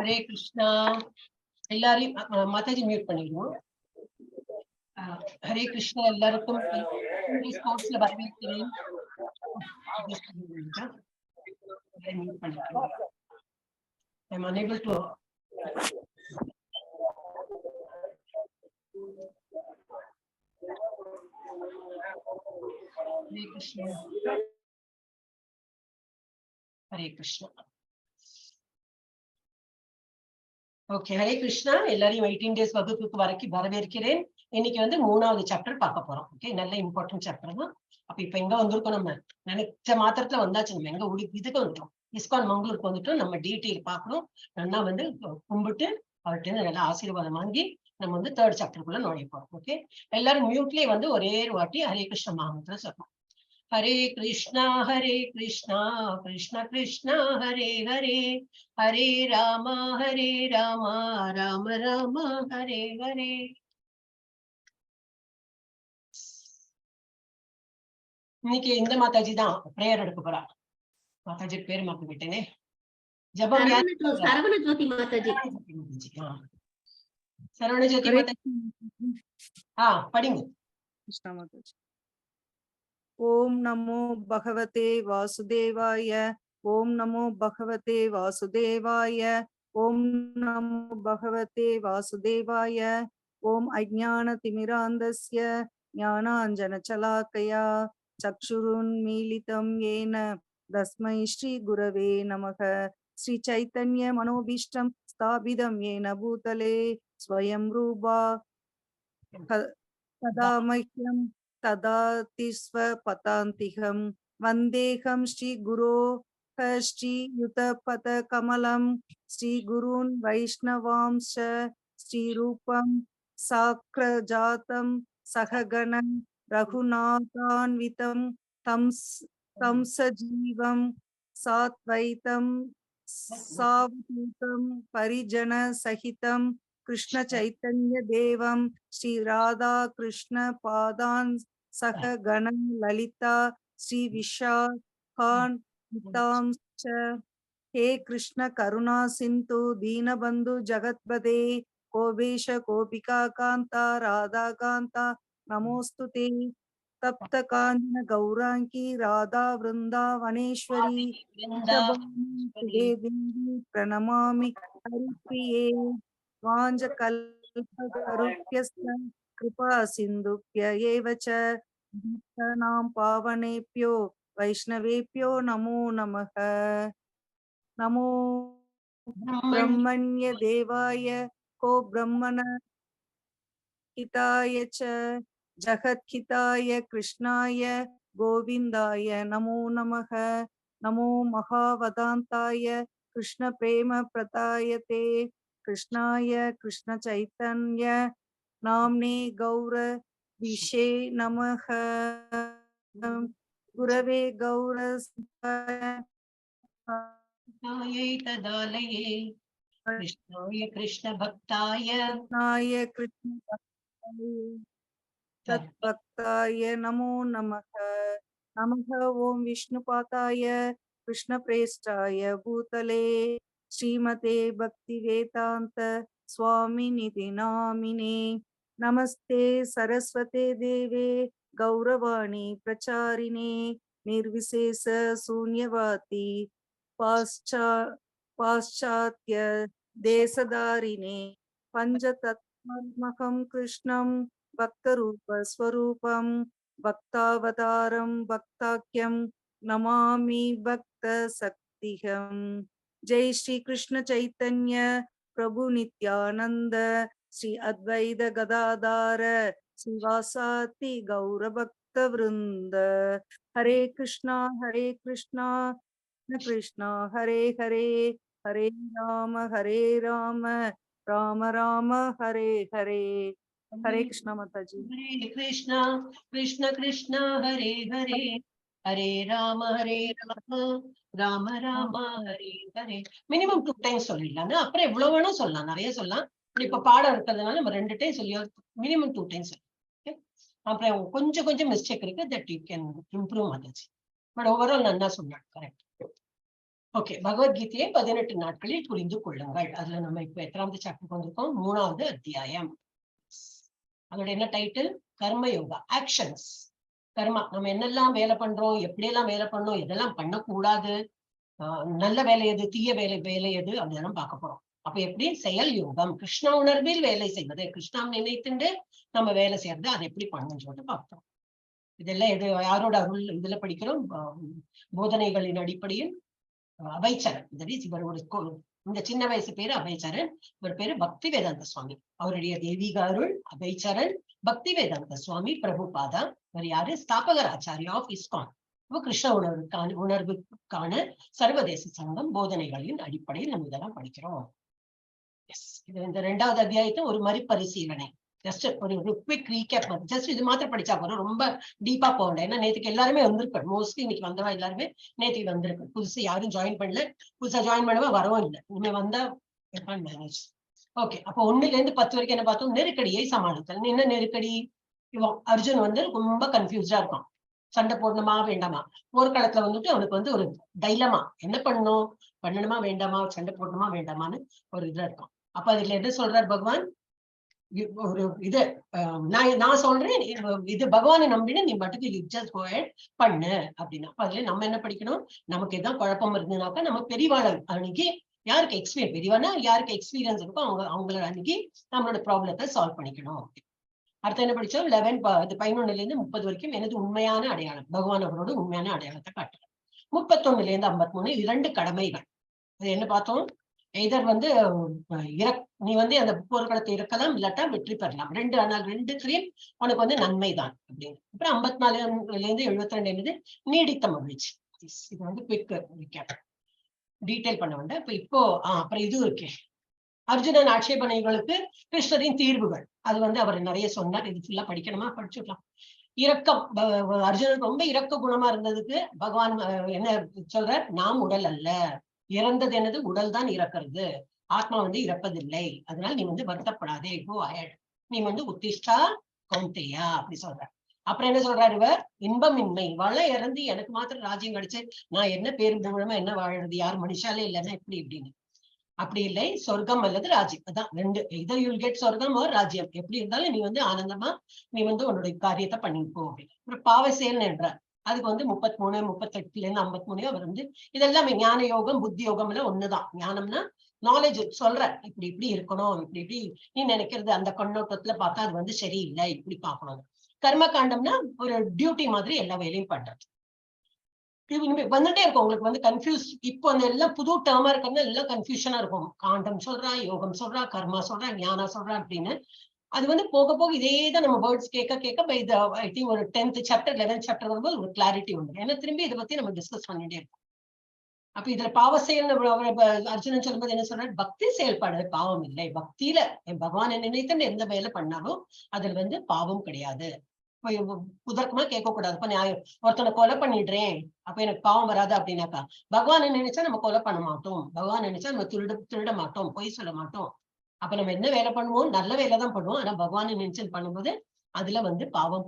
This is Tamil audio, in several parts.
ஹரே கிருஷ்ணா. எல்லாரையும் மாதாஜி மியூட் பண்ணிடுவோம். ஹரே கிருஷ்ணா. எல்லாருக்கும் ஸ்போர்ட்ஸ்ல வரவேற்கிறேன். I'm unable to. Hare Krishna. Hare Krishna. Okay, Hare Krishna. எல்லாரையும் 18 days வகுப்புக்கு வரவேற்கிறேன். இன்னைக்கு வந்து 3வது சாப்டர் பார்க்க போறோம். ஓகே, நல்ல இம்பார்ட்டன்ட் சாப்டர் தான். அப்ப இப்ப எங்க வந்திருக்கோம்? நம்ம நினைச்ச மாத்திரத்துல வந்தாச்சு. நம்ம எங்க இதுக்கு வந்துட்டோம், இஸ்கான் மங்களூருக்கு வந்துட்டோம். நம்ம டீட்டெயில் பார்க்கணும். நல்லா வந்து கும்பிட்டு அவர்கிட்ட நல்லா ஆசீர்வாதம் வாங்கி நம்ம வந்து 3rd சாப்டருக்குள்ள நுழைய போறோம். ஓகே, எல்லாரும் மியூட்லயே வந்து ஒரே ஒரு வாட்டி ஹரே கிருஷ்ண மகாமந்திரம் சொல்லணும். ஹரே கிருஷ்ணா கிருஷ்ணா கிருஷ்ணா ஹரே ஹரே, ஹரே ராமா ராம ராம ஹரே ஹரே. இன்னைக்கு இந்த மாதாஜி தான் பிரேயர் எடுக்க போறா. மாதாஜி பேர் மாத்தி விட்டேனே. ஜபம் சரவண ஜோதி மாதாஜி. சரவண ஜோதி மாதாஜி படிங்க. கிருஷ்ணா மாதாஜி. ஓம் நமோ பகவதே வாசுதேவாய. ஓம் நமோ பகவதே வாசுதேவாய. ஓம் நமோ பகவதே வாசுதேவாய. ஓம் அஜ்ஞான திமிராந்தஸ்ய ஞானாஞ்சன சலாக்கயா சக்ஷுருன்மீலிதம் ஏன தஸ்மை ஸ்ரீ குரவே நமக. ஸ்ரீ சைத்தன்ய மனோபீஷ்டம் ஸ்தாபிதம் ஏன பூதலே ஸ்வயம் ரூபா ததா மஹ்யம் ததாதிஸ்வ பதாந்திகம். வந்தேகம் ஸ்ரீ குரோ ஸ்ரீ யுத பத கமலம். ஸ்ரீ குருன் வைஷ்ணவாம்ச ஸ்ரீ ரூபம் சாக்ரஜாதம் சககணம் ரகுநாதான்விதம் தம் சஜீவம் சாத்வைதம் சாவதூதம் பரிஜன சகிதம் கிருஷ்ண சைத்தன்ய தேவம் ஸ்ரீ ராதா கிருஷ்ண பாதான் சக கணம் லலிதா ஸ்ரீ விஷாகான் ஹே கிருஷ்ண கருணா சிந்து தீனபந்து ஜகத்பதே கோபேஷ கோபிகா காந்தா ராதா காந்தா நமோஸ்துதே. தப்த காஞ்சன கௌராங்கி ராதா விருந்தாவனேஸ்வரி பிரணமாமி ஹரிப்ரியே. வாஞ்ச கல்பதருப்யஸ்ய கிருபா சிந்துப்ய ஏவ ச பக்தானாம் பாவனேப்யோ வைஷ்ணவேப்யோ நமோ நமः. நமோ பிரம்மண்ய தேவாய கோ பிரம்மண ஹிதாய ச ஜகத்ஹிதாய கிருஷ்ணாய கோவிந்தாய நமோ நமः. நமோ மகாவதாந்தாய கிருஷ்ண பிரேம பிரதாயதே கிருஷ்ணாய கிருஷ்ண சைத்தன்ய நாம்னே கௌர விஷே நமः. குரவே கௌர கிருஷ்ணாய கிருஷ்ண பக்தாய தத்பக்தாய நமோ நமः. நமः ஓம் விஷ்ணுபாதாய கிருஷ்ண பிரேஷ்டாய பூதலே ஸ்ரீமதே பக்தி வேதாந்த சுவாமி நிதி நாமினே. நமஸ்தே சரஸ்வதே தேவே கௌரவாணி பிரச்சாரிணே நிர்விசேஷ சூன்யவாதி பாశ్చాత్య தேசதாரிணே பஞ்சதத்மாத்மகம் கிருஷ்ணம் பக்தரூப ஸ்வரூபம் பக்தாவதாரம் பக்தாக்கியம் நமாமி பக்த சக்திகம். ஜெய் ஸ்ரீ கிருஷ்ண சைத்தன்ய பிரபு நித்யானந்த ஸ்ரீ அத்வைத கதாதார ஸ்ரீவாசாதி கௌர பக்த விருந்த. ஹரே கிருஷ்ணா கிருஷ்ணா ஹரே ஹரே, ஹரே ராம ராம ராம ஹரே ஹரே. ஹரே கிருஷ்ணா மாதாஜி. ஹரே கிருஷ்ணா கிருஷ்ண கிருஷ்ண ஹரே ஹரே, ஹரே ராம ராம ராம ஹரே ஹரே. மினிமம் 2 times சொல்லிடலாம். அப்புறம் எவ்வளவு வேணும் சொல்லலாம், நிறைய சொல்லலாம். இப்ப பாடம் இருக்கிறதுனால நம்ம 2 times சொல்லி மினிமம் 2 times. அப்புறம் கொஞ்சம் கொஞ்சம் மிஸ்டேக் இருக்கு, that you can improve Mataji. But overall நல்லா சொன்னாங்க. கரெக்ட். ஓகே, பகவத்கீதையை 18 நாட்களில் புரிந்து கொள்ளுங்கள். அதுல நம்ம இப்ப எத்தனாவது சாப்டர் வந்திருக்கோம்? 3வது அத்தியாயம். அதோட என்ன டைட்டில்? கர்மயோகா, ஆக்ஷன்ஸ். கர்மா, நம்ம என்னெல்லாம் வேலை பண்றோம், எப்படியெல்லாம் வேலை பண்ணோம், எதெல்லாம் பண்ணக்கூடாது, நல்ல வேலை எது, தீய வேலை எது, அதெல்லாம் பார்க்க போறோம். அப்ப எப்படி செயல் யோகம், கிருஷ்ண உணர்வில் வேலை செய்வது, கிருஷ்ணா நினைத்துண்டு நம்ம வேலை செய்யறது, அதை எப்படி பண்ணணும்னு சொல்லிட்டு பார்ப்போம். இதெல்லாம் எது யாரோட அருள் இதுல படிக்கிறோம்? போதனைகளின் அடிப்படையில் அபைச்சரன், இந்த சின்ன வயசு பேரு அபைச்சரன், இவர் பேரு பக்தி வேதாந்த சுவாமி. அவருடைய தெய்வீக அருள் அபைச்சரன் பக்தி வேதாந்த சுவாமி பிரபுபாதா. இவர் யாரு? ஸ்தாபகர் ஆச்சாரியா ஆஃப் இஸ்கான். கிருஷ்ண உணர்வுக்கான சர்வதேச சங்கம் போதனைகளின் அடிப்படையில் நம்ம இதெல்லாம் படிக்கிறோம். இது இந்த 2வது அத்தியாயத்தை ஒரு மறுபரிசீலனை, ஜஸ்ட் ஒரு குவிக் ரீகேப், ஜஸ்ட் இது மாத்திரம் படிச்சா போறோம். ரொம்ப டீப்பா போகல. ஏன்னா நேற்றுக்கு எல்லாருமே வந்திருப்பேன், மோஸ்ட்லி இன்னைக்கு வந்தவா எல்லாருமே நேற்றுக்கு வந்திருக்கு. புதுசு யாரும் ஜாயின் பண்ணல, புதுசா ஜாயின் பண்ணவா வரவும் இல்லை. இனிமே வந்தா மேனேஜ். ஓகே, அப்போ 1ல இருந்து 10 வரைக்கும் என்ன பார்த்தோம்? நெருக்கடியை சமாளித்தல். என்ன நெருக்கடி? இவன் அர்ஜுன் வந்து ரொம்ப கன்ஃபியூஸ்டா இருக்கான். சண்டை போடணுமா வேண்டாமா? போர்க்களத்துல வந்துட்டு அவனுக்கு வந்து ஒரு டைலமா, என்ன பண்ணணும், பண்ணணுமா வேண்டாமா, சண்டை போடணுமா வேண்டாமான்னு ஒரு இதா இருக்கும். அப்ப அதுல என்ன சொல்றார் பகவான்? ஒரு இது நான் சொல்றேன், இது பகவானை நம்பின நீ மட்டுக்கு ஜஸ்ட் கோ அஹெட் பண்ணு அப்படின்னா. அப்ப அதுல நம்ம என்ன படிக்கணும்? நமக்கு எதாவது குழப்பம் இருந்ததுனாக்கா நம்ம பெரியவாளை அன்னைக்கு, யாருக்கு எக்ஸ்பீரியன்ஸ், பெரியவானா யாருக்கு எக்ஸ்பீரியன்ஸ் இருக்கோ அவங்கள அன்னைக்கு நம்மளோட ப்ராப்ளத்தை சால்வ் பண்ணிக்கணும். அடுத்து என்ன படிச்சோம்? 11 இருந்து 30 வரைக்கும் எனது உண்மையான அடையாளம், பகவான் அவரோட உண்மையான அடையாளத்தை காட்டுறேன். 31 இருந்து 53 2 கடமைகள். அது என்ன பார்த்தோம்? எதர் வந்து நீ வந்து அந்த போர்க்களத்தை இருக்கலாம், இல்லாட்டா வெற்றி பெறலாம். 2 ஆனால் 2 உனக்கு வந்து நன்மைதான் அப்படின்னு. அப்புறம் 54 இருந்து 72 என்பது நீடித்த மகிழ்ச்சி. இது வந்து குவிக் ரீகேப், டீடைல் பண்ண வேண்டாம். இப்போ அப்புறம் இது இருக்கு, அர்ஜுனன் ஆட்சேபனைகளுக்கு கிருஷ்ணரின் தீர்வுகள். அது வந்து அவர் நிறைய சொன்னார். இது ஃபுல்லா படிக்கணுமா? படிச்சுக்கலாம். இரக்கம், அர்ஜுனன் ரொம்ப இரக்க குணமா இருந்ததுக்கு பகவான் என்ன சொல்றார்? நாம் உடல் அல்ல, இறந்தது எனது உடல் தான் இறக்கிறது, ஆத்மா வந்து இறப்பதில்லை, அதனால நீ வந்து வருத்தப்படாதே, கோ அஹெட், நீ வந்து உத்திஷ்டா கௌந்தேயா அப்படி சொல்ற. அப்புறம் என்ன சொல்றாரு இவர்? இன்பமின்மை, வள இறந்து எனக்கு மாத்திரம் ராஜ்யம் கிடைச்சு நான் என்ன பேரும் புகழமா என்ன வாழறது, யார் மனுஷாலே இல்லைன்னா எப்படி இப்படின்னு. அப்படி இல்லை, சொர்க்கம் அல்லது ராஜ்யம், அதான் 2. either you'll get சொர்க்கம் or ராஜ்யம். எப்படி இருந்தாலும் நீ வந்து ஆனந்தமா நீ வந்து உன்னுடைய காரியத்தை பண்ணிப்போ அப்படின்னு. அப்புறம் பாவ செயல் என்றார். அதுக்கு வந்து 33, 38 இருந்து 53 அவர் வந்து இதெல்லாம் ஞான யோகம் புத்தி யோகம் எல்லாம் ஒண்ணுதான். ஞானம்னா நாலேஜ் சொல்ற, இப்படி இப்படி இருக்கணும், இப்படி இப்படி நீ நினைக்கிறது அந்த கண்ணோட்டத்துல பார்த்தா அது வந்து சரியில்லை, இப்படி பார்க்கணும். கர்ம காண்டம்னா ஒரு டியூட்டி மாதிரி எல்லா வேலையும் பண்றது. வந்துட்டே இருக்கும் உங்களுக்கு வந்து கன்ஃபியூஸ். இப்போ அந்த எல்லாம் புது டேர்மா இருக்கிறது எல்லாம் கன்ஃபியூஷனா இருக்கும். காண்டம் சொல்றா, யோகம் சொல்றா, கர்மா சொல்றா, ஞானா சொல்றா அப்படின்னு. அது வந்து போக போக இதேதான் நம்ம வேர்ட்ஸ் கேட்க கேட்க பை ஐ திங்க் ஒரு 10th சாப்டர் 11th சாப்டர் வரும்போது ஒரு கிளாரிட்டி உண்டு. ஏன்னா திரும்பி இதை பத்தி நம்ம டிஸ்கஸ் பண்ணிட்டே இருக்கோம். அப்ப இதுல பாவ செயல் அர்ஜுனன் சொல்லும்போது என்ன சொல்றாரு? பக்தி செயல்பாடு பாவம் இல்லை. பக்தியில பகவானை நினைத்து எந்த வேலை பண்ணாலும் அதுல வந்து பாவம் கிடையாது. உதர்க்கமா கேட்கக்கூடாது. இப்ப நான் ஒருத்தனை கொலை பண்ணிடுறேன், அப்ப எனக்கு பாவம் வராது அப்படின்னாக்கா, பகவானை நினைச்சா நம்ம கொலை பண்ண மாட்டோம், பகவான் நினைச்சா நம்ம திருட மாட்டோம், பொய் சொல்ல மாட்டோம். அப்ப நம்ம என்ன வேலை பண்ணுவோம்? நல்ல வேலை தான் பண்ணுவோம். ஆனா பகவானை நினைச்சு பண்ணும்போது அதுல வந்து பாவம்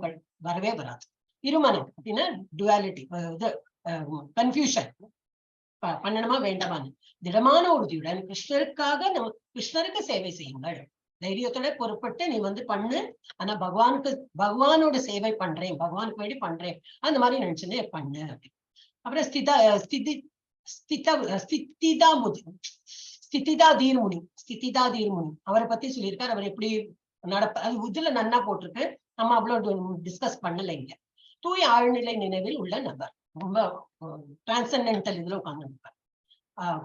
வரவே வராது. இருமனம் அப்படின்னா டுவாலிட்டி, இது கன்ஃபியூஷன், பண்ணணுமா வேண்டாமான்னு திடமான உறுதியுடன் கிருஷ்ணருக்காக நம்ம கிருஷ்ணருக்கு சேவை செய்யுங்கள். தைரியத்தோட பொறுப்பட்டு நீ வந்து பண்ணு. ஆனா பகவானோட சேவை பண்றேன், பகவானுக்கு வேண்டி பண்றேன், அந்த மாதிரி நினைச்சுன்னு பண்ணு. அப்புறம் ஸ்திதிதா தீர்முனி அவரை பத்தி சொல்லியிருக்காரு. அவர் எப்படி அது இதுல நன்னா போட்டிருக்கு, நம்ம அவ்வளவு டிஸ்கஸ் பண்ணல இங்க. தூய ஆழ்நிலை நினைவில் உள்ள நபர், ரொம்ப டிரான்சென்டென்டல் இதுல உட்கார்ந்து.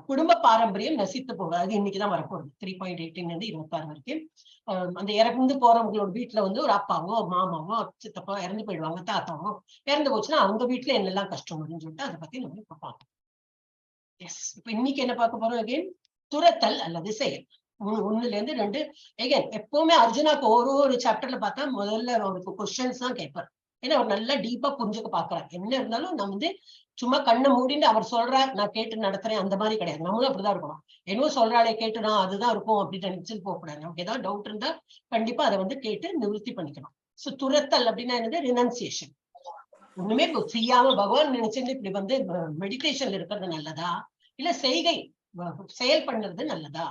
குடும்ப பாரம்பரியம் நசித்து போகாது. அது இன்னைக்குதான் வரப்போகுது. 3.18 இருந்து 26 வரைக்கும். அந்த இறந்து போறவங்களோட வீட்டுல வந்து ஒரு அப்பாவோ மாமாவோ சித்தப்போ இறந்து போயிடுவாங்க, தாத்தாவோ இறந்து போச்சுன்னா அவங்க வீட்டுல என்னெல்லாம் கஷ்டம் வரும்னு சொல்லிட்டு அதை பத்தி நம்ம இப்ப பார்ப்போம். எஸ், இப்ப இன்னைக்கு என்ன பார்க்க போறோம்? அகைன் துரத்தல் அல்லது செயல். 1ல இருந்து 2. அகைன் எப்பவுமே அர்ஜுனாக்கு ஒரு சாப்டர்ல பார்த்தா முதல்ல அவருக்கு கொஸ்டின்ஸ் தான் கேட்பார். ஏன்னா அவர் நல்லா டீப்பா புரிஞ்சுக்க பாக்குறாரு. என்ன இருந்தாலும் நம்ம வந்து சும்மா கண்ணை மூடிட்டு அவர் சொல்றார் நான் கேட்டு நடத்துறேன் அந்த மாதிரி கிடையாது. நம்மளும் அப்படிதான் இருக்கணும். என்னவோ சொல்றாளே கேட்டு நான் அதுதான் இருக்கும் அப்படின்னு நினைச்சுட்டு போகக்கூடாது. நமக்கு ஏதாவது டவுட் இருந்தா கண்டிப்பா அதை வந்து கேட்டு நிவர்த்தி பண்ணிக்கணும். சோ துரத்தல் அப்படின்னா என்னது? ரினன்சியேஷன். ஒண்ணுமே செய்யாம பகவான் நினைச்சுட்டு இப்படி வந்து மெடிடேஷன்ல இருக்கிறது நல்லதா, இல்ல செய்கை செயல் பண்றது நல்லதா.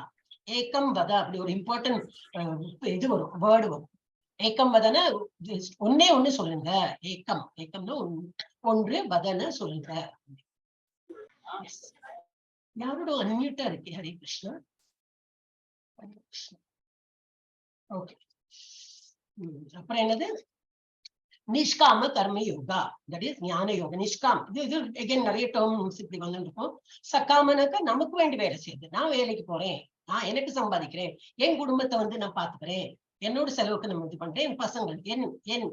ஏக்கம் வத அப்படி ஒரு இம்பார்ட்டன்ட் இது வரும், வேர்டு வரும். ஏக்கம் வதன ஒன்னே ஒண்ணு சொல்லுங்க. ஏக்கம் ஏக்கம்னா ஒன்று, வதன சொல்லுங்க. யாரோட அன்மியூட்டா இருக்கு? ஹரே கிருஷ்ணா. ஓகே. அப்புறம் என்னது? நிஷ்காம கர்ம யோகா, தட் இஸ் ஞான யோகா. நிஷ்காம் இது அகைன் நிறைய டேர்ம்ஸ் இப்படி வந்துருக்கும். சக்காமனாக்கா நமக்கு வேண்டி வேலை செய்யுது. நான் வேலைக்கு போறேன், நான் எனக்கு சம்பாதிக்கிறேன், என் குடும்பத்தை வந்து நான் பாத்துக்கிறேன், என்னோட செலவுக்கு நம்ம இது பண்றேன், என் பசங்கள் என்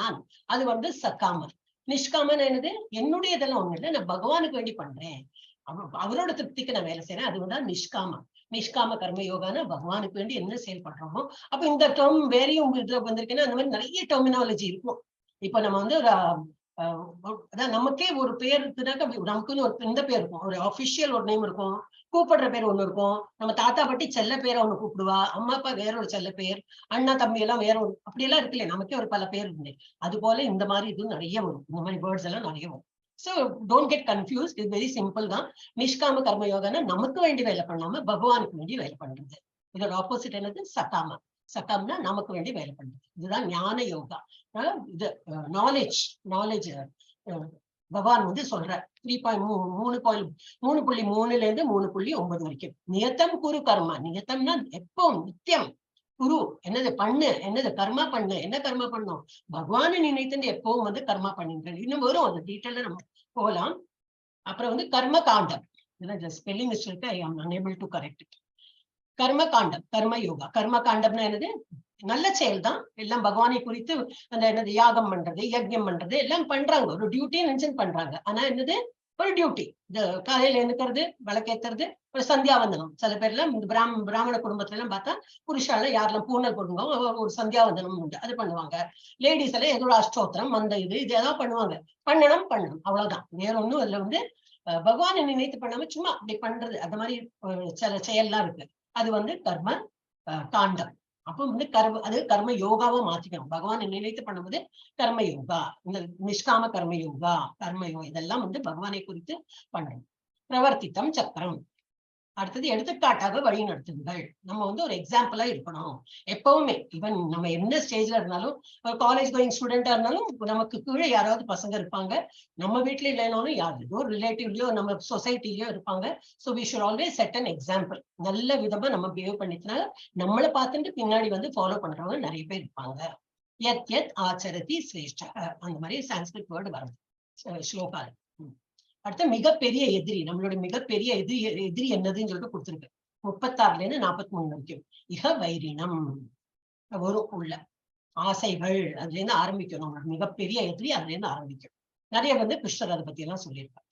நான் அது வந்து சக்காம. நிஷ்காமன் என்னது? என்னுடைய இதெல்லாம் ஒண்ணு இல்லை, நான் பகவானுக்கு வேண்டி பண்றேன், அவரோட திருப்திக்கு நான் வேலை செய்யறேன். அதுதான் நிஷ்காமம். நிஷ்காம கர்ம யோகான பகவானுக்கு வேண்டி என்ன செயல்படுறோமோ. அப்ப இந்த டேர்ம் வேறையும் இதுல வந்திருக்குன்னா அந்த மாதிரி நிறைய டெர்மினாலஜி இருக்கும். இப்ப நம்ம வந்து ஒரு அதான் நமக்கே ஒரு பேர் இருக்குனாக்கா நமக்குன்னு ஒரு இந்த பேர் இருக்கும், ஒரு அபிஷியல் ஒரு நேம் இருக்கும், கூப்பிடுற பேர் ஒண்ணு இருக்கும். நம்ம தாத்தா பாட்டி செல்ல பேரை ஒண்ணு கூப்பிடுவா, அம்மா அப்பா வேற ஒரு செல்ல பேர், அண்ணா தம்பி எல்லாம் வேற ஒரு அப்படி எல்லாம் இருக்குல்ல, நமக்கே ஒரு பல பேர் இருக்கு. அது போல இந்த மாதிரி இது நிறைய வரும், இந்த மாதிரி வேர்ட்ஸ் எல்லாம் நிறைய வரும். So don't get confused, it's very simple தான். நிஷ்காம கர்ம யோகானா நமக்கு வேண்டி வேலை பண்ணாம பகவானுக்கு வேண்டி வேலை பண்றது. இதோட ஆப்போசிட் என்னது? சகாம. சகாம்னா நமக்கு வேண்டி வேலை பண்றது. இதுதான் ஞான யோகா. இது நாலேஜ் பகவான் வந்து சொல்ற 3.3 இருந்து 3.9 வரைக்கும். நியத்தம் குரு கர்மா. நியத்தம்னா எப்போ நித்தியம். குரு என்னது? பண்ணு. என்னது? கர்மா பண்ணு. என்ன கர்மா பண்ணும்? பகவானை நினைத்து எப்பவும் வந்து கர்மா பண்ணுங்க. இன்னும் வரும், அந்த டீட்டெயில நம்ம போகலாம். அப்புறம் வந்து கர்ம காண்டம். ஸ்பெல்லிங் மிஸ்டேக், ஐ ஆம் அன்ஏபிள் டு கரெக்ட் இட். கர்ம காண்டம், கர்ம யோகா. கர்ம காண்டம்னா என்னது? நல்ல செயல் தான். எல்லாம் பகவானை குறித்து அந்த என்னது யாகம் பண்றது, யஜ்யம் பண்றது எல்லாம் பண்றாங்க, ஒரு டியூட்டி மென்ஷன் பண்றாங்க. ஆனா என்னது? ஒரு டியூட்டி. இந்த காலையில எழுந்துக்கிறது, விளக்கேத்துறது, ஒரு சந்தியாவந்தனம். சில பேர்லாம் இந்த பிராமண குடும்பத்துல எல்லாம் பார்த்தா புருஷால யாரெல்லாம் பூனல் போடுங்க ஒரு சந்தியாவந்தனம் உண்டு, அது பண்ணுவாங்க. லேடிஸ் எல்லாம் ஏதோ அஷ்டோத்திரம் அந்த இது ஏதாவது பண்ணுவாங்க. பண்ணணும் அவ்வளவுதான், வேற ஒண்ணும் அதுல வந்து பகவானை நினைத்து பண்ணாம சும்மா அப்படி பண்றது. அந்த மாதிரி சில செயல்லாம் இருக்கு. அது வந்து கர்ம காண்டம். அப்போ வந்து அது கர்ம யோகாவா மாத்திக்கணும். பகவானை நினைத்து பண்ணும்போது கர்ம யோகா, இந்த நிஷ்காம கர்ம யோகா, கர்ம யோகா இதெல்லாம் வந்து பகவானை குறித்து பண்ணணும். பிரவர்த்தித்தம் சக்கரம். அடுத்தது எடுத்துக்காட்டாக வழி நடத்துங்கள். நம்ம வந்து ஒரு எக்ஸாம்பிளா இருக்கணும் எப்பவுமே. ஈவன் நம்ம என்ன ஸ்டேஜ்ல இருந்தாலும், ஒரு காலேஜ் கோயிங் ஸ்டூடெண்டா இருந்தாலும் நமக்கு கீழே யாராவது பசங்க இருப்பாங்க. நம்ம வீட்டுல இல்லைனாலும் யாரோ ரிலேட்டிவ்லயோ நம்ம சொசைட்டிலயோ இருப்பாங்க. So we should always set an example. நல்ல விதமா நம்ம பிஹேவ் பண்ணிச்சுனா நம்மளை பார்த்துட்டு பின்னாடி வந்து ஃபாலோ பண்றவங்க நிறைய பேர் இருப்பாங்க. யத் யத் ஆச்சரதி சிரேஷ்ட, அந்த மாதிரி சான்ஸ்கிரிட் வேர்டு வரும் ஸ்லோகா. அடுத்த மிகப்பெரிய எதிரி, நம்மளோட மிகப்பெரிய எதிரி என்னதுன்னு சொல்லிட்டு கொடுத்துருக்கு. 36ல இருந்து 43 வரைக்கும். இக வைரினம் வரும் உள்ள ஆசைகள், அதுல இருந்து ஆரம்பிக்கும். நம்மளோட மிகப்பெரிய எதிரி அதுல இருந்து ஆரம்பிக்கும். நிறைய வந்து கிருஷ்ணர் அதை பத்தி எல்லாம் சொல்லியிருப்பார்.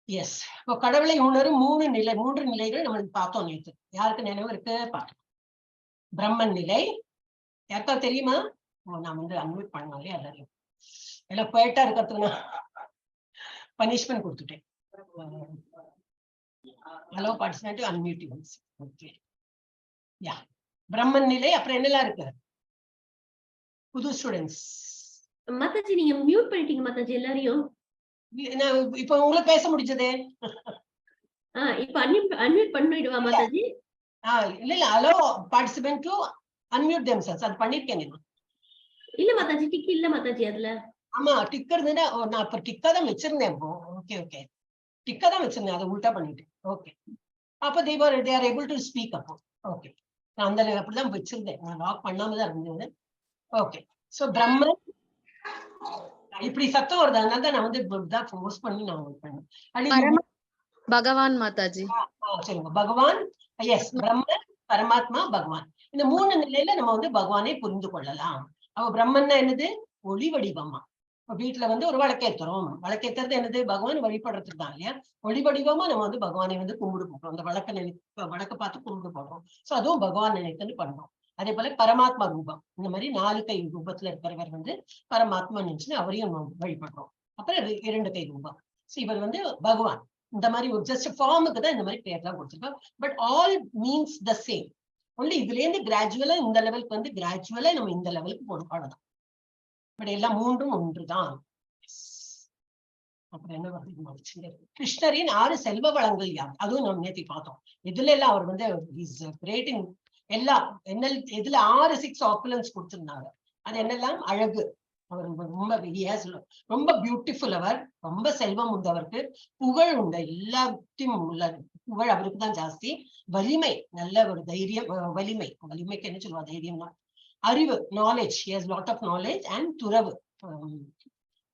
எஸ், இப்போ கடவுளை உணரும் 3 நிலைகள் நம்ம பார்த்தோம் நேற்று. யாருக்கு நினைவு இருக்கு? பார்த்தோம். பிரம்மன் நிலை யாருக்கா தெரியுமா? நான் வந்து அன்மியூட் பண்ணாலே எல்லாரையும் எல்லாம் போயிட்டா இருக்கிறதுனா பனிஷ்மெண்ட் கொடுத்துட்டேன். Hello participate, unmute yours. Okay, yeah, பிரம்மன் நிலை. அப்புறம் என்னெல்லாம் இருக்கு? புது ஸ்டூடெண்ட்ஸ் மாதாஜி நீங்க மியூட் பண்ணிட்டீங்க மாதாஜி எல்லாரையும். இப்போ உங்களுக்கு பேச முடிஞ்சதே. இப்போ அன்மியூட் பண்ணிடுவா மாதாஜி? இல்ல hello participant to unmute themselves. அது பண்ணிருக்கேன். இல்ல மாதாஜி, டிக் இல்ல மாதாஜி அதுல. ஆமா, டிக் இருந்ததுன்னா நான் அப்ப டிக்கா தான் வச்சிருந்தேன். ஓகே ஓகே, டிக்கா தான் வச்சிருந்தேன், அதை உல்டா பண்ணிட்டேன். ஓகே, அப்ப they are able to speak. அப்போ ஓகே, நான் அந்த அப்படிதான் வச்சிருந்தேன், நான் லாக் பண்ணாம தான் இருந்தது. ஓகே, சோ பிரம்மன் இப்படி சத்தம் வருது, அதனால தான் நான் வந்து இதான் ஃபோர்ஸ் பண்ணி நான் பண்ணேன். பகவான் மாதாஜி. சொல்லுங்க. பகவான், எஸ், பிரம்மன், பரமாத்மா, பகவான். இந்த 3 நிலையில நம்ம வந்து பகவானை புரிந்து கொள்ளலாம். அவ பிரம்மன்னா என்னது? ஒளி வடிவமா. வீட்டுல வந்து ஒரு விளக்கேத்துறோம், விளக்கேத்துறது என்னது? பகவான் வழிபடுறதுக்கு தான் இல்லையா? ஒளி வடிவமா நம்ம வந்து பகவானை வந்து கும்பிடு போடுறோம். அந்த வழக்க பார்த்து கும்பிடு போடுறோம். சோ அதுவும் பகவான் நினைத்துன்னு பண்றோம். அதே போல பரமாத்மா ரூபம், இந்த மாதிரி 4 கை ரூபத்துல இருக்கிறவர் வந்து பரமாத்மா நினைச்சுன்னு அவரையும் வழிபடுறோம். அப்புறம் 2 கை ரூபம். சோ இவர் வந்து பகவான். இந்த மாதிரி ஒரு ஜஸ்ட் ஃபார்முக்கு தான் இந்த மாதிரி பேர்லாம் கொடுத்துருக்கோம். But all means the same. Only இதுல இருந்து கிராஜுவலா இந்த லெவலுக்கு வந்து கிராஜுவலா நம்ம இந்த லெவலுக்கு போடும், அவ்வளவுதான். பட் எல்லாம் 3ம் ஒன்றுதான். அப்புறம் என்ன வருது, கிருஷ்ணரின் 6 செல்வ வளங்கள் யார், அதுவும் நம்ம நேத்தி பார்த்தோம். இதுல எல்லாம் அவர் வந்து கிரேட்டிங் எல்லாம் என்ன, இதுல 6 ஆப்புலன்ஸ் கொடுத்திருந்தாங்க. அது என்னெல்லாம் அழகு, அவர் ரொம்ப ரொம்ப பியூட்டிஃபுல், அவர் ரொம்ப செல்வம் உண்டவருக்கு, புகழ் உண்டு, எல்லாத்தையும் உள்ள புகழ் அவருக்கு தான் ஜாஸ்தி. வலிமை, நல்ல ஒரு தைரியம், வலிமைக்கு என்ன சொல்லுவா, தைரியம்னா அறிவு, knowledge, lot of knowledge. And துறவு,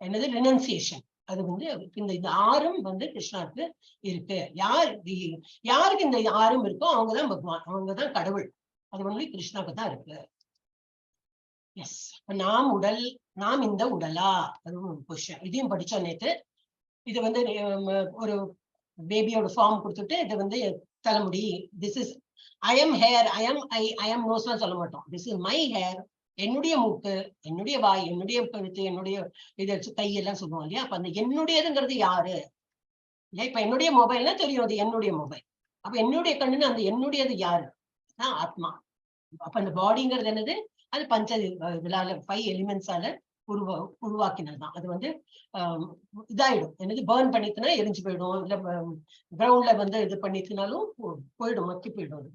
என்னது ரினன்சியேஷன். அது வந்து இந்த 6ம் வந்து கிருஷ்ணருக்கு இருக்கு. யாருக்கு இந்த 6ம் இருக்கோ அவங்கதான் பகவான், அவங்கதான் கடவுள். அது வந்து கிருஷ்ணாக்கு தான் இருக்கு. எஸ், நாம் இந்த உடலா, அதுவும் ஒரு கொஸ்டின். இதையும் படிச்சோம் நேத்து. இது வந்து ஒரு பேபியோட ஃபார்ம் கொடுத்துட்டு இது வந்து தலைமுடி, this is I am hair, I am நோஸ்லாம் சொல்ல மாட்டோம். திஸ் இஸ் மை ஹேர், என்னுடைய மூக்கு, என்னுடைய வாய், என்னுடைய கழுத்து, என்னுடைய இதை கையெல்லாம் சொல்லுவோம் இல்லையா. அப்ப அந்த என்னுடையதுங்கிறது யாரு இல்லையா. இப்ப என்னுடைய மொபைல்னா தெரியும், அது என்னுடைய மொபைல். அப்ப என்னுடைய கண்ணுன்னு அந்த என்னுடையது யாரு, ஆத்மா. அப்ப அந்த பாடிங்கிறது என்னது, அது பஞ்ச இதனால 5 எலிமெண்ட்ஸால உருவாக்கினதுதான். அது வந்து இதாயிடும், என்னது பேர்ன் பண்ணிட்டுனா எரிஞ்சு போயிடும், இல்ல கிரவுண்ட்ல வந்து இது பண்ணிட்டுனாலும் போயிடும், மக்கி போயிடும்.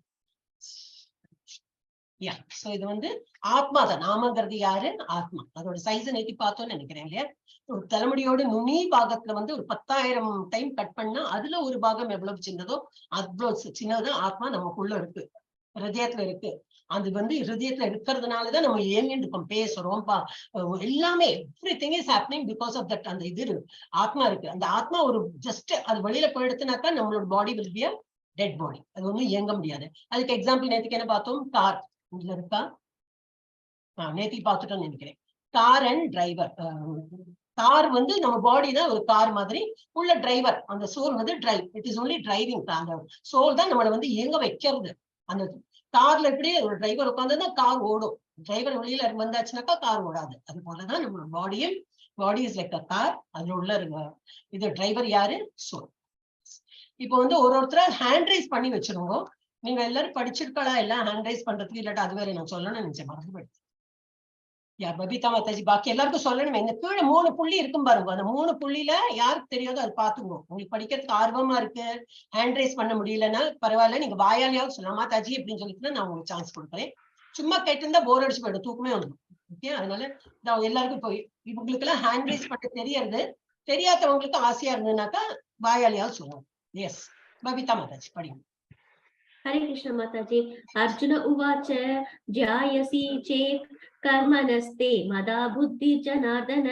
சோ இது வந்து ஆத்மா தான். நாமங்கிறது யாரு, ஆத்மா. அதோட சைஸ் நேத்தி பார்த்தோம்னு நினைக்கிறேன் இல்லையா. ஒரு தலைமுடியோட நுனி பாகத்துல வந்து ஒரு 10,000 டைம் கட் பண்ணா அதுல ஒரு பாகம் எவ்வளவு சின்னதோ அவ்வளவு சின்னது ஆத்மா நமக்குள்ள இருக்கு, ஹிருதயத்துல இருக்கு. அது வந்து ஹிருதயத்துல இருக்கிறதுனாலதான் நம்ம இயங்கிட்டு இருக்கோம், பேசுறோம், எல்லாமே everything is happening because of that. அந்த இது ஆத்மா இருக்கு. அந்த ஆத்மா ஒரு ஜஸ்ட் அது வெளியில போயிடுத்துனாக்கா நம்மளோட body will be a dead body, அது ஒன்றும் இயங்க முடியாது. அதுக்கு எக்ஸாம்பிள் நேற்றுக்கு என்ன பார்த்தோம், கார். இதுல இருக்கா, நேத்தி பார்த்துட்டோம்னு நினைக்கிறேன். Car and driver. கார் வந்து நம்ம பாடி தான் ஒரு கார் மாதிரி, உள்ள டிரைவர், அந்த சோல் வந்து drive, it is only driving. அந்த சோல் தான் நம்மளை வந்து இயங்க வைக்கிறது. அந்த கார்ல எப்படி ஒரு டிரைவர் உட்கார்ந்தா கார் ஓடும், டிரைவர் வெளியில வந்தாச்சுனாக்கா கார் ஓடாது. அது போலதான் நம்மளோட பாடியும், body is like a car. அதுல உள்ள இது டிரைவர் யாரு, சோல். இப்போ வந்து ஒருத்தர ஹேண்ட் ரைஸ் பண்ணி வச்சிருங்க. நீங்க எல்லாரும் படிச்சிருக்கலாம் எல்லாம் ஹேண்ட் ரைஸ் பண்றதுக்கு, இல்லாட்டா அது வேற நான் சொல்லணும்னு நினைச்சேன், மறந்து போயிடுச்சு. பபிதா மாதாஜி பாக்கி எல்லாருக்கும் சொல்லணுமே. இந்த கீழே 3 புள்ளி இருக்கும் பாருங்க, அந்த 3 புள்ளியில யாருக்கு தெரியாதோ அது பாத்துங்க. உங்களுக்கு படிக்கிறதுக்கு ஆர்வமா இருக்கு, ஹேண்ட் ரைஸ் பண்ண முடியலன்னா பரவாயில்ல, நீங்க வாயாலையாவது சொல்லலாம் மாதாஜி அப்படின்னு சொல்லிட்டு நான் உங்களுக்கு சான்ஸ் கொடுக்குறேன். சும்மா கேட்டிருந்தா போர் அடிச்சு போயிடும், தூக்கமே வந்துடும். ஓகே, அதனால நான் எல்லாருக்கும் இப்போ இவங்களுக்கு எல்லாம் ஹேண்ட் ரைஸ் பண்ண தெரியறது, தெரியாதவங்களுக்கு ஆசையா இருந்ததுனாக்கா வாயாலையாவது சொல்லுவோம். எஸ், பபிதா மாதாஜி படிங்க. हरे कृष्ण माताजी। अर्जुन उवाच ज्यायसि चेत् कर्मणस्ते मदा बुद्धि जनार्दन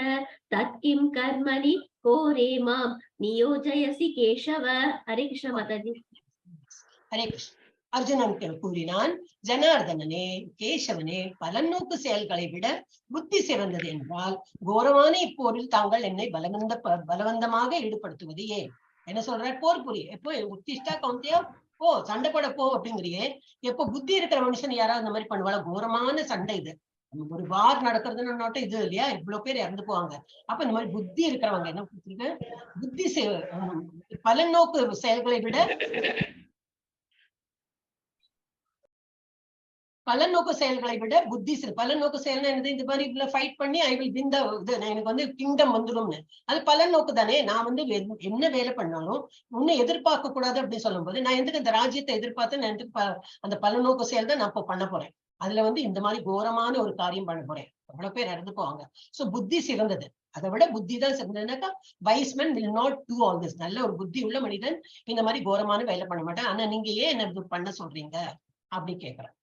तत्किं कर्मणि कोरे मां नियोजयसि केशव। हरे कृष्ण माताजी। हरे कृष्ण. அர்ஜுனன் கூறினான், ஜனார்தனனே, கேசவனே, பலநோக்கு செயல்களை விட புத்தி சிறந்தது என்றால் கோரமான இப்போரில் தாங்கள் என்னை பலவந்தமாக ஈடுபடுத்துவது ஏன்? என்ன சொல்ற, போர் புரிய, எப்போ உத்திஷ்டா கௌந்தியா, போ சண்டை போட போ அப்படிங்கிறியே. எப்போ புத்தி இருக்கிற மனுஷன் யாராவது இந்த மாதிரி பண்ணுவாங்க? கோரமான சண்டை இது, ஒரு வார் நடக்கிறதுன்னு இது இல்லையா, இவ்வளவு பேர் இறந்து போவாங்க. அப்ப இந்த மாதிரி புத்தி இருக்கிறவங்க என்ன கொடுத்துருக்கு, புத்தி பலநோக்கு செயல்களை விட பலநோக்கு செயல்களை விட புத்தி பலநோக்கு செயல் என்னது, இந்த மாதிரி ஃபைட் பண்ணி ஐ வில் வின் தி இது, எனக்கு வந்து கிங்டம் வந்துடும்னு, அது பலநோக்கு தானே. நான் வந்து என்ன வேலை பண்ணாலும் ஒண்ணு எதிர்பார்க்க கூடாது அப்படின்னு சொல்லும் போது, நான் எதுக்கு இந்த ராஜ்யத்தை எதிர்பார்த்து நான் எதுக்கு அந்த பலநோக்கு செயல் தான் நான் இப்போ பண்ண போறேன். அதுல வந்து இந்த மாதிரி கோரமான ஒரு காரியம் பண்ண போறேன், அவ்வளவு பேர் இறந்து போவாங்க. சோ புத்தி சிறந்தது, அதை விட புத்தி தான் சிறந்ததுனாக்கா wise man will not do all this. நல்ல ஒரு புத்தி உள்ள மனிதன் இந்த மாதிரி கோரமான வேலை பண்ண மாட்டேன். ஆனா நீங்க ஏன் என்ன பண்ண சொல்றீங்க அப்படி கேக்குறேன்.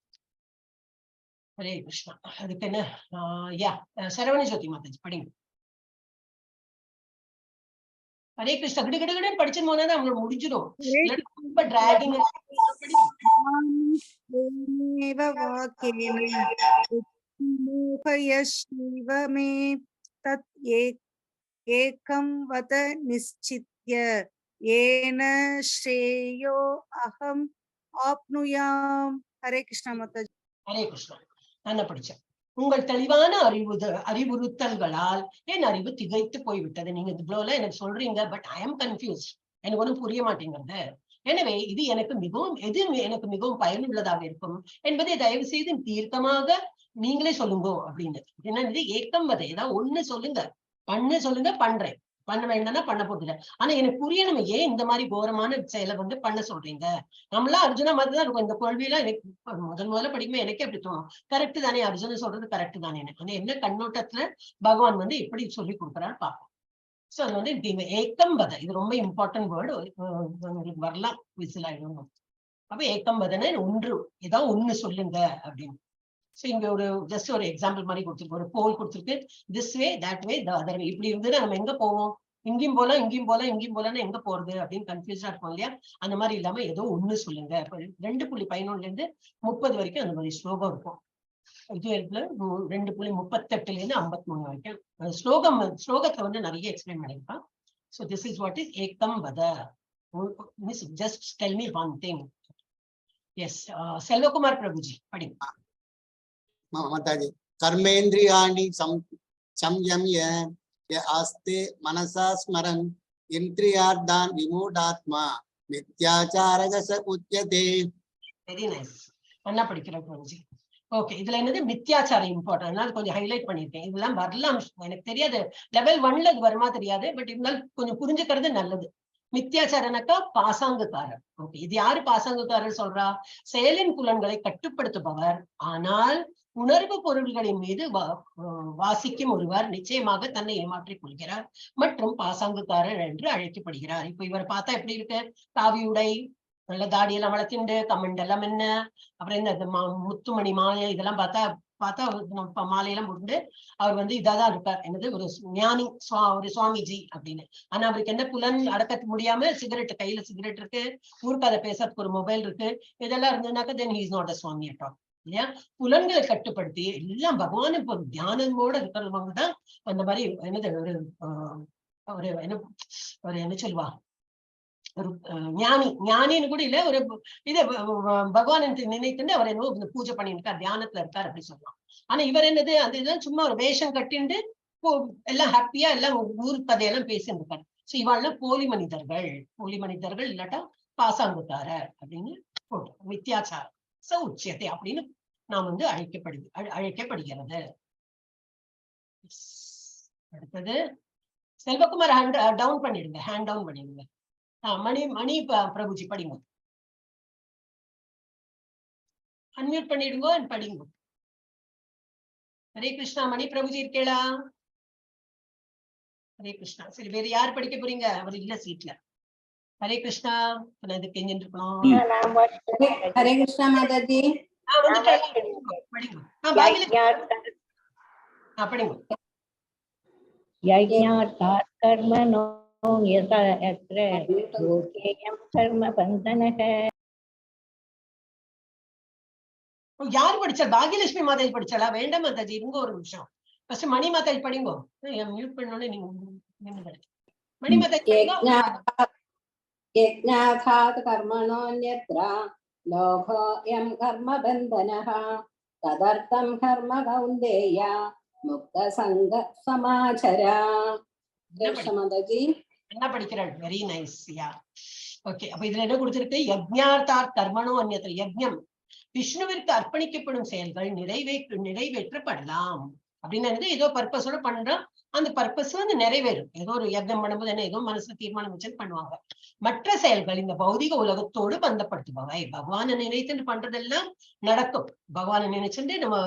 ஹரே கிருஷ்ணா. அதுக்கு என்ன, சரவண ஜோதி மாதாஜி படிங்க. ஹரே கிருஷ்ணா. கிடுகிடுன்னு படிச்சுன்னு போனா அவங்களோட முடிஞ்சிடும், ரொம்ப டிராகிங். ஏகம் வத நிச்சித்ய ஏன ஸ்ரேயோ அகம் ஆப்னுயாம். ஹரே கிருஷ்ணா மாதாஜி. ஹரே கிருஷ்ணா. நான் படிச்சேன். உங்கள் தெளிவான அறிவுறுத்தல்களால் என் அறிவு திகைத்து போய்விட்டது. நீங்க இவ்வளவு எனக்கு சொல்றீங்க, பட் ஐ எம் கன்ஃபியூஸ்ட், எனக்கு ஒன்றும் புரிய மாட்டேங்கிறது. எனவே இது எனக்கு மிகவும் பயனுள்ளதாக இருக்கும் என்பதை தயவு செய்து தீர்க்கமாக நீங்களே சொல்லுங்க அப்படின்னு. என்னது ஏக்கம் வதை, ஏதாவது ஒண்ணு சொல்லுங்க, சொல்லுங்க, பண்றேன். பண்ண வேண்டாம்னா பண்ண போதில்லை. ஆனா எனக்கு புரியணும், ஏன் இந்த மாதிரி கோரமான செயலை வந்து பண்ண சொல்றீங்க. நம்மளாம் அர்ஜுனா மாதிரி தான் இருக்கும். இந்த கேள்வியெல்லாம் எனக்கு முதல்ல படிக்கும்போது எனக்கே அப்படி தோணும். கரெக்ட் தானே, அர்ஜுனன் சொல்றது கரெக்ட் தானே. ஆனா என்ன கண்ணோட்டத்துல பகவான் வந்து எப்படி சொல்லி கொடுக்குறான்னு பார்ப்போம். சோ அது வந்து ஏக்கம் வத, இது ரொம்ப இம்பார்ட்டன்ட் வேர்டு. உங்களுக்கு வரலாம் விசில் ஆயிடும். அப்ப ஏக்கம் வதன ஒன்று, ஏதாவது ஒண்ணு சொல்லுங்க அப்படின்னு. சோ இங்க ஒரு ஜஸ்ட் ஒரு எக்ஸாம்பிள் மாதிரி கொடுத்துருக்கு, ஒரு போல் கொடுத்துருக்கு. This way, that way, the other way. இப்படி இருந்ததுன்னா நம்ம எங்க போவோம்? இங்கேயும் போலாம், இங்கேயும் போலாம், இங்கேயும் போலாம்னா எங்க போறது அப்படின்னு கன்ஃபியூஸா இருக்கும் இல்லையா? அந்த மாதிரி இல்லாம ஏதோ ஒண்ணு சொல்லுங்க. 2.11 இருந்து 30 வரைக்கும் அந்த மாதிரி ஸ்லோகம் இருக்கும். இது 2.38 இருந்து 53 வரைக்கும் ஸ்லோகத்தை வந்து நிறைய explain பண்ணிருப்பான். So this is what is ekam vada. Just tell me one thing. Yes, Selvakumar Prabhuji, padi. Mataji, कर्मेन्द्रियाणि संयम्य य आस्ते मनसा स्मरन् इन्द्रियार्थान् विमूढात्मा मिथ्याचारः स उच्यते. Very nice. என்ன படிக்கிறோம் Prabhuji? ஓகே, இதுல என்னது மித்யாச்சாரம் இம்பார்ட்டன்ட், அதனால கொஞ்சம் ஹைலைட் பண்ணிருக்கேன். இதெல்லாம் வரலாம், எனக்கு தெரியாது, லெவல் 1ல இது வருமா தெரியாது, பட் இருந்தாலும் கொஞ்சம் புரிஞ்சுக்கிறது நல்லது. மித்யாச்சாரனாக்கா பாசாங்குக்காரர். ஓகே, இது யாரு பாசாங்குக்காரர் சொல்றா? செயலின் புலன்களை கட்டுப்படுத்துபவர், ஆனால் உணர்வு பொருள்களின் மீது வாசிக்கும் ஒருவர் நிச்சயமாக தன்னை ஏமாற்றிக் கொள்கிறார் மற்றும் பாசாங்குக்காரர் என்று அழைக்கப்படுகிறார். இப்ப இவர் பார்த்தா எப்படி இருக்கு? காவியுடை, நல்ல தாடியெல்லாம் வளர்த்துண்டு, கமெண்ட் எல்லாம் என்ன, அப்புறம் இந்த முத்துமணி மாலை இதெல்லாம் பார்த்தா மாலையெல்லாம் போட்டு அவர் வந்து இதாதான் இருக்கார். என்னது, ஒரு ஞானி, ஒரு சுவாமிஜி அப்படின்னு. ஆனா அவருக்கு என்ன, புலன் அடக்க முடியாம சிகரெட், கையில சிகரெட் இருக்கு, ஊருக்காத பேசுறதுக்கு ஒரு மொபைல் இருக்கு, இதெல்லாம் இருந்ததுனாக்கா then he is not a swami at all இல்லையா? புலன்களை கட்டுப்படுத்தி எல்லாம் பகவான் இப்போ தியானமோட இருக்கிறவங்க தான் அந்த மாதிரி என்னது ஒரு என்ன சொல்லுவா, ஒரு ஞானின்னு கூட இல்ல, ஒரு இத பகவான் நினைத்துட்டு அவர் என்ன பூஜை பண்ணிட்டு இருக்கார், தியானத்துல இருக்கார் அப்படி சொல்லலாம். ஆனா இவர் என்னது, அந்த இதெல்லாம் சும்மா ஒரு வேஷம் கட்டிண்டு எல்லாம் ஹாப்பியா எல்லாம் ஊர் கதையெல்லாம் பேசிட்டு இருக்காரு. சோ இவாள்லாம் போலி மனிதர்கள் இல்லாட்டா பாசாங்குக்காரர் அப்படின்னு போட்டு வித்தியாச்சாரம் ச உச்சியத்தை அப்படின்னு நாம் வந்து அழைக்கப்படுகிறது. அடுத்தது செல்வகுமார் ஹேண்ட் டவுன் பண்ணிடுங்க, ஹேண்ட் டவுன் பண்ணிடுங்க. மணி பிரபுஜி படிங்க, அன்மியூட் பண்ணிடுங்க, படிங்க. ஹரே கிருஷ்ணா. மணி பிரபுஜி இருக்கேளா? ஹரே கிருஷ்ணா. சரி, வேற யார் படிக்க போறீங்க? அவர் இல்ல சீட்ல. ஹரே கிருஷ்ணா. இது கெஞ்சிட்டு இருக்கணும். ஹரே கிருஷ்ணா மாதாஜி. यज्ञार्थात् कर्मणो यत्र लोकेयं कर्म बन्धनः. யாரு படிச்சா? பாகியலட்சுமி மாதாஜி படிச்சாளா? வேண்டாம் மாதாஜி, இருங்க ஒரு நிமிஷம். ஃபர்ஸ்ட் மணி மாதாஜி படிங்க. மியூட் பண்ணோனே நீங்க மணி மாதாஜி. यज्ञार्थात् कर्मणोऽन्यत्र लोकोऽयं कर्म बन्धनः तदर्थं कर्म कौन्तेय मुक्तसङ्ग समाचर. என்ன படிக்கிறாள்? Very nice. Yeah okay. அப்ப இதுல என்ன கொடுத்திருக்கு? யஜ்ஞார்த்தாத் கர்மணோ அன்யத்ர. யஜ்ஞம் விஷ்ணுவிற்கு அர்ப்பணிக்கப்படும் செயல்கள் நிறைவேற்றப்படலாம் அப்படின்னு ஏதோ பர்பஸோட பண்றோம், அந்த பர்பஸ் வந்து நிறைவேறும். ஏதோ ஒரு யஜ்ஞம் பண்ணும்போது என்ன, ஏதோ மனசுல தீர்மானம் வச்சு பண்ணுவாங்க. மற்ற செயல்கள் இந்த பௌதிக உலகத்தோடு பந்தப்படுத்துபவை. பகவானை நினைத்து பண்றதெல்லாம் நடக்கும். பகவானை நினைச்சுட்டு நம்ம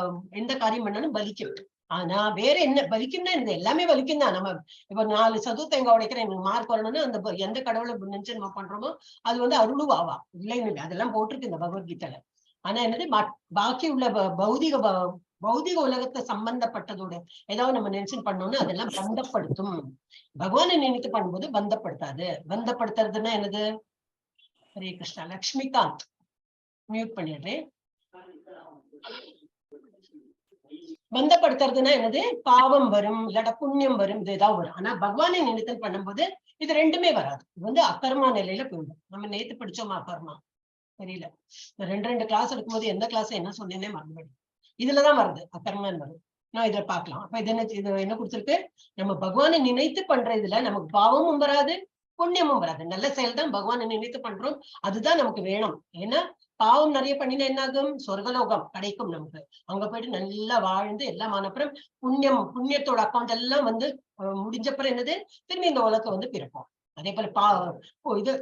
எந்த காரியம் பண்ணாலும் பலிக்கும். ஆனா வேற என்ன பலிக்கும்னா, இந்த எல்லாமே பலிக்கும் தான். நம்ம இப்ப 4 சதுர்த்தங்க உடைக்கிறேன், எனக்கு மார்க் வரணும்னு அந்த எந்த கடவுளை நினைச்சு நம்ம பண்றோமோ அது வந்து அருளுவாவா இல்லைன்னு இல்லை, அதெல்லாம் போட்டிருக்கு இந்த பகவத்கீதையில. ஆனா என்னது, பாக்கி உள்ள பௌதிக உலகத்தை சம்பந்தப்பட்டதோட ஏதாவது நம்ம நினைச்சு பண்ணோம்னு அதெல்லாம் பந்தப்படுத்தும். பகவானை நினைத்து பண்ணும்போது பந்தப்படுத்தாது. பந்தப்படுத்துறதுன்னா என்னது? ஹரே கிருஷ்ணா. லக்ஷ்மிகாந்த் மியூட் பண்ணிடுறேன். பந்தப்படுத்துறதுன்னா என்னது? பாவம் வரும், இல்லாட்ட புண்ணியம் வரும், இது ஏதாவது வரும். ஆனா பகவானை நினைத்தல் பண்ணும்போது இது ரெண்டுமே வராது. இது வந்து அகர்மா நிலையில போயிடும். நம்ம நேத்து படிச்சோமா அகர்மா? தெரியல, 2 கிளாஸ் எடுக்கும்போது எந்த கிளாஸ் என்ன சொன்னேன்னே மறந்துவிடும். இதுலதான் வருது அகர்மான்னு வருது. நான் இதுல பாக்கலாம். அப்ப இது என்ன கொடுத்திருக்கு? நம்ம பகவானை நினைத்து பண்ற இதுல நமக்கு பாவமும் வராது, புண்ணியமும் வராது. நல்ல செயல் தான் பகவானை நினைத்து பண்றோம், அதுதான் நமக்கு வேணும். ஏன்னா பாவம் நிறைய பண்ணினா என்ன ஆகும்? சொர்க்கலோகம் கிடைக்கும் நமக்கு. அங்க போயிட்டு நல்லா வாழ்ந்து எல்லாம் ஆனப்புறம் புண்ணியத்தோட அக்கௌண்ட் எல்லாம் வந்து முடிஞ்சப்புறம் என்னது, திரும்பி இந்த உலகத்தை வந்து பிறப்போம். அதே போல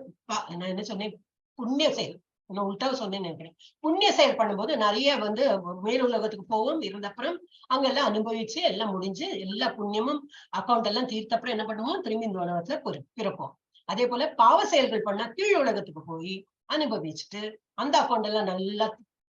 நான் என்ன சொன்னேன், புண்ணிய செயல் நான் உள்டாவ சொன்னேன்னு நினைக்கிறேன். புண்ணிய செயல் பண்ணும்போது நிறைய வந்து மேல் உலகத்துக்கு போவோம். இருந்தப்புறம் அங்க எல்லாம் அனுபவிச்சு எல்லாம் முடிஞ்சு எல்லா புண்ணியமும் அக்கௌண்ட் எல்லாம் தீர்த்தப்புறம் என்ன பண்ணுவோம், திரும்பி இந்த உலகத்துல பிறப்போம். அதே போல பாவ செயல்கள் பண்ணா கீழ் உலகத்துக்கு போய் அனுபவிச்சுட்டு அந்த அக்கௌண்ட் எல்லாம் நல்லா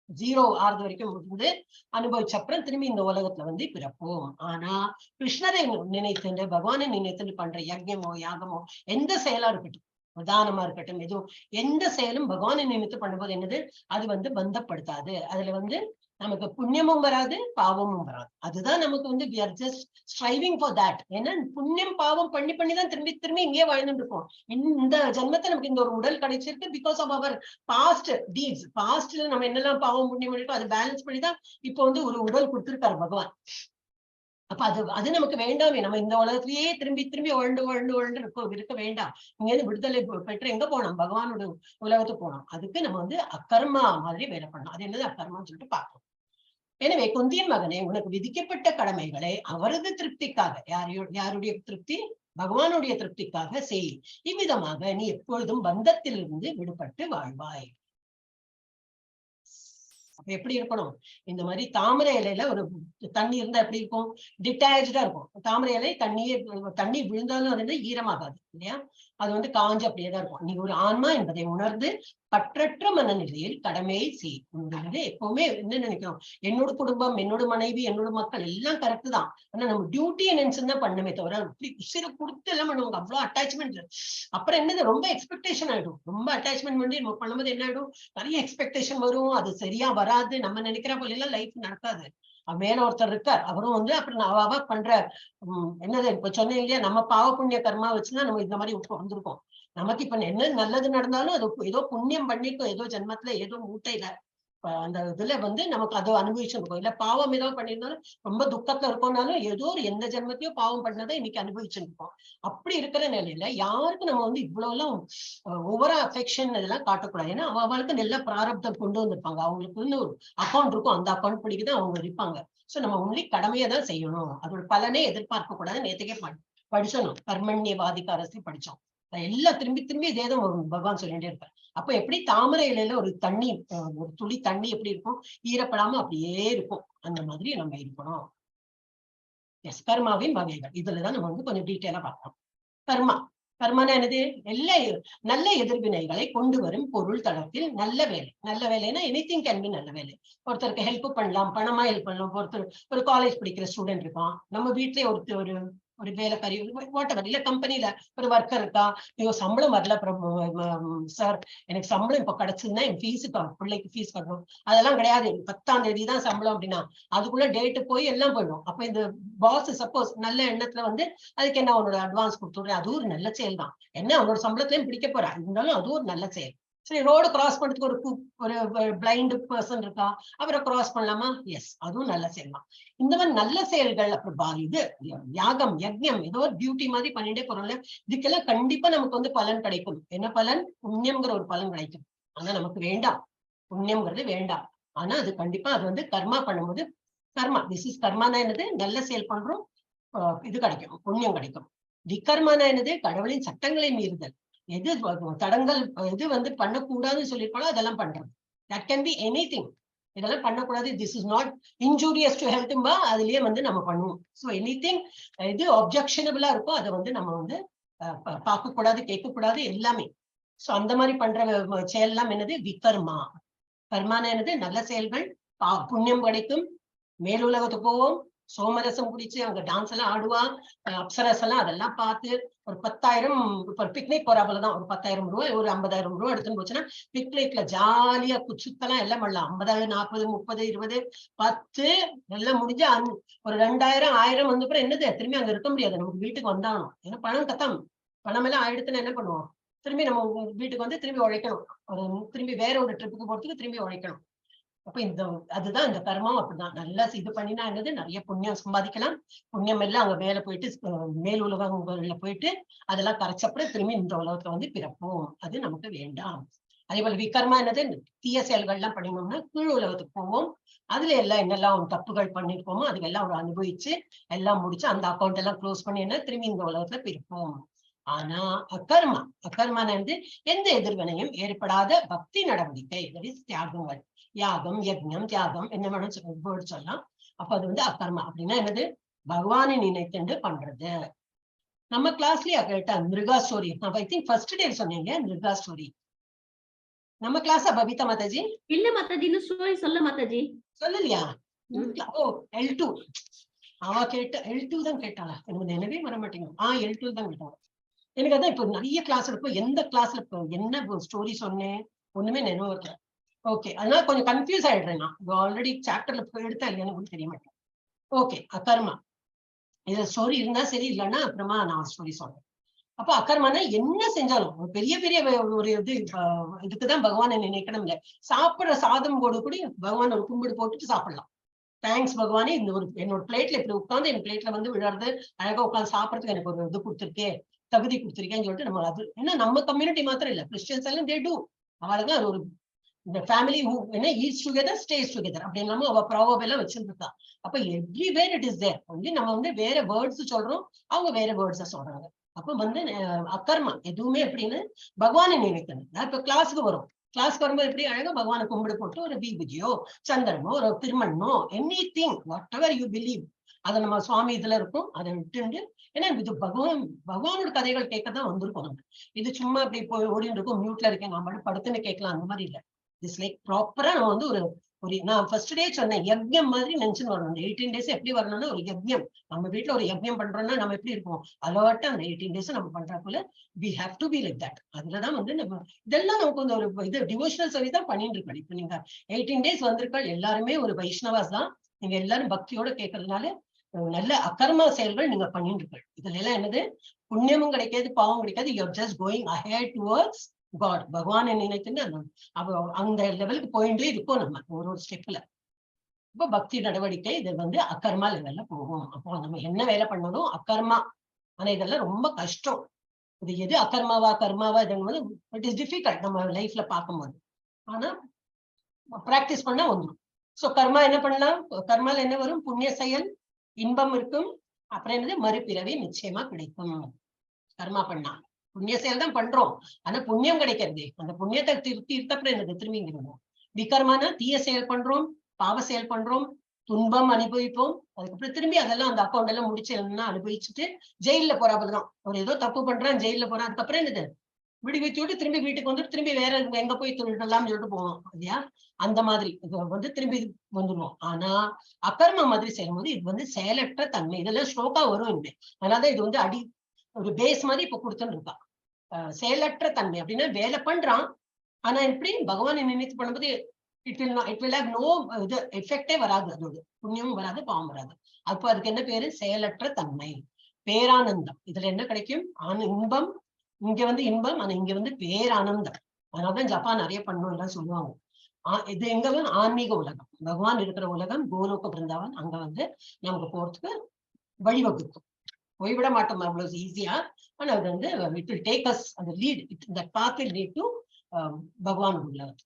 0 ஆறுது வரைக்கும் வந்து அனுபவிச்ச அப்புறம் திரும்பி இந்த உலகத்துல வந்து பிறப்போம். ஆனா கிருஷ்ணரை நினைத்துண்டு பகவானை நினைத்துண்டு பண்ற யஜ்யமோ யாகமோ எந்த செயலா இருக்கட்டும், உதாரணமா இருக்கட்டும், எதுவும் எந்த செயலும் பகவானை நினைத்து பண்ணும்போது என்னது, அது வந்து பந்தப்படுத்தாது. அதுல வந்து நமக்கு புண்ணியமும் வராது, பாவமும் வராது. அதுதான் நமக்கு வந்து we are just striving for that. ஏன்னா புண்ணியம் பாவம் பண்ணிதான் திரும்பி திரும்பி இங்கே வாழ்ந்துட்டு இருக்கோம். இந்த ஜென்மத்தை நமக்கு இந்த ஒரு உடல் கிடைச்சிருக்கு because of our past deeds. பாஸ்ட்ல நம்ம என்னெல்லாம் பாவம் புண்ணியம் பண்ணிருக்கோம் அதை பேலன்ஸ் பண்ணிதான் இப்போ வந்து ஒரு உடல் கொடுத்திருக்காரு பகவான். அப்ப அது நமக்கு வேண்டாமே. நம்ம இந்த உலகத்திலேயே திரும்பி திரும்பி உழண்டு இருக்க வேண்டாம். இங்க இருந்து விடுதலை பெற்று எங்க போனோம், பகவானோட உலகத்துக்கு போனோம். அதுக்கு நம்ம வந்து அக்கர்மா மாதிரி வேலை பண்ணணும். அது என்னது அக்கர்மான்னு சொல்லிட்டு பார்க்கணும். எனவே குந்தியின் மகனே, உனக்கு விதிக்கப்பட்ட கடமைகளை அவரது திருப்திக்காக, யாருடைய திருப்தி, பகவானுடைய திருப்திக்காக செய். இவ்விதமாக நீ எப்பொழுதும் பந்தத்திலிருந்து விடுபட்டு வாழ்வாய். அப்ப எப்படி இருக்கணும், இந்த மாதிரி தாமரை இலையில ஒரு தண்ணி இருந்தா எப்படி இருக்கும், டிட்டாச்சா இருக்கும். தாமரை இலை தண்ணி விழுந்தாலும் அது வந்து ஈரமாகாது இல்லையா, அது வந்து காஞ்சு அப்படியேதான் இருக்கும். நீ ஒரு ஆன்மா என்பதை உணர்ந்து பற்றற்ற மனநிலையில் கடமையை செய். வந்து எப்பவுமே என்ன நினைக்கிறோம், என்னோட குடும்பம், என்னோட மனைவி, என்னோட மக்கள் எல்லாம் கரெக்ட் தான், ஆனா நம்ம டியூட்டியை நினைச்சுதான் பண்ணமே தவிர உசிரை கொடுத்து எல்லாம் பண்ணுவாங்க. அவ்வளவு அட்டாச்மெண்ட். அப்புறம் என்னது, ரொம்ப எக்ஸ்பெக்டேஷன் ஆயிடும். ரொம்ப அட்டாச்மெண்ட் பண்ணி நம்ம பண்ணும்போது என்ன ஆயிடும், நிறைய எக்ஸ்பெக்டேஷன் வரும். அது சரியா வராது. நம்ம நினைக்கிற போல எல்லாம் லைஃப் நடக்காது. மேல ஒருத்தர் இருக்கார், அவரும் வந்து அப்புறம் அவ பண்ற என்னது இப்ப சொன்னேன் இல்லையா, நம்ம பாவ புண்ணிய கர்மா வச்சுதான் நம்ம இந்த மாதிரி வந்திருக்கோம். நமக்கு இப்ப என்ன நல்லது நடந்தாலும் அது ஏதோ புண்ணியம் பண்ணிருக்கோம், ஏதோ ஜென்மத்துல ஏதோ மூட்டையில அந்த இதுல வந்து நமக்கு அதை அனுபவிச்சிருக்கோம். இல்ல பாவம் ஏதோ பண்ணியிருந்தாலும் ரொம்ப துக்கத்துல இருக்கோம்னாலும் ஏதோ ஒரு எந்த ஜென்மத்தையோ பாவம் பண்ணதை இன்னைக்கு அனுபவிச்சிருக்கோம். அப்படி இருக்கிற நிலையில யாருக்கும் நம்ம வந்து இவ்வளவு எல்லாம் ஓவரா அஃபெக்ஷன் இதெல்லாம் காட்டக்கூடாது. ஏன்னா அவளுக்கு நல்ல பிராரப்தம் கொண்டு வந்திருப்பாங்க. அவங்களுக்கு வந்து ஒரு அக்கௌண்ட் இருக்கும், அந்த அக்கௌண்ட் படிக்கதான் அவங்க இருப்பாங்க. சோ நம்ம ஒன்லி கடமையை தான் செய்யணும், அதோட பலனே எதிர்பார்க்க கூடாது. நேற்றுக்கே படிச்சணும், கர்மண்யவாதிக்கு அரசு படிச்சோம். எல்லாம் திரும்பி திரும்பி இதேதான் பகவான் சொல்லிட்டே இருப்பார். அப்ப எப்படி தாமரை இலையில ஒரு தண்ணி, ஒரு துளி தண்ணி எப்படி இருக்கும், ஈரப்படாம அப்படியே இருக்கும், அந்த மாதிரி நம்ம இருக்கணும். எஸ், கர்மாவின் வகைகள் இதுலதான் நம்ம வந்து கொஞ்சம் டீட்டெயிலா பார்க்கலாம். கர்மானா என்னது, நல்ல எதிர்வினைகளை கொண்டு வரும் பொருள் தளத்தில் நல்ல வேலை. நல்ல வேலைன்னா எனிதிங் கேன் பி நல்ல வேலை. ஒருத்தருக்கு ஹெல்ப் பண்ணலாம், பணமா ஹெல்ப் பண்ணலாம். ஒருத்தர் ஒரு காலேஜ் படிக்கிற ஸ்டூடெண்ட் இருக்கான், நம்ம வீட்லயே ஒரு வேலைக்காரி வாட்டவர், இல்ல கம்பெனில ஒரு ஒர்க்கர் இருக்கா, ஐயோ சம்பளம் வரல சார், எனக்கு சம்பளம் இப்ப கிடைச்சதுன்னா என் ஃபீஸுக்கு, பிள்ளைக்கு ஃபீஸ் கட்டணும். அதெல்லாம் கிடையாது, 10ஆம் தேதி தான் சம்பளம் அப்படின்னா அதுக்குள்ள டேட்டு போய் எல்லாம் போயிடும். அப்ப இந்த பாஸ் சப்போஸ் நல்ல எண்ணத்துல வந்து அதுக்கு என்ன உன்னோட அட்வான்ஸ் கொடுத்துடுறேன், அதுவும் ஒரு நல்ல செயல் தான். என்ன உன்னோட சம்பளத்திலையும் பிடிக்க போறா, இருந்தாலும் அதுவும் ஒரு நல்ல செயல். சரி, ரோடு கிராஸ் பண்றதுக்கு ஒரு பிளைண்ட் பர்சன் இருக்கா, அவரை கிராஸ் பண்ணலாமா, எஸ், அதுவும் நல்ல செயல் தான். இந்த மாதிரி நல்ல செயல்கள் அப்புறம் இது யாகம் யஜ்யம் ஏதோ ஒரு டியூட்டி மாதிரி பண்ணிட்டே போறோம்ல, இதுக்கெல்லாம் கண்டிப்பா நமக்கு வந்து பலன் கிடைக்கும். என்ன பலன், புண்ணியம்ங்கிற ஒரு பலன் கிடைக்கும். ஆனா நமக்கு வேண்டாம், புண்ணியம்ங்கிறது வேண்டாம். ஆனா அது கண்டிப்பா அது வந்து கர்மா பண்ணும்போது, திஸ் இஸ் கர்மானா என்னது, நல்ல செயல் பண்றோம், இது கிடைக்கும், புண்ணியம் கிடைக்கும். விகர்மானா என்னது, கடவுளின் சட்டங்களை மீறுதல். எது தடங்கள், எது வந்து பண்ணக்கூடாதுன்னு சொல்லிருப்பாலும் அதெல்லாம் பண்றது. That can be anything. இதெல்லாம் பண்ணக்கூடாது, this is not injurious to ஹெல்த்பா, அதுலயே வந்து நம்ம பண்ணுவோம். ஸோ எனிதிங் இது அப்ஜெக்ஷனபிளா இருக்கோ அதை வந்து நம்ம வந்து பார்க்க கூடாது, கேட்கக்கூடாது, எல்லாமே. ஸோ அந்த மாதிரி பண்ற செயல் எல்லாம் என்னது, விகர்மா. கர்மான என்னது, நல்ல செயல்கள், புண்ணியம் கிடைக்கும், மேலுலகத்துக்கு போவோம், சோமரசம் குடிச்சு அங்க டான்ஸ் எல்லாம் ஆடுவா, அப்சரஸ் எல்லாம் அதெல்லாம் பார்த்து ஒரு 10,000 ஒரு பிக்னிக் போறாப்புலதான், ஒரு 10,000 ரூபாய் ஒரு 50,000 ரூபாய் எடுத்துன்னு போச்சுன்னா பிக்னிக்ல ஜாலியா சுத்தலாம் எல்லாம் பண்ணலாம். 50,000 40 30 20 10 எல்லாம் முடிஞ்சு ஒரு 2,000 1000 வந்து அப்புறம் என்னது, திரும்பி அங்க இருக்க முடியாது, நமக்கு வீட்டுக்கு வந்தாகணும். ஏன்னா பணம் கத்தம், பணம் எல்லாம் ஆயிடுத்துன்னு என்ன பண்ணுவோம், திரும்பி நம்ம வீட்டுக்கு வந்து திரும்பி உழைக்கணும். திரும்பி வேற ஒரு ட்ரிப்புக்கு போறதுக்கு திரும்பி உழைக்கணும். அப்ப அதுதான் இந்த கர்மம் அப்படிதான். நல்லா இது பண்ணினா என்னது நிறைய புண்ணியம் சம்பாதிக்கலாம். புண்ணியம் எல்லாம் அங்க மேல போயிட்டு மேல் உலகங்கள்ல போயிட்டு அதெல்லாம் கரைச்சப்பறம் திரும்பி இந்த உலகத்துல வந்து பிறப்போம். அது நமக்கு வேண்டாம். அதே போல விகர்மா என்னது, தீய செயல்கள்லாம் பண்ணினோம்னா கீழ் உலகத்துக்கு போவோம். அதுல எல்லாம் என்னெல்லாம் தப்புகள் பண்ணிருக்கோமோ அதுக்கெல்லாம் ஒரு அனுபவிச்சு எல்லாம் முடிச்சு அந்த அக்கௌண்ட் எல்லாம் க்ளோஸ் பண்ணி என்ன திரும்பி இந்த உலகத்துல பிறப்போம். ஆனா அகர்மா வந்து எந்த எதிர்வினையும் ஏற்படாத பக்தி நடவடிக்கை, தியாகங்கள், யாகம், யஜ்ஞம், தியாகம் என்ன வேணும் சொல்லலாம். அப்ப அது வந்து அகர்மா. அப்படின்னா என்னது, பகவானை நினைத்துண்டு பண்றது. நம்ம கிளாஸ்லயே கேட்டா மிருகா story, I think first day சொன்னீங்க மிருகா ஸ்டோரி. நம்ம கிளாஸ் பபிதா மாதாஜி இல்ல மாதாஜி, இன்னும் ஸ்டோரி சொல்ல மாதாஜி. சொல்லலையா? ஓ L2 அவ கேட்ட L2 தான் கேட்டாளா? எனக்கு நினைவே வர மாட்டேங்குது. L2 தான் கேட்டாங்க. எனக்கு அதான் இப்போ நிறைய கிளாஸ் இருக்கும், எந்த கிளாஸ்ல என்ன ஸ்டோரி சொன்னேன் ஒண்ணுமே நினைவு வைக்கல. ஓகே, அதனால கொஞ்சம் கன்ஃபியூஸ் ஆயிடுறேன். நான் ஆல்ரெடி சாப்டர்ல எடுத்தா இல்லையான்னு கூட தெரிய மாட்டேன். ஓகே, அகர்மா இது ஸ்டோரி இருந்தா சரி, இல்லைன்னா அப்புறமா நான் ஸ்டோரி சொல்றேன். அப்ப அகர்மானா என்ன செஞ்சாலும் பெரிய பெரிய ஒரு இதுக்குதான் பகவானை நினைக்கணும். இல்ல சாப்பிடுற சாதம் கூட பகவான் ஒரு கும்பிடு போட்டுட்டு சாப்பிடலாம். தேங்க்ஸ் பகவானே, இந்த ஒரு என்னோட பிளேட்ல இப்படி உட்காந்து என் பிளேட்ல வந்து விழறது, அழகா உட்காந்து சாப்பிடறதுக்கு எனக்கு ஒரு இது கொடுத்துருக்கேன், தகுதி கொடுத்துருக்கேன்னு சொல்லிட்டு நம்ம அது ஏன்னா நம்ம கம்யூனிட்டி மாத்திரம் இல்ல, கிறிஸ்டியன்ஸ் எல்லாம் தே டூ. அவளுக்கு அது ஒரு இந்த ஃபேமிலி என்ன ஈட்ஸ் டுகெதர் ஸ்டேஸ் டுகெதர் அப்படின்னு அவ ப்ராவப் எல்லாம் வச்சிருக்கா. அப்ப எவ்ரிவேர் இட் இஸ் தேர். வந்து நம்ம வந்து வேற வேர்ட்ஸ் சொல்றோம், அவங்க வேற வேர்ட்ஸ் சொல்றாங்க. அப்ப வந்து அகர்மா எதுவுமே எப்படின்னு பகவானை நினைக்கணும். இப்ப கிளாஸுக்கு வரும், கிளாஸ்க்கு வரும்போது எப்படி அழகா பகவானை கும்பிடு போட்டு ஒரு தீபஜியோ சந்திரனோ ஒரு திருமண்ணோ anything whatever you believe அதை நம்ம சுவாமி இதுல இருக்கும் அதை விட்டுண்டு. ஏன்னா இது பகவானோட கதைகள் கேட்கதான் வந்திருக்கோம் நம்ம. இது சும்மா இப்படி போய் ஓடிட்டு இருக்கும், மியூட்ல இருக்கேன் நான் மட்டும் படுத்துன்னு கேட்கலாம், அந்த மாதிரி இல்லை. இட்ஸ் லைக் ப்ராப்பரா நம்ம வந்து ஒரு நான் ஃபர்ஸ்ட் டே சொன்னேன் யஜ்யம் மாதிரி நினைச்சுன்னு வரணும். 18 days எப்படி வரணும்னா ஒரு யஜ்யம். நம்ம வீட்டுல ஒரு யஜ்யம் பண்றோம்னா நம்ம எப்படி இருப்போம், அலர்ட்டா அந்த 18 days நம்ம பண்றதுக்குள்ள we have to be like that. அதுலதான் வந்து நம்ம இதெல்லாம் நமக்கு வந்து ஒரு இது டிவோஷனல் சர்வீஸ் தான் பண்ணிட்டு இருக்கோம். இப்ப நீங்க 18 days வந்திருக்காள், எல்லாருமே ஒரு வைஷ்ணவாஸ் தான். நீங்க எல்லாரும் பக்தியோட கேட்கறதுனால நல்ல அகர்மா செயல்கள் நீங்க பண்ணிட்டு இருக்கீங்க. இதுல எல்லாம் என்னது, புண்ணியமும் கிடைக்காது, பாவம் கிடைக்காது. You are just going ahead towards God. பகவானை நினைத்துன்னு அந்த லெவலுக்கு போயிட்டே இருக்கும் நம்ம ஒரு ஸ்டெப்ல. இப்ப பக்தி நடவடிக்கை இது வந்து அகர்மா லெவல்ல போகும். அப்போ நம்ம என்ன வேலை பண்ணணும் அகர்மா. ஆனா இதெல்லாம் ரொம்ப கஷ்டம். இது எது அகர்மாவா கர்மாவா இது இட் இஸ் டிஃபிகல்ட் நம்ம லைஃப்ல பார்க்கும்போது. ஆனா பிராக்டிஸ் பண்ணா வந்துடும். சோ கர்மா என்ன பண்ணலாம், கர்மால என்ன வரும், புண்ணிய செயல், இன்பம் இருக்கும். அப்புறம் என்னது, மறுபிறவி நிச்சயமா கிடைக்கும். கர்மா பண்ணா புண்ணிய செயல் தான் பண்றோம், ஆனா புண்ணியம் கிடைக்கிறது. அந்த புண்ணியத்தை தீர்த்தப்பறம் என்னது திரும்பிங்கிறோம். விகர்மானா தீய செயல் பண்றோம், பாவ செயல் பண்றோம், துன்பம் அனுபவிப்போம். அதுக்கப்புறம் திரும்பி அதெல்லாம் அந்த அக்கௌண்ட் எல்லாம் முடிச்சு அனுபவிச்சுட்டு ஜெயில போறாப்புலதான். ஒரு ஏதோ தப்பு பண்றான் ஜெயில போறான், அதுக்கப்புறம் என்னது விடுவிச்சு விட்டு திரும்பி வீட்டுக்கு வந்துட்டு திரும்பி வேற எங்க போய் திருடலாம்னு சொல்லிட்டு போவோம் இல்லையா. அந்த மாதிரி இது வந்து திரும்பி வந்துடுவோம். ஆனா அகர்மா மாதிரி செய்யும்போது இது வந்து செயலற்ற தன்மை. இதெல்லாம் ஸ்லோகா வரும் இனிமே. அதனாலதான் இது வந்து ஒரு பேஸ் மாதிரி இப்ப கொடுத்துன்னு இருக்கா. செயலற்ற தன்மை அப்படின்னா வேலை பண்றான், ஆனா எப்படி பகவானை நினைத்து பண்ணும்போது இட் வில் ஹேவ் நோ இது எஃபெக்டே வராது. அதோட புண்ணியமும் வராது, பாவம் வராது. அப்போ அதுக்கு என்ன பேரு, செயலற்ற தன்மை. பேரானந்தம். இதுல என்ன கிடைக்கும், இன்பம். இங்க வந்து இன்பம், ஆனா இங்க வந்து பேரானந்தம். அதனாலதான் ஜப்பான் நிறைய பண்ணும் எல்லாம் சொல்லுவாங்க. இது எங்க வந்து ஆன்மீக உலகம், பகவான் இருக்கிற உலகம், கோலோக பிருந்தாவன். அங்க வந்து நமக்கு போறதுக்கு வழிவகுக்கும். போய்விட மாட்டோம் அவ்வளவு ஈஸியா. ஆனா அது வந்து இட் வில் டேக் அஸ் அந்த லீட், இந்த பாத் வில் லீட் டு பகவான் உலகம்.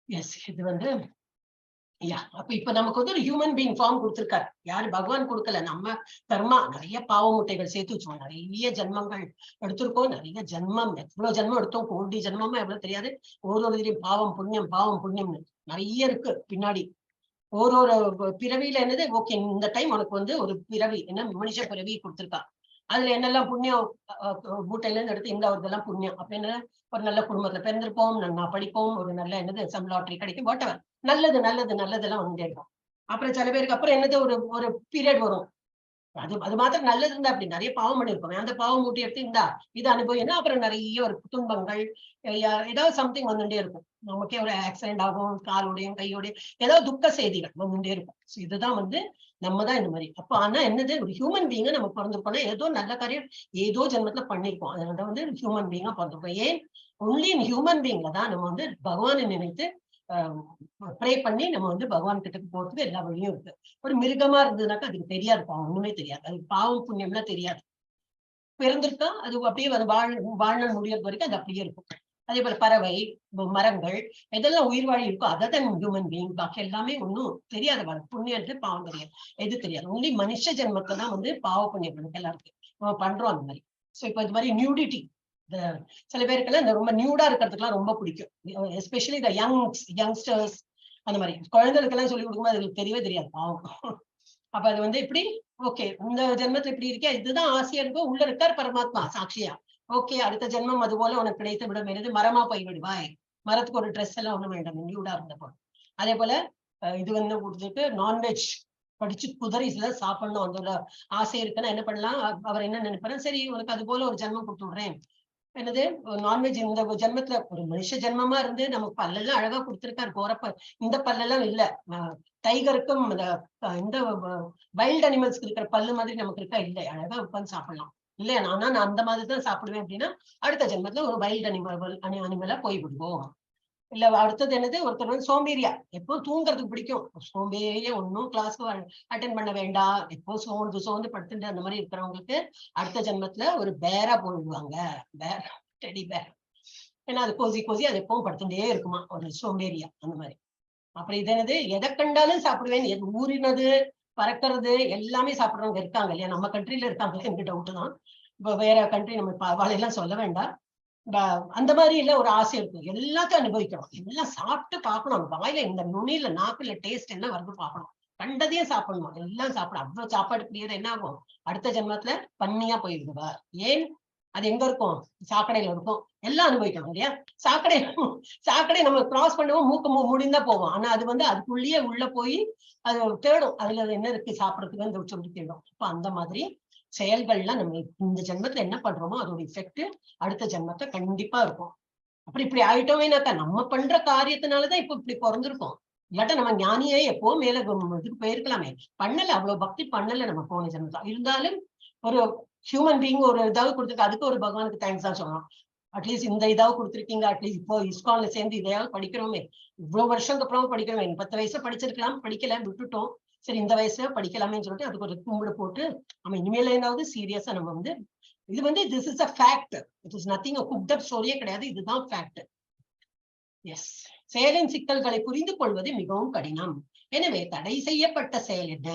எஸ், இது வந்து அப்ப இப்ப நமக்கு வந்து ஒரு ஹியூமன் பீயிங் ஃபார்ம் கொடுத்திருக்காரு. யாரு, பகவான் கொடுக்கல. நம்ம கர்மா நிறைய பாவ மூட்டைகள் சேர்த்து வச்சோம், நிறைய ஜென்மங்கள் எடுத்திருக்கோம், நிறைய ஜென்மம், எவ்வளவு ஜென்மம் எடுத்தோம், கோடி ஜென்மமா எவ்வளவு தெரியாது. ஒரு பாவம் புண்ணியம் பாவம் புண்ணியம்னு நிறைய இருக்கு பின்னாடி. ஒரு பிறவியில என்னது, ஓகே இந்த டைம் உனக்கு வந்து ஒரு பிறவி என்ன மனுஷ பிறவி கொடுத்திருக்கா. அதுல என்னெல்லாம் புண்ணியம் மூட்டையில இருந்து எடுத்து இந்த இதெல்லாம் புண்ணியம். அப்ப என்ன, ஒரு நல்ல குடும்பத்துல பிறந்திருப்போம், நல்லா படிப்போம், ஒரு நல்ல என்னது சம் லாட்டரி கிடைக்கும், வாட் எவர் நல்லது நல்லது நல்லதெல்லாம் வந்துட்டே இருக்கும். அப்புறம் சில பேருக்கு அப்புறம் என்னது ஒரு பீரியட் வரும், அது மாத்திரம் நல்லது இருந்தா அப்படி நிறைய பாவம் பண்ணிருக்கோம். அந்த பாவம் மூட்டி எடுத்து இருந்தா இது அனுபவம்னா அப்புறம் நிறைய ஒரு துன்பங்கள் ஏதாவது சம்திங் வந்துட்டே இருக்கும். நமக்கே ஒரு ஆக்சிடென்ட் ஆகும், காலோடையும் கையோடையும் ஏதாவது துக்க செய்திகள் வந்துட்டே இருக்கும். இதுதான் வந்து நம்ம தான் இந்த மாதிரி. அப்போ ஆனா என்னது, ஒரு ஹியூமன் பீயிங்கா நம்ம பிறந்திருக்கோம்னா ஏதோ நல்ல காரியம் ஏதோ ஜென்மத்துல பண்ணிருக்கோம், அதனால வந்து ஹியூமன் பீயிங்கா பிறந்திருக்கோம். ஏன் ஒன்லி இன் ஹியூமன் பீயிங்ல தான் நம்ம வந்து பகவானை நினைத்து ப்ரே பண்ணி நம்ம வந்து பகவான் கிட்டக்கு போறதுக்கு எல்லா வழியும் இருக்கு. ஒரு மிருகமா இருந்ததுனாக்கா அதுக்கு தெரியாது, பாவம் ஒண்ணுமே தெரியாது, அது பாவம் புண்ணியம்லாம் தெரியாது. பிறந்திருக்கா அது அப்படியே வாழ்நாள் முடியறது வரைக்கும் அது அப்படியே இருக்கும். அதே போல பறவை, மரங்கள், எதெல்லாம் உயிர் வாழி இருக்கோ அதை தான் ஹியூமன் பீயிங். பாக்கி எல்லாமே ஒன்னும் தெரியாது, புண்ணியம் பாவம் தெரியாது, எது தெரியாது. ஒன்லி மனுஷ ஜென்மத்துல தான் வந்து பாவ புண்ணியம் கணக்கெல்லாம் இருக்கு, நம்ம பண்றோம் அந்த மாதிரி. சோ இப்ப இது மாதிரி நியூடிட்டி, சில பேருக்கெல்லாம் இந்த ரொம்ப நியூடா இருக்கிறதுக்குலாம் ரொம்ப பிடிக்கும், எஸ்பெஷலி இந்த யங்ஸ்டர்ஸ். அந்த மாதிரி குழந்தைகளுக்கெல்லாம் சொல்லி கொடுக்கும்போது அதுக்கு தெரியவே தெரியாது பாவம். அப்ப அது வந்து இப்படி ஓகே இந்த ஜென்மத்துல இப்படி இருக்கே, இதுதான் ஆசையா இருக்கும், உள்ள இருக்கார் பரமாத்மா சாட்சியா. ஓகே அடுத்த ஜென்மம் அது போல உனக்கு கிடைத்து விட வேண்டியது, மரமா போய் விடுவாய், மரத்துக்கு ஒரு ட்ரெஸ் எல்லாம் ஒண்ணும் வேண்டாம் நியூடா இருந்தப்போ. அதே போல இது வந்து கொடுத்துட்டு நான்வெஜ் படிச்சு குதிரைல சாப்பிடணும் அந்த ஆசை இருக்குன்னா என்ன பண்ணலாம், அவர் என்ன நினைப்பாரு, சரி உனக்கு அது போல ஒரு ஜென்மம் கொடுத்து விடுறேன். என்னது நான்வெஜ் இந்த ஜென்மத்துல ஒரு மனுஷ ஜென்மமா இருந்து நமக்கு பல்லெல்லாம் அழகா கொடுத்துருக்காரு, போறப்ப இந்த பல்லெல்லாம் இல்ல, டைகருக்கும் இந்த வைல்ட் அனிமல்ஸ்க்கு இருக்கிற பல்லு மாதிரி நமக்கு இருக்கா, இல்லை, அழகா உட்காந்து சாப்பிடலாம். இல்லையா நான் அந்த மாதிரி தான் சாப்பிடுவேன் அப்படின்னா அடுத்த ஜென்மத்துல ஒரு வைல்ட் அனிமலா போய் விடுவோம். இல்ல அடுத்தது என்னது, ஒருத்தர் வந்து சோம்பேறியா எப்போ தூங்குறதுக்கு பிடிக்கும், சோம்பேறியா ஒன்னும் கிளாஸ்க்கு அட்டென்ட் பண்ண வேண்டாம், எப்போ சோர்ந்து படுத்துட்டு அந்த மாதிரி இருக்கிறவங்களுக்கு அடுத்த ஜென்மத்துல ஒரு பேரா போயிடுவாங்க, பேர் டெடி பேர். ஏன்னா அது கோசி அது எப்பவும் படுத்துட்டே இருக்குமா, ஒரு சோம்பேறியா அந்த மாதிரி. அப்புறம் இது என்னது, எதை கண்டாலும் சாப்பிடுவேன், ஊறினது பறக்கிறது எல்லாமே சாப்பிடுறவங்க இருக்காங்க இல்லையா, நம்ம கண்ட்ரில இருக்காங்க, எனக்கு டவுட் தான். இப்போ வேற கண்ட்ரி நம்ம வாழையெல்லாம் சொல்ல வேண்டாம். அந்த மாதிரி இல்ல ஒரு ஆசை இருக்கும், எல்லாத்தையும் அனுபவிக்கணும், எல்லாம் சாப்பிட்டு பார்க்கணும், வாயில இந்த நுனியில நாக்குல டேஸ்ட் என்ன வருது பார்க்கணும், கண்டதையும் சாப்பிடணும், எல்லாம் சாப்பிடணும். அவ்வளவு சாப்பாடு பிரியது என்ன ஆகும், அடுத்த ஜென்மத்துல பன்னியா போயிடுவா. ஏன் அது எங்க இருக்கும், சாக்கடையில இருக்கும், எல்லாம் அனுபவிக்கணும் இல்லையா. சாக்கடை நம்ம கிராஸ் பண்ணுவோம், மூக்கு முடிந்தா போவோம், ஆனா அது வந்து அதுக்குள்ளேயே உள்ள போய் அது தேடும், அதுல என்ன இருக்கு சாப்பிடறதுக்கு சொல்லி தேடும். அப்ப அந்த மாதிரி செயல்கள்லாம் நம்ம இந்த ஜென்மத்துல என்ன பண்றோமோ அதோட எஃபெக்ட் அடுத்த ஜென்மத்தை கண்டிப்பா இருக்கும். இப்படி ஆயிட்டோமேனாக்கா நம்ம பண்ற காரியத்தினாலதான் இப்ப இப்படி பிறந்திருக்கோம். இல்லாட்டா நம்ம ஞானியே எப்போ மேல இதுக்கு போயிருக்கலாமே, பண்ணல, அவ்வளவு பக்தி பண்ணல நம்ம போன ஜென்மத்தா. இருந்தாலும் ஒரு ஹியூமன் பீயிங் ஒரு இதாவது கொடுத்துருக்கு, அதுக்கு ஒரு பகவானுக்கு தேங்க்ஸ் தான் சொல்லணும். அட்லீஸ்ட் இந்த இதாவது கொடுத்துருக்கீங்க, அட்லீஸ்ட் இப்போ இஸ்கான்ல சேர்ந்து இதையாவது படிக்கிறோமே, இவ்வளவு வருஷத்துக்கு அப்புறம் படிக்கிறோமே, 10 வயசுல படிச்சிருக்கலாம், படிக்கல விட்டுட்டோம், சரி இந்த வயசுல படிக்கலாமே சொல்லிட்டு அதுக்கு ஒரு கும்பிடு போட்டு நம்ம இனிமேல ஏதாவது சீரியஸா நம்ம வந்து இது வந்து this is a fact, it is nothing cooked up ஸ்டோரியே கிடையாது, இதுதான் ஃபேக்ட். எஸ், செயலின் சிக்கல்களை புரிந்து கொள்வது மிகவும் கடினம். எனவே தடை செய்யப்பட்ட செயல் என்ன,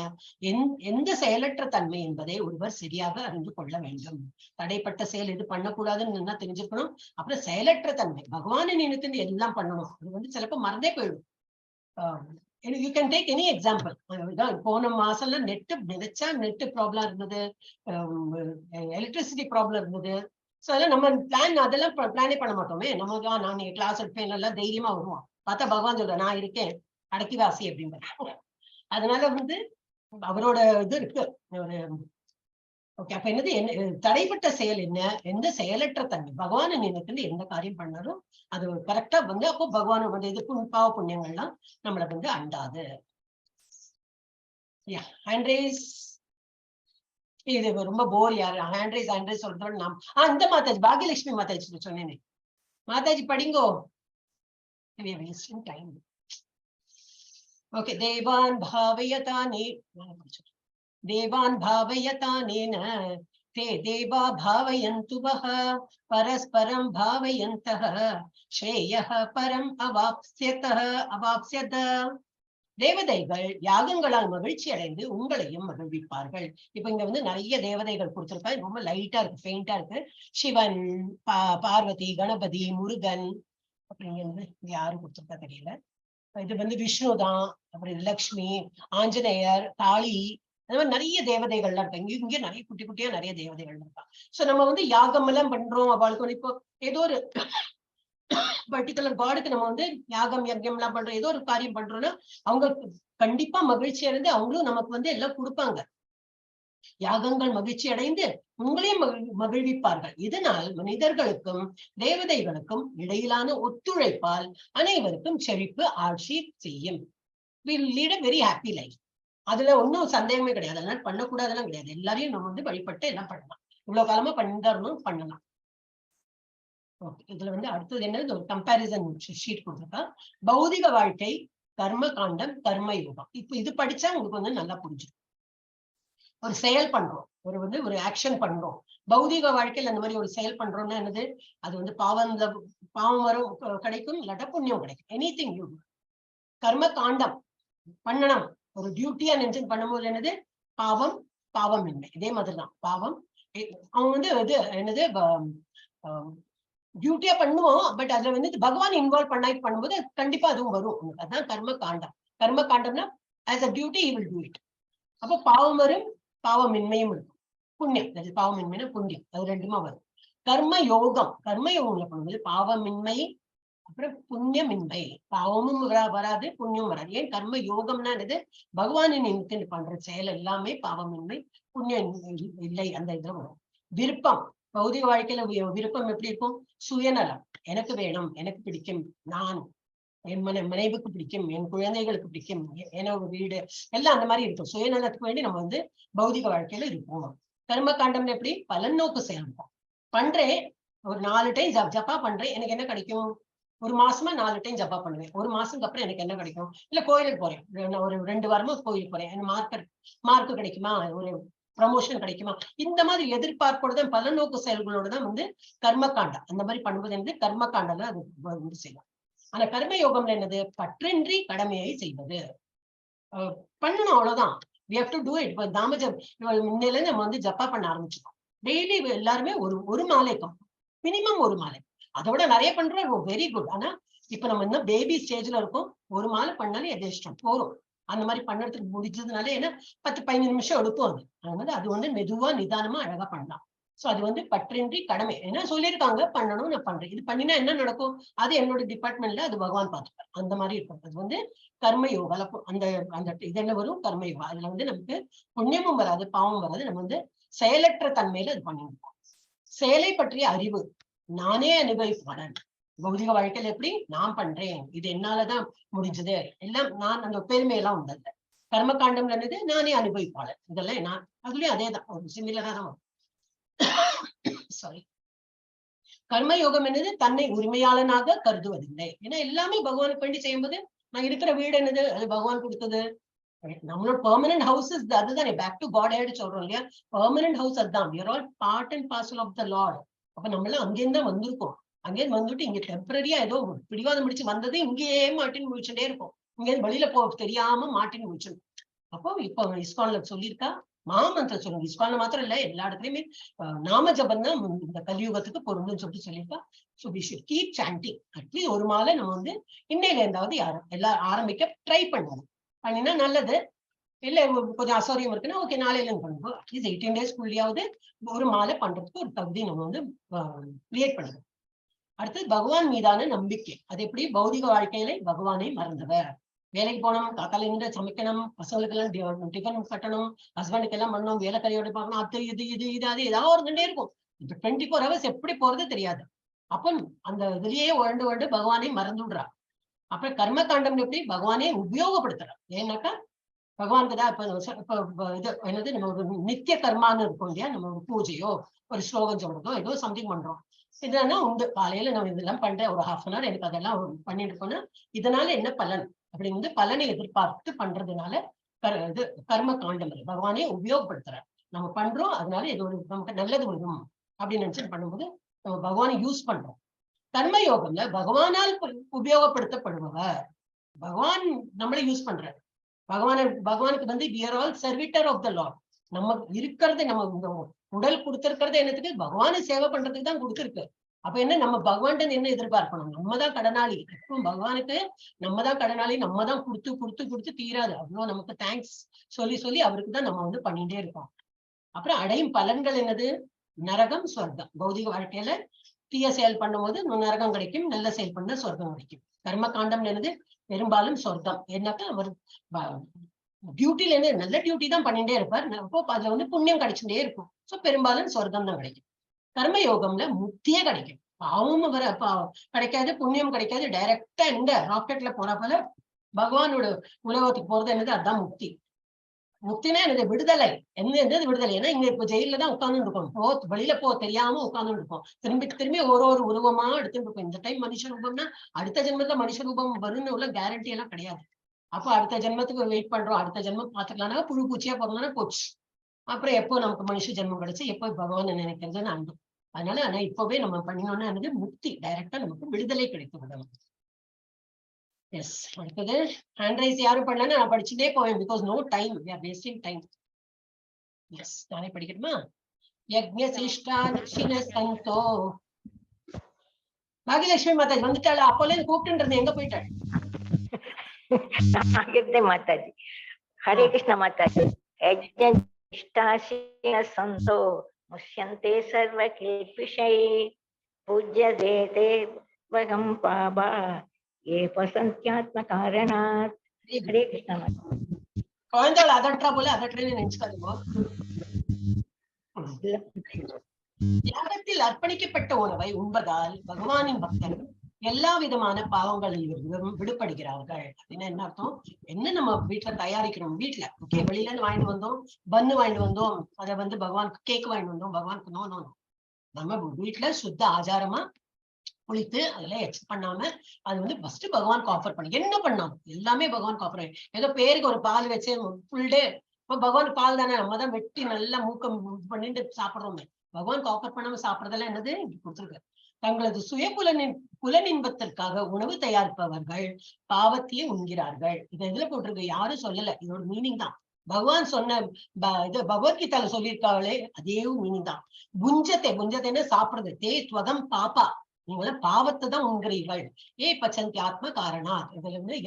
எந்த செயலற்ற தன்மை என்பதை ஒருவர் சரியாக அறிந்து கொள்ள வேண்டும். தடைப்பட்ட செயல் இது பண்ணக்கூடாதுன்னு என்ன தெரிஞ்சுக்கணும். அப்புறம் செயலற்ற தன்மை, பகவானை நினைத்து எல்லாம் பண்ணணும், அது வந்து சிலப்போ மறந்தே போயிடும். you can take any example. போன மாசம்ல நினைச்சா நெட் ப்ராப்ளம் இருந்தது, எலக்ட்ரிசிட்டி ப்ராப்ளம் இருந்தது. சோ அதெல்லாம் நம்ம அதெல்லாம் பிளானே பண்ண மாட்டோமே, நம்ம தான் நான் நீங்க கிளாஸ் எடுப்பேன் எல்லாம் தைரியமா வருவோம், பார்த்தா பகவான் சொல்ற நான் இருக்கேன் அடக்கி வாசி அப்படின்னு. அதனால வந்து அவரோட இது இருக்கு ஒரு ஓகே. அப்ப என்னது, தடைப்பட்ட செயல் என்ன, எந்த செயலற்ற தன்மை, பகவானை நினைத்து எந்த காரியம் பண்ணாலும் அது கரெக்டா வந்து அப்போ பகவான் வந்து எதுக்கும் பாவ புண்ணியங்கள்லாம் நம்மளை வந்து அண்டாது. ஹேண்ட்ரைஸ் இது ரொம்ப போர், யாரு ஹேண்ட்ரைஸ் சொல்றோம் நாம். இந்த மாதாஜி பாகியலட்சுமி மாதாஜி சொன்னேனே, மாதாஜி படிங்கோ, டைம். ஓகே, தேவான் பாவயதானே, தேவான் பாவயதானேன தே தேவா பாவயந்து வஹ பரஸ்பரம் பாவயந்தஹ ஸ்ரேயஹ பரம் அவாப்ஸ்யத. தேவதைகள் யாகங்களால் மகிழ்ச்சி அடைந்து உங்களையும் மகிழ்விப்பார்கள். இப்ப இங்க வந்து நிறைய தேவதைகள் கொடுத்திருக்கா, ரொம்ப லைட்டா இருக்கு, பெயிண்டா இருக்கு. சிவன், பார்வதி, கணபதி, முருகன், அப்படிங்கிறது யாரு கொடுத்திருக்கா தெரியல. இது வந்து விஷ்ணு தான், அப்புறம் லக்ஷ்மி, ஆஞ்சநேயர், காளி, அந்த மாதிரி நிறைய தேவதைகள்லாம் இருக்காங்க. இங்க நிறைய குட்டி குட்டியா நிறைய தேவதைகள் இருக்காங்க. சோ நம்ம வந்து யாகம் எல்லாம் பண்றோம், அவளுக்கு வந்து இப்போ ஏதோ ஒரு பர்டிகுலர் காடுக்கு நம்ம வந்து யாகம் யஜ்யம் எல்லாம் பண்றோம், ஏதோ ஒரு காரியம் பண்றோம்னா அவங்க கண்டிப்பா மகிழ்ச்சி அடைந்து அவங்களும் நமக்கு வந்து எல்லாம் கொடுப்பாங்க. யாகங்கள் மகிழ்ச்சி அடைந்து உங்களையும் மகிழ்விப்பார்கள். இதனால் மனிதர்களுக்கும் தேவதைகளுக்கும் இடையிலான ஒத்துழைப்பால் அனைவருக்கும் செழிப்பு ஆட்சி செய்யும். We'll lead a very happy life. அதுல ஒன்னும் சந்தேகமே கிடையாது. அதனால பண்ணக்கூடாதெல்லாம் கிடையாது. எல்லாரையும் நம்ம வந்து வழிபட்டு எல்லாம் பண்ணலாம். இவ்வளவு காலமா பண்ணிருந்தோம், பண்ணலாம். ஓகே, இதுல வந்து அடுத்தது என்ன, ஒரு கம்பாரிசன் ஷீட் கொடுத்துருக்கா. பௌதிக வாழ்க்கை, கர்ம காண்டம், கர்ம யோகம். இப்ப இது படிச்சா உங்களுக்கு வந்து நல்லா புரிஞ்சிடும். ஒரு செயல் பண்றோம், ஒரு ஆக்ஷன் பண்றோம். பௌதிக வாழ்க்கையில் அந்த மாதிரி ஒரு செயல் பண்றோம்னா என்னது, அது வந்து பாவம் வரும் கிடைக்கும், இல்லாட்ட புண்ணியம் கிடைக்கும். Anything you. கர்ம காண்டம் பண்ணணும், ஒரு டியூட்டியா நினைச்சு பண்ணும்போது என்னது, பாவம் இல்லை. இதே மாதிரிதான் பாவம். அவன் வந்து இது என்னது, டியூட்டியா பண்ணுவோம். பட் அதுல வந்து பகவான் இன்வால்வ் பண்ணும்போது கண்டிப்பா அதுவும் வரும். அதுதான் கர்ம காண்டம். கர்ம காண்டம்னா as a duty he will do it. அப்போ பாவம் வரும், பாவமின்மையும் இருக்கும். புண்ணியம், பாவமின்மைனா புண்ணியம், அது ரெண்டுமா வரும். கர்ம யோகம்ல பண்ணும்போது பாவமின்மை, அப்புறம் புண்ணியமின்மை. பாவமும் வராது, புண்ணியம் வராது. ஏன் கர்ம யோகம்னா என்னது, பகவானின் நினைத்து பண்ற செயல் எல்லாமே பாவமின்மை, புண்ணியம் இல்லை, அந்த இதுல வரும். விருப்பம், பௌதிக வாழ்க்கையில விருப்பம் எப்படி இருக்கும், சுயநலம். எனக்கு வேணும், எனக்கு பிடிக்கும், நான் என் மனைவிக்கு பிடிக்கும், என் குழந்தைகளுக்கு பிடிக்கும், ஒரு வீடு எல்லாம் அந்த மாதிரி இருக்கும். சுயநலத்துக்கு வேண்டி நம்ம வந்து பௌதிக வாழ்க்கையில இருப்போம். கர்ம காண்டம்னு எப்படி, பலன் நோக்கு செயல்போம். பண்றேன், ஒரு 4 டைம் ஜப்பா பண்றேன், எனக்கு என்ன கிடைக்கும், ஒரு மாசமா 4 டைம் ஜப்பா பண்ணுவேன். ஒரு மாசத்துக்கு அப்புறம் எனக்கு என்ன கிடைக்கும், இல்ல கோயிலுக்கு போறேன், ஒரு 2 வாரமா கோயிலுக்கு போறேன், எனக்கு மார்க் கிடைக்குமா, ஒரு ப்ரமோஷன் கிடைக்குமா, இந்த மாதிரி எதிர்பார்ப்போட தான், பலநோக்கு செயல்களோட தான் வந்து கர்ம காண்டம். அந்த மாதிரி பண்ணும்போது வந்து கர்ம காண்டம் அது வந்து செய்யலாம். ஆனா கர்ம யோகம்ல என்னது, பற்றின்றி கடமையை செய்வது. பண்ணணும், அவ்வளவுதான். we have to do it. இப்ப முன்னில நம்ம வந்து ஜப்பா பண்ண ஆரம்பிச்சிட்டோம். டெய்லி எல்லாருமே ஒரு மாலைக்கும் மினிமம் ஒரு மாலை. அதோட நிறைய பண்றோம், வெரி குட். ஆனா இப்ப நம்ம இன்னும் பேபி ஸ்டேஜ்ல இருக்கோம். ஒரு மாலை பண்ணாலே எதிர்ஷ்டம் போறோம். அந்த மாதிரி பண்ணறதுக்கு முடிஞ்சதுனால ஏன்னா 10-15 நிமிஷம் எடுக்கும். அது வந்து மெதுவா நிதானமா அழகா பண்ணலாம். சோ அது வந்து பற்றின்றி கடமை. ஏன்னா சொல்லியிருக்காங்க பண்ணணும், நான் பண்றேன். இது பண்ணினா என்ன நடக்கும், அது என்னோட டிபார்ட்மெண்ட்ல அது பகவான் பார்த்துப்பார். அந்த மாதிரி இருக்கும். அது வந்து கர்ம யோகா. அந்த இது என்ன வரும், கர்ம யோகா. அதுல வந்து நமக்கு புண்ணியமும் வராது, பாவம் வராது. நம்ம வந்து செயலற்ற தன்மையில அது பண்ணிருக்கோம். செயலை பற்றிய அறிவு, நானே அனுபவிப்பேன். பௌதிக வாழ்க்கையில எப்படி நான் பண்றேன், இது என்னாலதான் முடிஞ்சது, எல்லாம் நான், அந்த பெருமையெல்லாம் உண்டல்ல. கர்ம காண்டம்ல என்னது, நானே அனுபவிப்பாளர். இதெல்லாம் நான் அதுலயும் அதேதான், ஒரு சிமிலரா தான் வரும். சாரி. கர்ம யோகம் என்னது, தன்னை உரிமையாளனாக கருதுவதில்லை. ஏன்னா எல்லாமே பகவானுக்கு வேண்டி செய்யும்போது, நான் இருக்கிற வீடு என்னது, அது பகவான் கொடுத்தது. நம்மளோட பெர்மனன்ட் ஹவுஸ் அதுதானே, பேக் டு காட் ஹெட் சொல்றோம் இல்லையா, பெர்மனன்ட் ஹவுஸ் அதுதான். we are all part and parcel of the Lord. அப்ப நம்மளாம் அங்கேருந்து தான் வந்திருக்கோம். அங்கேருந்து வந்துட்டு இங்க டெம்பரரியா ஏதோ பிடிவாதம் முடிச்சு வந்தது, இங்கேயே மாட்டின்னு முடிச்சுட்டே இருக்கும். இங்கேருந்து வெளியில தெரியாம மாட்டின்னு முடிச்சிடும். அப்போ இப்போ இஸ்கான்ல சொல்லியிருக்கா, மாமந்திரம் சொல்லுங்க. இஸ்கான்ல மாத்திரம் இல்ல, எல்லா இடத்துலயுமே நாம ஜபம் தான் இந்த கலியுகத்துக்கு பொருந்துன்னு சொல்லியிருக்கா. So we should keep chanting. At least ஒரு மாலை நம்ம வந்து இன்னையில இருந்தாவது எல்லாம் ஆரம்பிக்க ட்ரை பண்ணுவோம். பண்ணினா நல்லது. இல்ல கொஞ்சம் அசௌரியம் இருக்குன்னா ஓகே, நாளையில இருந்து பண்ணுவோம். அட்லீஸ்ட் 18 டேஸ்க்குள்ளேயாவது ஒரு மாலை பண்றதுக்கு ஒரு தகுதி நம்ம வந்து கிரியேட் பண்ணுவோம். அடுத்தது பகவான் மீதான நம்பிக்கை. அது எப்படி, பௌதிக வாழ்க்கையில பகவானை மறந்தவர். வேலைக்கு போனோம், காத்தால இருந்து சமைக்கணும், பசங்களுக்கு எல்லாம் டிஃபன் கட்டணும், ஹஸ்பண்டுக்கு எல்லாம் பண்ணணும், வேலைக்காரியோட பார்க்கணும், அது இது அது ஏதாவது ஒரு இருக்கும். இப்ப 24 hours எப்படி போறது தெரியாது. அப்ப அந்த இதுலயே உழண்டு பகவானை மறந்து விடுறா. அப்புறம் கர்ம காண்டம் எப்படி, பகவானே உபயோகப்படுத்துறா. ஏன்னாக்கா பகவானுக்கு தான் இப்ப இது என்னது, நம்ம ஒரு நித்திய கர்மான்னு இருக்கும் இல்லையா, நம்ம ஒரு பூஜையோ ஒரு ஸ்லோகம் சொல்றதோ ஏதோ சம்திங் பண்றோம். இதனா உண்டு, காலையில நம்ம இதெல்லாம் பண்றேன், ஒரு 1/2 hour எனக்கு அதெல்லாம் பண்ணிட்டு போனா இதனால என்ன பலன் அப்படின்னு வந்து பலனை எதிர்பார்த்து பண்றதுனால இது கர்ம காண்டம். பகவானே உபயோகப்படுத்துறார். நம்ம பண்றோம், அதனால இது ஒரு நமக்கு நல்லது வரும் அப்படின்னு நினைச்சு பண்ணும்போது நம்ம பகவானை யூஸ் பண்றோம். கர்ம யோகம்ல பகவானால் உபயோகப்படுத்தப்படுபவர். பகவான் நம்மளை யூஸ் பண்றாரு. பகவானுக்கு வந்து we are all servitor of the Lord. நம்ம இருக்கிறது, நம்ம இந்த உடல் கொடுத்திருக்கிறது என்னத்துக்கு, பகவானை சேவை பண்றதுக்கு தான் கொடுத்திருக்கு. அப்ப என்ன, நம்ம பகவான் என்ன எதிர்பார்க்கணும், நம்ம தான் கடனாளி. எப்பவும் பகவானுக்கு நம்ம தான் கடனாளி, நம்ம தான் கொடுத்து தீராது. அவ்வளவு நமக்கு தேங்க்ஸ் சொல்லி அவருக்கு தான் நம்ம வந்து பண்ணிட்டே இருக்கோம். அப்புறம் அடையும் பலன்கள் என்னது, நரகம், சொர்க்கம். பௌதிக வாழ்க்கையில தீய செயல் பண்ணும்போது நரகம் கிடைக்கும், நல்ல செயல் பண்ண சொர்க்கம் கிடைக்கும். கர்ம காண்டம் என்னது, பெரும்பாலும் சொர்க்கம். ஏன்னாக்கா அவர் டியூட்டில இருந்து நல்ல டியூட்டி தான் பண்ணிட்டே இருப்பார். அப்போ அதுல வந்து புண்ணியம் கிடைச்சுட்டே இருக்கும். சோ பெரும்பாலும் சொர்க்கம் தான் கிடைக்கும். கர்ம யோகம்ல முக்தியே கிடைக்கும். பாவமும் கிடைக்காது, புண்ணியம் கிடைக்காது. டைரக்டா இந்த ராக்கெட்ல போற போல பகவானோட உலகத்துக்கு போறது என்னது, அதுதான் முக்தி. முக்தினா என்னது விடுதலை. என்னது விடுதலை? ஏன்னா இங்க இப்ப ஜெயில தான் உட்கார்ந்து இருக்கோம். வெளியில போ தெரியாம உட்கார்ந்து இருக்கோம். திரும்பி ஒரு உருவமா எடுத்துட்டு இருக்கோம். இந்த டைம் மனுஷ ரூபம்னா அடுத்த ஜென்மத்துல மனுஷ ரூபம் வரும்னு உள்ள கேரண்டி எல்லாம் கிடையாது. அப்ப அடுத்த ஜென்மத்துக்கு வெயிட் பண்றோம். அடுத்த ஜென்மம் பாத்துக்கலாம்னா புழு பூச்சியா பிறந்தானா போச்சு. அப்புறம் எப்போ நமக்கு மனுஷ ஜென்மம் கிடைச்சு எப்போ பகவான் நினைக்கிறதுன்னு அன்பு. அதனால ஆனா இப்பவே நம்ம பண்ணினோம்னா என்னது முக்தி, டைரக்டா நமக்கு விடுதலை கிடைத்து விடும். எஸ், அடுத்தது ஹேண்ட் ரைஸ் யாரும் பண்ணலன்னா நான் படிச்சுட்டே போவேன். Because no time, we are wasting time. Yes, நானே படிக்கணுமா? யக்ஞசிஷ்டா தக்ஷிண சந்தோ. பாகியலட்சுமி மாதாஜி வந்துட்டாள். அப்போல கூப்பிட்டு எங்க போயிட்டாள்? மாதாஜி ஹரே கிருஷ்ண மாதாஜி. யக்ஞசிஷ்டாசின சந்தோ முஷ்யந்தே சர்வ கில்பிஷை பூஜ்யதே தேவகம் பாபா ஏ பசந்த்யாத்ம காரணாத். ஹரே கிருஷ்ண மாதாஜி. குழந்தைகள் அதற்றா போல அதற்றேன்னு நினைச்சுக்காதீங்க. யாகத்தில் அர்ப்பணிக்கப்பட்ட உணவை உண்பதால் பகவானின் பக்தர் எல்லா விதமான பாவங்களில் விடுபடுகிறார்கள். அப்படின்னா என்ன அர்த்தம்? என்ன நம்ம வீட்டுல தயாரிக்கிறோம், வீட்டுல ஓகே, வெளியில இருந்து வாங்கிட்டு வந்தோம், பன்னு வாங்கிட்டு வந்தோம், அதை பகவானுக்கு கேக் வாங்கிட்டு வந்தோம், பகவானுக்கு நோ, நம்ம வீட்டுல சுத்த ஆச்சாரமா குளித்து அதுல எக்ஸ் பண்ணாம அது ஃபர்ஸ்ட் பகவானுக்கு ஆஃபர் பண்ணி என்ன பண்ணோம், எல்லாமே பகவானுக்கு ஆஃபர். ஏதோ பேருக்கு ஒரு பால் வச்சு ஃபுல் டே இப்ப பகவான் பால் தானே, நம்ம தான் வெட்டி நல்லா மூக்கம் பண்ணிட்டு சாப்பிடுறோமே. பகவானுக்கு ஆஃபர் பண்ணாம சாப்பிடறதெல்லாம் என்னது இப்படி கொடுத்துருக்கு. தங்களது சுய புலனின்பத்திற்காக உணவு தயாரிப்பவர்கள் பாவத்தையே உண்கிறார்கள். இது எதுல போட்டிருக்கு? யாரும் சொல்லல, இதோட மீனிங் தான். பகவான் சொன்ன இது பகவத்கீதால சொல்லியிருக்காங்களே அதே மீனிங் தான். புஞ்சத்தைன்னு சாப்பிடுறது. தே ஸ்வகம் பாப்பா, நீங்களும் பாவத்தை தான் உண்கிறீர்கள். ஏ பச்சந்தி ஆத்ம காரணா. இதுல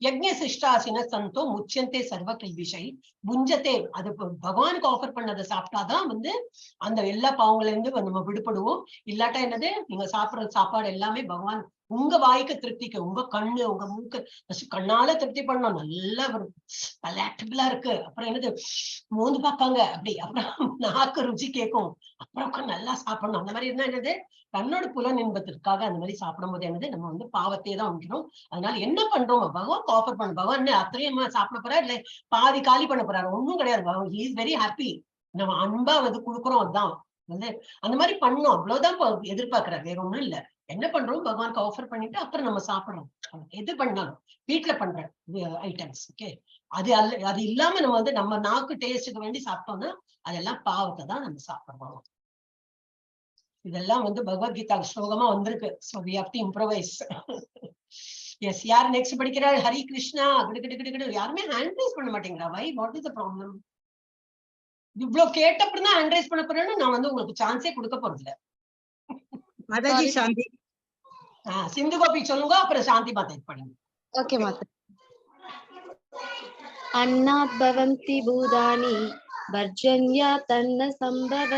யக்ஞ சிஷ்டாசின சந்தோ முச்சந்தே சர்வ கில்பிஷை புஞ்சத்தே. அது பகவானுக்கு ஆஃபர் பண்ணதை சாப்பிட்டாதான் அந்த எல்லா பாவங்கள்ல இருந்து நம்ம விடுபடுவோம். இல்லாட்டா என்னது, நீங்க சாப்பிடுற சாப்பாடு எல்லாமே பகவான் உங்க வாய்க்கு திருப்திக்கு, உங்க கண்ணு உங்க மூக்கு கண்ணால திருப்தி பண்ணணும். நல்லா பலாட்டபிளா இருக்கு, அப்புறம் என்னது மோந்து பார்ப்பாங்க அப்படி, அப்புறம் நாக்கு ருச்சி கேட்கும், அப்புறம் நல்லா சாப்பிடணும். அந்த மாதிரி இருந்தா என்னது, தன்னோட புலன் இன்பத்திற்காக அந்த மாதிரி சாப்பிடும் போது என்னது நம்ம பாவத்தையே தான் உண்கிறோம். அதனால என்ன பண்றோம், பகவான் ஆஃபர் பண்ண, பகவான் அத்தனையுமா சாப்பிட போறாரு இல்ல பாதி காலி பண்ண போறாரு, ஒண்ணும் கிடையாது. He is very happy. நம்ம அன்பா கொடுக்குறோம், அதுதான் அந்த மாதிரி பண்ணோம், அவ்வளவுதான் எதிர்பார்க்கிறார், வேற ஒண்ணும் இல்ல. என்ன பண்றோம், பகவானுக்கு ஆஃபர் பண்ணிட்டு அப்புறம் நம்ம சாப்பிடுறோம். எது பண்ணாலும் வீட்டுல பண்ற ஐட்டம்ஸ் ஓகே, அது இல்லாம நம்ம நம்ம நாக்கு டேஸ்டுக்கு வேண்டி சாப்பிட்டோம்னா அதெல்லாம் பாவத்தை தான் நம்ம சாப்பிடுறோம். இதெல்லாம் பகவத்கீதா ஸ்லோகமா வந்திருக்கு. So we have to improvise. Yes, யார் நெக்ஸ்ட் படிக்கிறாள்? ஹரி கிருஷ்ணா. யாருமே ஹேண்ட் ரைஸ் பண்ண மாட்டேங்கிறா. வை, வாட் இஸ் தி ப்ராப்ளம்? இவ்வளவு கேட்டப்பறம் தான் ஹேண்ட் ரைஸ் பண்ண போறேன்னு நான் உங்களுக்கு சான்ஸே கொடுக்க போறது இல்ல. மாதாஜி சாந்தி. சிந்து கோபி சொல்லுங்க, அப்புறம் சாந்தி மாதாஜி படிங்க. ஓகே மாதா. அன்னாத் பவந்தி பூதானி பர்ஜன்யா தன்ன சம்பவ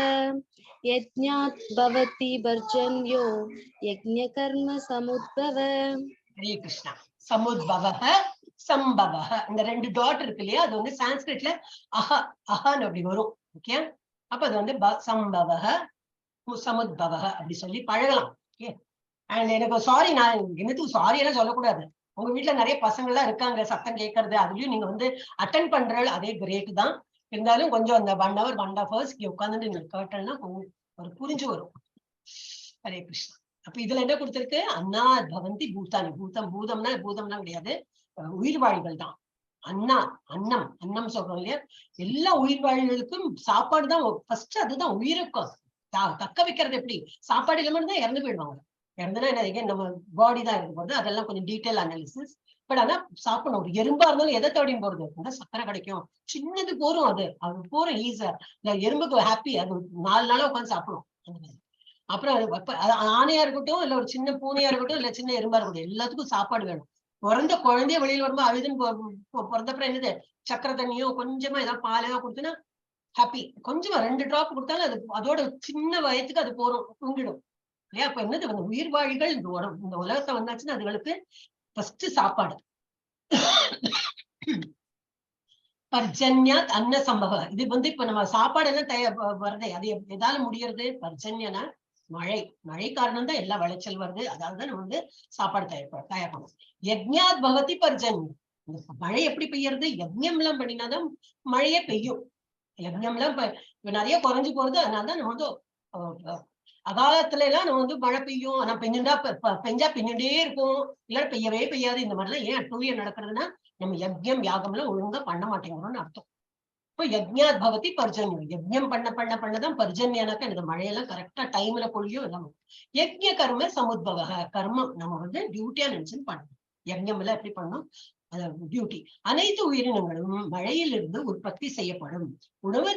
யஜ்ஞாத் பவதி பர்ஜன்யோ யஜ்ஞ கர்ம சமுத்பவ. ஹரே கிருஷ்ணா. சமுத்பவஹ சம்பவஹ, இந்த ரெண்டு டாட் இருக்கு இல்லையா, அது சான்ஸ்கிரிட்ல அஹன்னு அப்படி வரும். ஓகே, அப்ப அது சம்பவஹ சமுத்பவஹ அப்படி சொல்லி பழகலாம். ஓகே, அண்ட் எனக்கு சாரி, நான் என்னத்துக்கு சாரி எல்லாம் சொல்லக்கூடாது. உங்க வீட்டுல நிறைய பசங்க எல்லாம் இருக்காங்க, சத்தம் கேட்கறது, அதுலயும் நீங்க அட்டென்ட் பண்ற அதே கிரேட் தான். இருந்தாலும் கொஞ்சம் அந்த 1 hour 1.5 hours உட்காந்துட்டு நீங்க கேட்டேன்னா ஒரு புரிஞ்சு வரும். ஹரே கிருஷ்ணா. அப்ப இதுல என்ன கொடுத்திருக்கு? அன்னா பவந்தி பூதானி. பூதம்னா கிடையாது, உயிர்வாழிகள் தான். அன்னம் சொல்றோம் இல்லையா, எல்லா உயிர்வாழிகளுக்கும் சாப்பாடு தான் ஃபர்ஸ்ட். அதுதான் உயிருக்கும் தக்க வைக்கிறது. எப்படி சாப்பாடு இல்லாம தான் இறந்து போயிடுவாங்க. இறந்துனா என்ன, நம்ம பாடி தான் இருக்கு போறது. அதெல்லாம் கொஞ்சம் டீட்டெயில் அனாலிசிஸ். பட் ஆனா சாப்பிடணும். ஒரு எறும்பா இருந்தாலும் எதை தேடியும் போறது, சக்கரை கிடைக்கும், சின்னது போரும், அது போரும் ஈஸியா. இந்த எறும்புக்கு ஹாப்பி, அது 4 நாளா உட்காந்து சாப்பிடும். அப்புறம் ஆணையா இருக்கட்டும், இல்ல ஒரு சின்ன பூனையா இருக்கட்டும், இல்ல சின்ன எறும்பா இருக்கட்டும், எல்லாத்துக்கும் சாப்பாடு வேணும். பிறந்த குழந்தைய வெளியில வரும்போது அழுதுன்னு பிறந்தப்பறம் என்னது, சக்கரை தண்ணியோ கொஞ்சமா ஏதாவது பாலையோ கொடுத்தோன்னா ஹாப்பி. கொஞ்சமா 2 டிராப் கொடுத்தாலும் அது அதோட சின்ன வயத்துக்கு அது போறோம், தூங்கிடும் இல்லையா. அப்ப என்னது, உயிர்வாழிகள் இந்த உலகத்தை வந்தாச்சுன்னா அதுகளுக்கு ஃபர்ஸ்ட் சாப்பாடு. பர்ஜன்யாத் அன்ன சம்பவ. இது இப்ப நம்ம சாப்பாடு எல்லாம் வருது, அது எதால முடியறது? பர்ஜன்யனா மழை காரணம் தான் எல்லா விளைச்சல் வருது. அதாவது நம்ம சாப்பாடு தயார் பண்ணணும். யஜ்ஞாத் பவதி பர்ஜன்யம். இந்த மழை எப்படி பெய்யறது? யஜ்ஞம் எல்லாம் பண்ணினாதான் மழையே பெய்யும். யஜ்ஞம் எல்லாம் இப்ப நிறைய குறைஞ்சு போறது. அதனாலதான் நம்ம வந்து அகாலத்துல எல்லாம் நம்ம வந்து மழை பெய்யும், ஆனா பெஞ்சுட்டா பெஞ்சா பெஞ்சுட்டே இருக்கும், இல்ல பெய்யவே பெய்யாது. இந்த மாதிரிலாம் ஏன் அட்டூழியம் நடக்கிறதுன்னா நம்ம யஜ்ஞம் யாகம் எல்லாம் ஒழுங்கா பண்ண மாட்டேங்கிறோம்னு அர்த்தம். இப்போ யஜ்ஞாத் பவதி பர்ஜன்யம். யஜ்ஞம் பண்ணதான் பர்ஜன்யானாக்கா இந்த மழையெல்லாம் கரெக்டா டைம்ல பொழியும் எல்லாம். யஜ்ஞ கர்ம சமுத்பவ. கர்மம் நம்ம வந்து டியூட்டியா நினைச்சுன்னு பண்ணணும். யஜ்ஞம் எல்லாம் எப்படி பண்ணணும்? டியூட்டி. அனைத்து உயிரினங்களும் மழையிலிருந்து உற்பத்தி செய்யப்படும் உணவு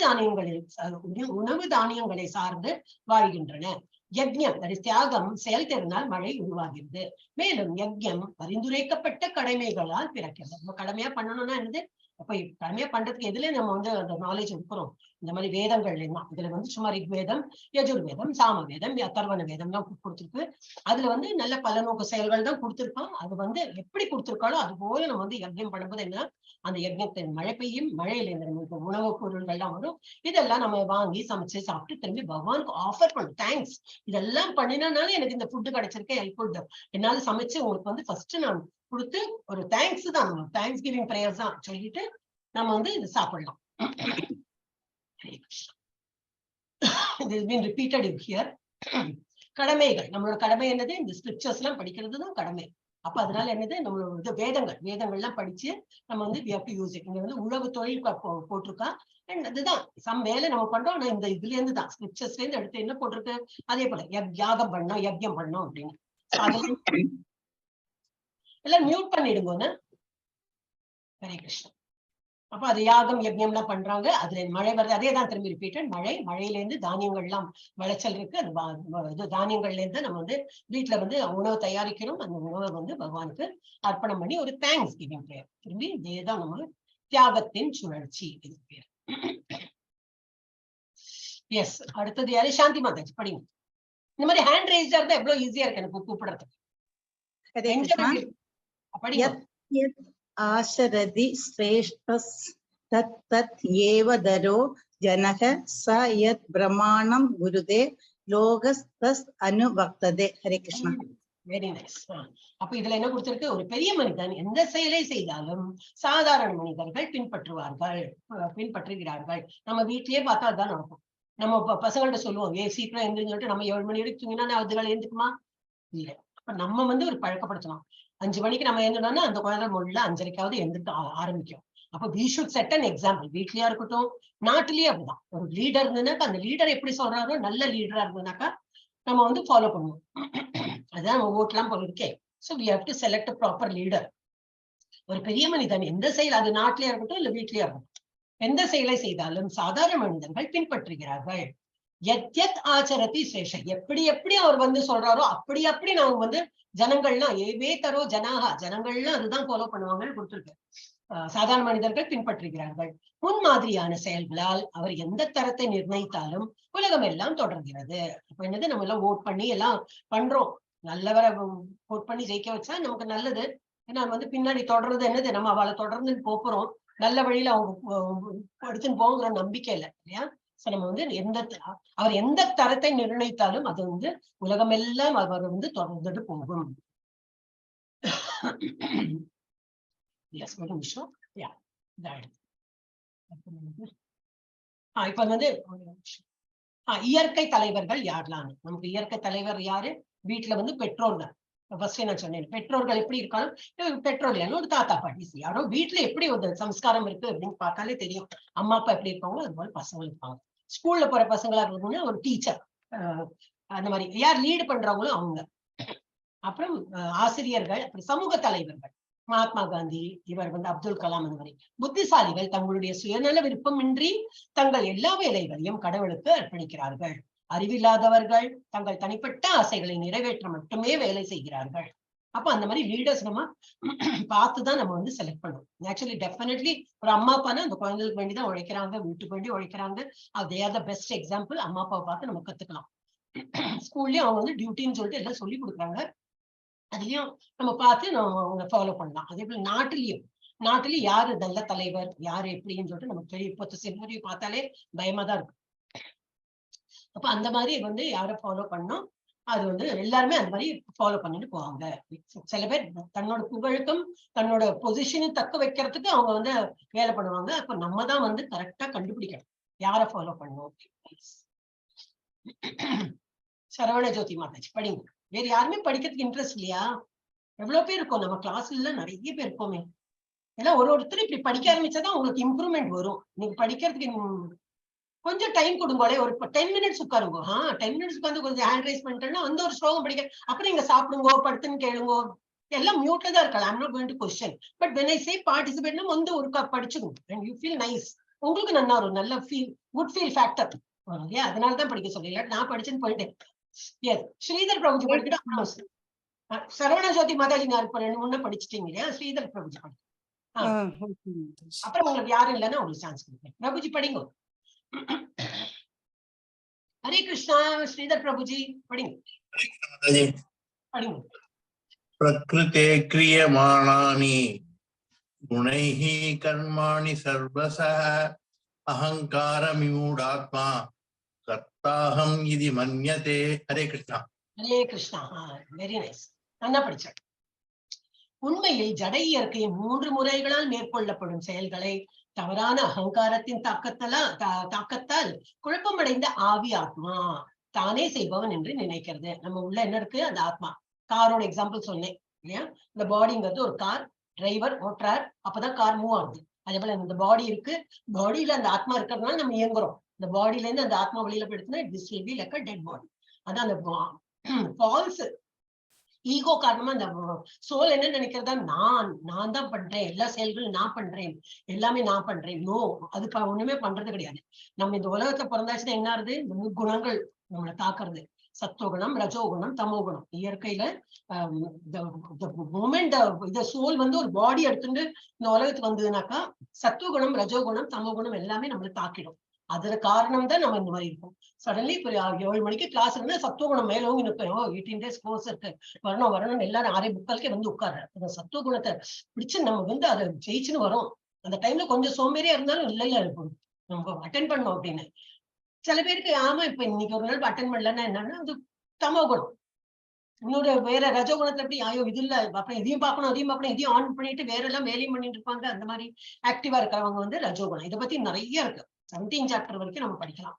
தானியங்களை சார்ந்து வாழ்கின்றன. யஜ்ஞம் தியாகம் செயல்திறனால் மழை உருவாகிறது. மேலும் யஜ்ஞம் பரிந்துரைக்கப்பட்ட கடமைகளால் பிறக்கிறது. நம்ம கடமையா பண்ணணும்னா என்னது? அப்ப கடமையா பண்றதுக்கு எதுல நம்ம வந்து அந்த நாலேஜ் இருக்கிறோம்? இந்த மாதிரி வேதங்கள்ல தான். இதுல வந்து சும்மா ரிக்வேதம், யஜுர்வேதம், சாமவேதம், அதர்வண வேதம் எல்லாம் கொடுத்திருக்கு. அதுல வந்து நல்ல பலநோக்கு செயல்கள் தான் கொடுத்திருக்கோம். அது வந்து எப்படி கொடுத்திருக்காளோ அது போல நம்ம வந்து யஜ்ஞம் பண்ணும்போது என்ன, அந்த யஜ்ஞத்தின் மழை பெய்யும், மழையில இருந்து உணவுப் பொருள்கள்லாம் வரும். இதெல்லாம் நம்ம வாங்கி சமைச்சு சாப்பிட்டு திரும்பி பகவானுக்கு ஆஃபர் பண்ணும். தேங்க்ஸ், இதெல்லாம் பண்ணினால எனக்கு இந்த ஃபுட்டு கிடைச்சிருக்கேன், ஹெல்ப்ஃபுல். என்னால சமைச்சு உங்களுக்கு வந்து ஃபர்ஸ்ட் நான் கொடுத்து ஒரு தேங்க்ஸ் தான், நம்ம தேங்க்ஸ் கிவிங் பிரேயர்ஸ் தான் சொல்லிட்டு நம்ம வந்து இது சாப்பிடலாம். கடமைகள், நம்மளோட கடமை என்னது? இந்த ஸ்கிரிப்சர்ஸ் எல்லாம் படிக்கிறது தான் கடமை. அப்ப அதனால என்னது, நம்மளோட வேதங்கள்லாம் படிச்சு நம்ம வந்து இங்க வந்து உழவு தொழில் போட்டிருக்கா. அதுதான் சம் வேலை நம்ம பண்றோம். ஆனா இந்த இதுல இருந்து தான் ஸ்கிரிப்சர்ஸ்ல இருந்து எடுத்து என்ன போட்டிருக்கு, அதே போல யாகம் பண்ணோம், யஜ்யம் பண்ணோம் அப்படின்னு. எல்லாம் மியூட் பண்ணிடுங்க. ஹரே கிருஷ்ணா. அப்ப அது யாகம் யஜ்ஞம்லாம் பண்றாங்க. அதுல மழை வருது, அதே தான் திரும்பி ரிப்பீட்டட். மழையில இருந்து தானியங்கள் எல்லாம் விளைச்சல் இருக்கு. அது தானியங்கள்ல இருந்து நம்ம வந்து வீட்டுல வந்து உணவு தயாரிக்கிறோம். அந்த உணவை வந்து பகவானுக்கு அர்ப்பணம் பண்ணி ஒரு தேங்க்ஸ் கிவிங் பிரேயர். திரும்பி இதேதான் நம்ம தியாகத்தின் சுழற்சி, இது பேர். எஸ், அடுத்தது யாரு? சாந்தி மாதாஜி படிங்க. இந்த மாதிரி ஹேண்ட் ரைஸ்டா இருந்தா எவ்வளவு ஈஸியா இருக்கு எனக்கு கூப்பிடுறதுக்கு. ஆசரதி ஸ்ரேஷ்டஸ் தத் தத் ஏவதரோ ஜனக ச யத் பிரமாணம் குருதே லோகஸ்தஸ் அனுவக்ததே. ஹரே கிருஷ்ணா. Very nice. அப்ப இதுல என்ன கொடுத்திருக்கு? ஒரு பெரிய மனிதன் எந்த செயலை செய்தாலும் சாதாரண மனிதர்கள் பின்பற்றுகிறார்கள். நம்ம வீட்லயே பார்த்தா அதுதான் நடக்கும். நம்ம பசங்கள்ட்ட சொல்லுவோம், சீக்கிரம் எழுந்துன்னு சொல்லிட்டு நம்ம 7 மணி வரைக்கும் தூங்கினா அதுகள் எழுந்துக்குமா? இல்ல. அப்ப நம்ம வந்து ஒரு பழக்கப்படுத்தலாம். 5 மணிக்கு நம்ம எழுந்தோம்னா அந்த குழந்தை மொழில 5:30க்காவது எழுந்துட்டு ஆரம்பிக்கும். அப்ப we should set an example. வீட்லயா இருக்கட்டும், நாட்டிலேயே அப்படிதான். ஒரு லீடர் இருந்ததுனாக்கா அந்த லீடர் எப்படி சொல்றாரோ, நல்ல லீடரா இருந்ததுனாக்கா நம்ம வந்து ஃபாலோ பண்ணுவோம். அதான் நம்ம ஓட்லாம் போயிருக்கேன். So we have to select a proper leader. ஒரு பெரிய மனிதன் எந்த செயல், அது நாட்டிலேயே இருக்கட்டும் இல்ல வீட்லயே இருக்கட்டும், எந்த செயலை செய்தாலும் சாதாரண மனிதர்கள் பின்பற்றுகிறார்கள். யத் ஆச்சரதி சேஷ. எப்படி அவர் வந்து சொல்றாரோ அப்படி நாங்க வந்து ஜனங்கள்லாம் ஏவே தரோ ஜனாகா, ஜனங்கள்லாம் அதுதான் ஃபாலோ பண்ணுவாங்கன்னு கொடுத்துருக்கு. சாதாரண மனிதர்கள் பின்பற்றுகிறார்கள். முன்மாதிரியான செயல்களால் அவர் எந்த தரத்தை நிர்ணயித்தாலும் உலகம் எல்லாம் தொடர்கிறது. அப்ப என்னது, நம்ம எல்லாம் ஓட் பண்ணி எல்லாம் பண்றோம். நல்லவரை ஓட் பண்ணி ஜெயிக்க வச்சா நமக்கு நல்லது. ஏன்னா வந்து பின்னாடி தொடர்றது என்னது, நம்ம அவளை தொடர்ந்து போறோம், நல்ல வழியில அவங்க எடுத்துன்னு போங்கிற நம்பிக்கை இல்லை இல்லையா? நம்ம வந்து அவர் எந்த தரத்தை நிர்ணயித்தாலும் அது வந்து உலகம் எல்லாம் அவர் வந்து தொடர்ந்துட்டு போகும். இப்ப வந்து இயற்கை தலைவர்கள் யாரெல்லாம்? நமக்கு இயற்கை தலைவர் யாரு? வீட்டுல வந்து பெற்றோர்கள். ஃபர்ஸ்ட் நான் சொன்னேன், பெற்றோர்கள் எப்படி இருக்காலும், பெற்றோர்கள் ஒரு தாத்தா பாட்டி, யாரோ வீட்டுல எப்படி ஒரு சம்ஸ்காரம் இருக்கு அப்படின்னு பார்த்தாலே தெரியும். அம்மா அப்பா எப்படி இருப்பாங்களோ அது போல பசங்க இருப்பாங்க. ஸ்கூல்ல போற பசங்களா இருக்கணும்னா ஒரு டீச்சர், அந்த மாதிரி யார் லீடு பண்றவங்களோ அவங்க. அப்புறம் ஆசிரியர்கள், அப்புறம் சமூக தலைவர்கள், மகாத்மா காந்தி, இவர் வந்து அப்துல் கலாம், அந்த மாதிரி புத்திசாலிகள் தங்களுடைய சுயநல விருப்பமின்றி தங்கள் எல்லா வேலைகளையும் கடவுளுக்கு அர்ப்பணிக்கிறார்கள். அறிவில்லாதவர்கள் தங்கள் தனிப்பட்ட ஆசைகளை நிறைவேற்ற மட்டுமே வேலை செய்கிறார்கள். அப்ப அந்த மாதிரி லீடர்ஸ் நம்ம பார்த்துதான் நம்ம வந்து செலக்ட் பண்ணுவோம். ஆக்சுவலி டெஃபினெட்லி ஒரு அம்மா அப்பானா அந்த குழந்தைகளுக்கு வேண்டிதான் உழைக்கிறாங்க, வீட்டுக்கு வேண்டி உழைக்கிறாங்க. They are the best example. அம்மா அப்பாவை பார்த்து நம்ம கத்துக்கலாம். ஸ்கூல்லயும் அவங்க வந்து டியூட்டின்னு சொல்லிட்டு எல்லாம் சொல்லி கொடுக்குறாங்க. அதுலயும் நம்ம பார்த்து நம்ம அவங்க ஃபாலோ பண்ணலாம். அதே போல நாட்டிலயும் யாரு நல்ல தலைவர், யாரு எப்படின்னு சொல்லிட்டு நமக்கு தெரியும். இப்போ சின்னரிய பார்த்தாலே பயமா தான் இருக்கு. அப்ப அந்த மாதிரி வந்து யாரை ஃபாலோ பண்ணோம்? அது வந்து எல்லாருமே அந்த மாதிரி ஃபாலோ பண்ணிட்டு போவாங்க. சில பேர் தன்னோட புகழுக்கும் தன்னோட பொசிஷனும் தக்க வைக்கிறதுக்கு அவங்க வந்து வேலை பண்ணுவாங்க. அப்ப நம்ம தான் வந்து கரெக்டா கண்டுபிடிக்கணும் யாரை ஃபாலோ பண்ணணும். சரவண ஜோதி மாதாஜி படிங்க. வேற யாருமே படிக்கிறதுக்கு இன்ட்ரெஸ்ட் இல்லையா? எவ்வளவு பேர் இருக்கோம் நம்ம கிளாஸ்ல, நிறைய பேர் இருக்கோமே. ஏன்னா ஒருத்தர் இப்படி படிக்க ஆரம்பிச்சாதான் உங்களுக்கு இம்ப்ரூவ்மெண்ட் வரும். நீங்க படிக்கிறதுக்கு கொஞ்சம் டைம் கொடுங்களே, ஒரு 10 மினிட்ஸ் உட்காருங்க. 10 மினிட்ஸ் உட்காந்து கொஞ்சம் ஹேண்ட் ரைஸ் பண்ணிட்டேன்னா வந்து ஒரு ஸ்லோகம் படிக்க, அப்புறம் நீங்க சாப்பிடுங்க, படுத்துன்னு கேளுங்க, எல்லாம் மியூட்ல தான் இருக்கலாம். I'm not going to question, but when I say participate னா வந்து ஒரு படிச்சுக்கோங்க and you feel nice. உங்களுக்கு நல்லா ஒரு நல்ல ஃபீல், குட் ஃபீல் ஃபேக்டர் வரும் இல்லையா? அதனால தான் படிக்க சொல்லி. இல்ல நான் படிச்சுன்னு போயிட்டேன். எஸ், ஸ்ரீதர் பிரபுஜி படிக்கிட்டு சரவண ஜோதி மாதாஜி நான் இப்ப 2 முன்ன படிச்சுட்டீங்க இல்லையா? ஸ்ரீதர் பிரபுஜி படி. அப்புறம் உங்களுக்கு யாரும் இல்லைன்னா உங்களுக்கு சான்ஸ் கொடுப்பேன். பிரபுஜி படிங்க. हरे कृष्णा. श्रीधर प्रभु जी पढ़ेंगे. प्रकृते क्रियमाणानि गुणैः कर्माणि सर्वशः अहंकारमिमूढात्मा कर्ताहम् इति मन्यते. हरे कृष्णा. हरे कृष्णा. Very nice. நல்லா படிச்ச. உண்மையில் ஜட இயற்கையின் 3 முறைகளால் மேற்கொள்ளப்படும் செயல்களை தவறான அகங்காரத்தின் தாக்கத்தால் குழப்பமடைந்த ஆவி ஆத்மா தானே செய்பவன் என்று நினைக்கிறது. நம்ம உள்ள என்ன இருக்கு? அந்த ஆத்மா. காரோட எக்ஸாம்பிள் சொன்னேன் இல்லையா? இந்த பாடிங்கிறது ஒரு கார், டிரைவர் ஓட்டுறார், அப்பதான் கார் மூவ் ஆகுது. அதே போல இந்த பாடி இருக்கு, பாடியில அந்த ஆத்மா இருக்கிறதுனால நம்ம இயங்குறோம். இந்த பாடியில இருந்து அந்த ஆத்மா வெளியில போயிடுச்சுன்னா this will be like a dead body. அதான் அந்த ஃபால்ஸ் ஈகோ காரணமா அந்த சோல் என்ன நினைக்கிறதா, நான் தான் பண்றேன், எல்லா செயல்களும் நான் பண்றேன், எல்லாமே நான் பண்றேன். நோ, அது ஒண்ணுமே பண்றது கிடையாது. நம்ம இந்த உலகத்தை பிறந்தாச்சுன்னா என்ன ஆகுது? இந்த முக்குணங்கள் நம்மளை தாக்குறது. சத்துவகுணம், ரஜோகுணம், தமோகுணம். இயற்கையில மூமெண்ட் இந்த சோல் வந்து ஒரு பாடி எடுத்துட்டு இந்த உலகத்துக்கு வந்ததுனாக்கா சத்துவகுணம், ரஜோகுணம், தமோகுணம் எல்லாமே நம்மளை தாக்கிடும். அதுல காரணம் தான் நம்ம இந்த மாதிரி இருக்கும். சடன்லி இப்ப 7 மணிக்கு கிளாஸ் இருந்தா சத்துவகுணம் மேலோங்கி நிற்கும். 18 days கோர்ஸ் இருக்கு, வரணும் எல்லாரும் 6:45 வந்து உட்கார்ற அந்த சத்துவகுணத்தை பிடிச்சு நம்ம வந்து அதை ஜெயிச்சுன்னு வரும். அந்த டைம்ல கொஞ்சம் சோம்பேறியா இருந்தாலும் இல்ல இருக்கும் நம்ம அட்டென்ட் பண்ணோம் அப்படின்னு. சில பேருக்கு ஆமா இப்ப இன்னைக்கு ஒரு நாள் அட்டென்ட் பண்ணலன்னா என்னன்னா அது தமோகுணம். இன்னொரு வேற ரஜோகுணத்துல எப்படி ஆயோ இது இல்ல, அப்புறம் இதையும் பார்க்கணும் இதையும் ஆன் பண்ணிட்டு வேற எல்லாம் வேலையும் பண்ணிட்டு இருப்பாங்க. அந்த மாதிரி ஆக்டிவா இருக்கிறவங்க வந்து ரஜோகுணம். இதை பத்தி நிறைய இருக்கு. 17 சாப்டர் வரைக்கும் நம்ம படிக்கலாம்.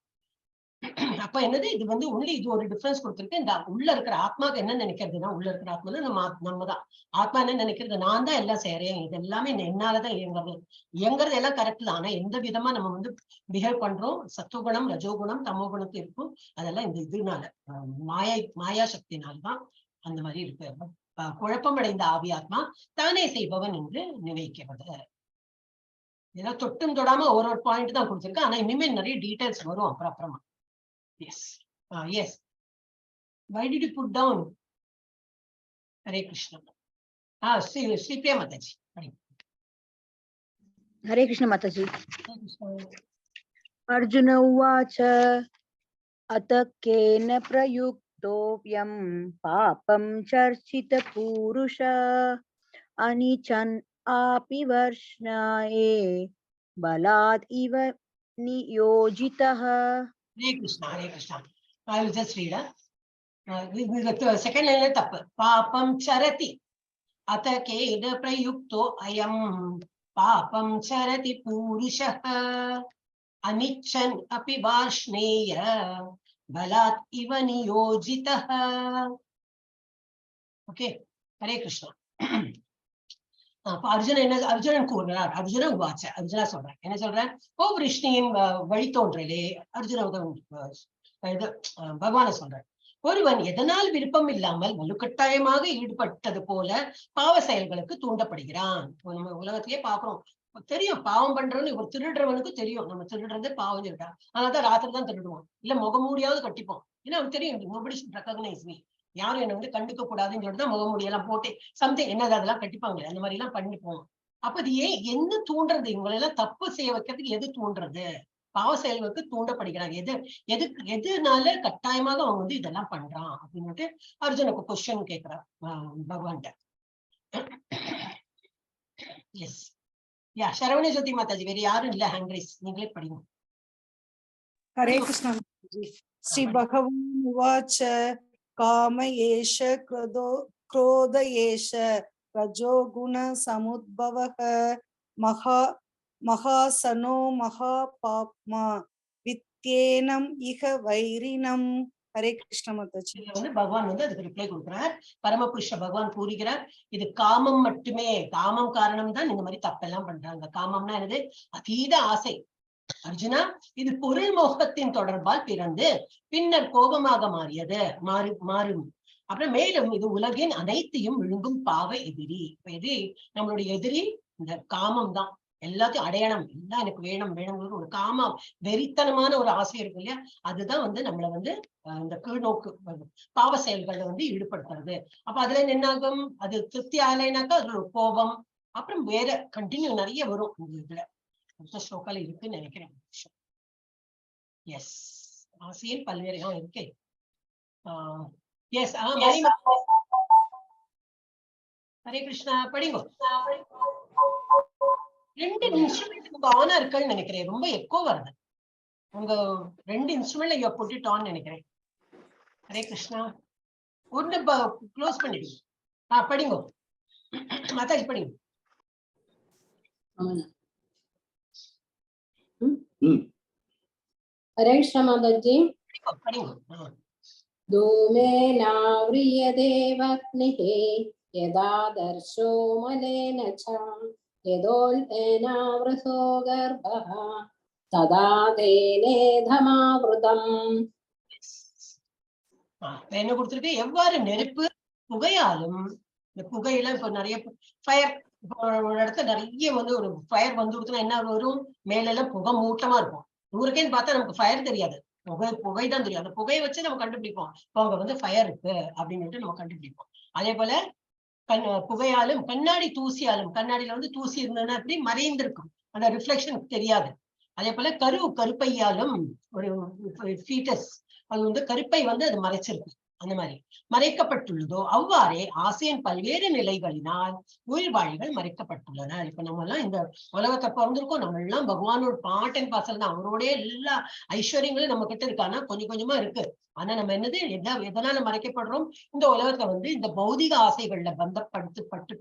அப்ப என்னது இது வந்து ஒன்லி இது ஒரு டிஃபரன்ஸ் கொடுத்திருக்கு. இந்த உள்ள இருக்கிற ஆத்மாக்கு என்ன நினைக்கிறதுனா, உள்ள இருக்கிற ஆத்மா நம்ம தான். ஆத்மா என்ன நினைக்கிறது, நான் தான் எல்லாம் செய்யறேன், இது எல்லாமே என்னாலதான் இயங்குறது எல்லாம் கரெக்ட் தான். ஆனா எந்த விதமா நம்ம வந்து பிஹேவ் பண்றோம், சத்துவகுணம், ரஜோகுணம், தமோகுணத்து இருக்கும். அதெல்லாம் இந்த இதனால மாயா சக்தினால்தான் அந்த மாதிரி இருக்கு. குழப்பமடைந்த ஆவி ஆத்மா தானே செய்பவன் என்று நினைக்கிறது. இதெல்லாம் தொட்டும் தொடாம ஒரு பாயிண்ட் தான் கொடுத்திருக்கேன். ஆனா இனிமே நிறைய டீடைல்ஸ் வரும் அப்புறமா. Yes. Yes. Why did you put down? Hare Krishna. Sri Priya Mataji. Hare Krishna Mataji. Arjuna uvacha atakena prayuktovyam papam charchita purusha anichan api varshnaye balad iva niyojitah. Hare Krishna, Hare Krishna. I will just read. The second line is tappa. Papam charati atakena prayukto ayam papam charati purushah anichan api varshneya balat iva niyojitah. Okay, Hare Krishna. Arjunan கூறுகிறார். அர்ஜுன உவாச்ச, அர்ஜுனா சொல்றேன். என்ன சொல்றேன்? ஓ விஷ்ணுவின் வழித்தோன்றலே அர்ஜுன பகவான சொல்றேன். ஒருவன் எதனால் விருப்பம் இல்லாமல் வலுக்கட்டாயமாக ஈடுபட்டது போல பாவ செயல்களுக்கு தூண்டப்படுகிறான். நம்ம உலகத்திலேயே பாக்குறோம், தெரியும் பாவம் பண்றவன்னு. ஒரு திருடுறவனுக்கு தெரியும் நம்ம திருடுறது பாவம் திருடா, அதனாலதான் ராத்திரி தான் திருடுவோம், இல்ல முகமூடியாவது கட்டிப்போம். ஏன்னா அவனுக்கு தெரியும் nobody should recognize me, யாரும் என்ன வந்து கண்டுக்க கூடாதுன்னு சொல்லிட்டு முகமூடியெல்லாம் போட்டு சம்திங் என்னது அதெல்லாம் கட்டிப்பாங்களே, அந்த மாதிரி எல்லாம் பண்ணிப்போம். அப்ப இது ஏன் என்ன தூண்டுறது? இவங்களை எல்லாம் தப்பு செய்ய வைக்கிறதுக்கு எது தூண்டுறது? பாவ செயல்களுக்கு தூண்டப்படுகிறாங்க. எதுனால கட்டாயமாக அவன் வந்து இதெல்லாம் பண்றான் அப்படின்னுட்டு அர்ஜுனுக்கு கொஸ்டின் கேட்கிறான் பகவான்கிட்ட. எஸ் யா சரவண ஜோதி மாதாஜி, வேற யாரும் இல்ல, ஹேண்ட் ரைஸ், நீங்களே படிங்க. ஹரே கிருஷ்ணா. ஸ்ரீ பகவான் உவாச்ச காம ஏஷ क्रोध ஏஷ ரஜோகுண சமுத்பவக மகாசனோ மகாபாப்மா வித்யேனம் இக வைரினம். ஹரே கிருஷ்ண மாதாஜி. பகவான் அதுக்கு ரிப்ளை கொடுக்கிறார். பரமபுருஷ பகவான் கூறுகிறார், இது காமம் மட்டுமே, காமம் காரணம் தான் இந்த மாதிரி தப்பெல்லாம் பண்றாங்க. காமம்னா என்னது? அதீத ஆசை. அர்ஜுனா, இது பொருள் மோகத்தின் தொடர்பால் பிறந்து பின்னர் கோபமாக மாறும். அப்புறம் மேலும் இது உலகின் அனைத்தையும் விழுங்கும் பாவ எதிரி. எது நம்மளுடைய எதிரி? இந்த காமம் தான். எல்லாத்தையும் அடையணும், எல்லாம் எனக்கு வேணும்ங்கிறது ஒரு காமம், வெறித்தனமான ஒரு ஆசை இருக்கு இல்லையா? அதுதான் நம்மள இந்த கீழ்நோக்கு பாவ செயல்களை ஈடுபடுத்துறது. அப்ப அதுல என்ன ஆகும்? அது திருப்தி ஆகலைனாக்கா அதுல ஒரு கோபம், அப்புறம் வேற கண்டினியூ நிறைய வரும். இதுல ஸ்லோகால இருக்குன்னு நினைக்கிறேன். எஸ், ஆசையில் பல்வேறு இருக்கு. எஸ், ஹரே கிருஷ்ணா படிங்கோ. 2 இன்ஸ்ட்ருமெண்ட் ஆனா இருக்குன்னு நினைக்கிறேன். ரொம்ப எக்கோ வருது. உங்க 2 இன்ஸ்ட்ருமெண்ட்ல யூ புட் இட் ஆன் நினைக்கிறேன். ஹரே கிருஷ்ணா. ஒன்னு க்ளோஸ் பண்ணிடுங்க. படிங்கோ மாதாஜி, படிங்க. ஹரே கிருஷ்ணா மாதாஜி. படிங்கோ. धूमेनाव्रियते वह्निः यदा दर्शो मलेन च यदोल्बेनावृतो गर्भः तदा तेनेधमावृतम्. என்ன கொடுத்திருக்கு? எவ்வாறு நெருப்பு புகையாலும், இந்த புகையில இப்ப நிறைய ஃபயர், ஒரு இடத்துல நிறைய ஒரு ஃபயர் கொடுத்தா என்ன வரும்? மேல எல்லாம் புகை மூட்டமா இருக்கும். ஊருக்கேன்னு பார்த்தா நமக்கு ஃபயர் தெரியாது, புகைதான் தெரியும். அந்த புகையை வச்சு நம்ம கண்டுபிடிப்போம், இப்போ அங்க ஃபயர் இருக்கு அப்படின்னு நம்ம கண்டுபிடிப்போம். அதே போல புகையாலும் கண்ணாடி தூசியாலும், கண்ணாடியில தூசி இருந்ததுன்னா அப்படி மறைந்திருக்கும், அந்த ரிஃப்ளெக்ஷன் தெரியாது. அதே போல கருப்பையாலும் ஒரு ஃபீட்டஸ் அது கருப்பை அது மறைச்சிருக்கு. அந்த மாதிரி மறைக்கப்பட்டுள்ளதோ அவ்வாறே ஆசையின் பல்வேறு நிலைகளினால் உயிர்வாழிகள் மறைக்கப்பட்டுள்ளன. இப்ப நம்ம எல்லாம் இந்த உலகத்தை பிறந்திருக்கோம், நம்ம எல்லாம் பகவானோட பாட் அண்ட் பார்சல் தான். அவரோட எல்லா ஐஸ்வர்யங்களும் நம்ம கிட்ட இருக்கானா கொஞ்சம் கொஞ்சமா இருக்கு. ஆனா நம்ம என்னது எதனால மறைக்கப்படுறோம்? இந்த உலகத்தை இந்த பௌதிக ஆசைகள்ல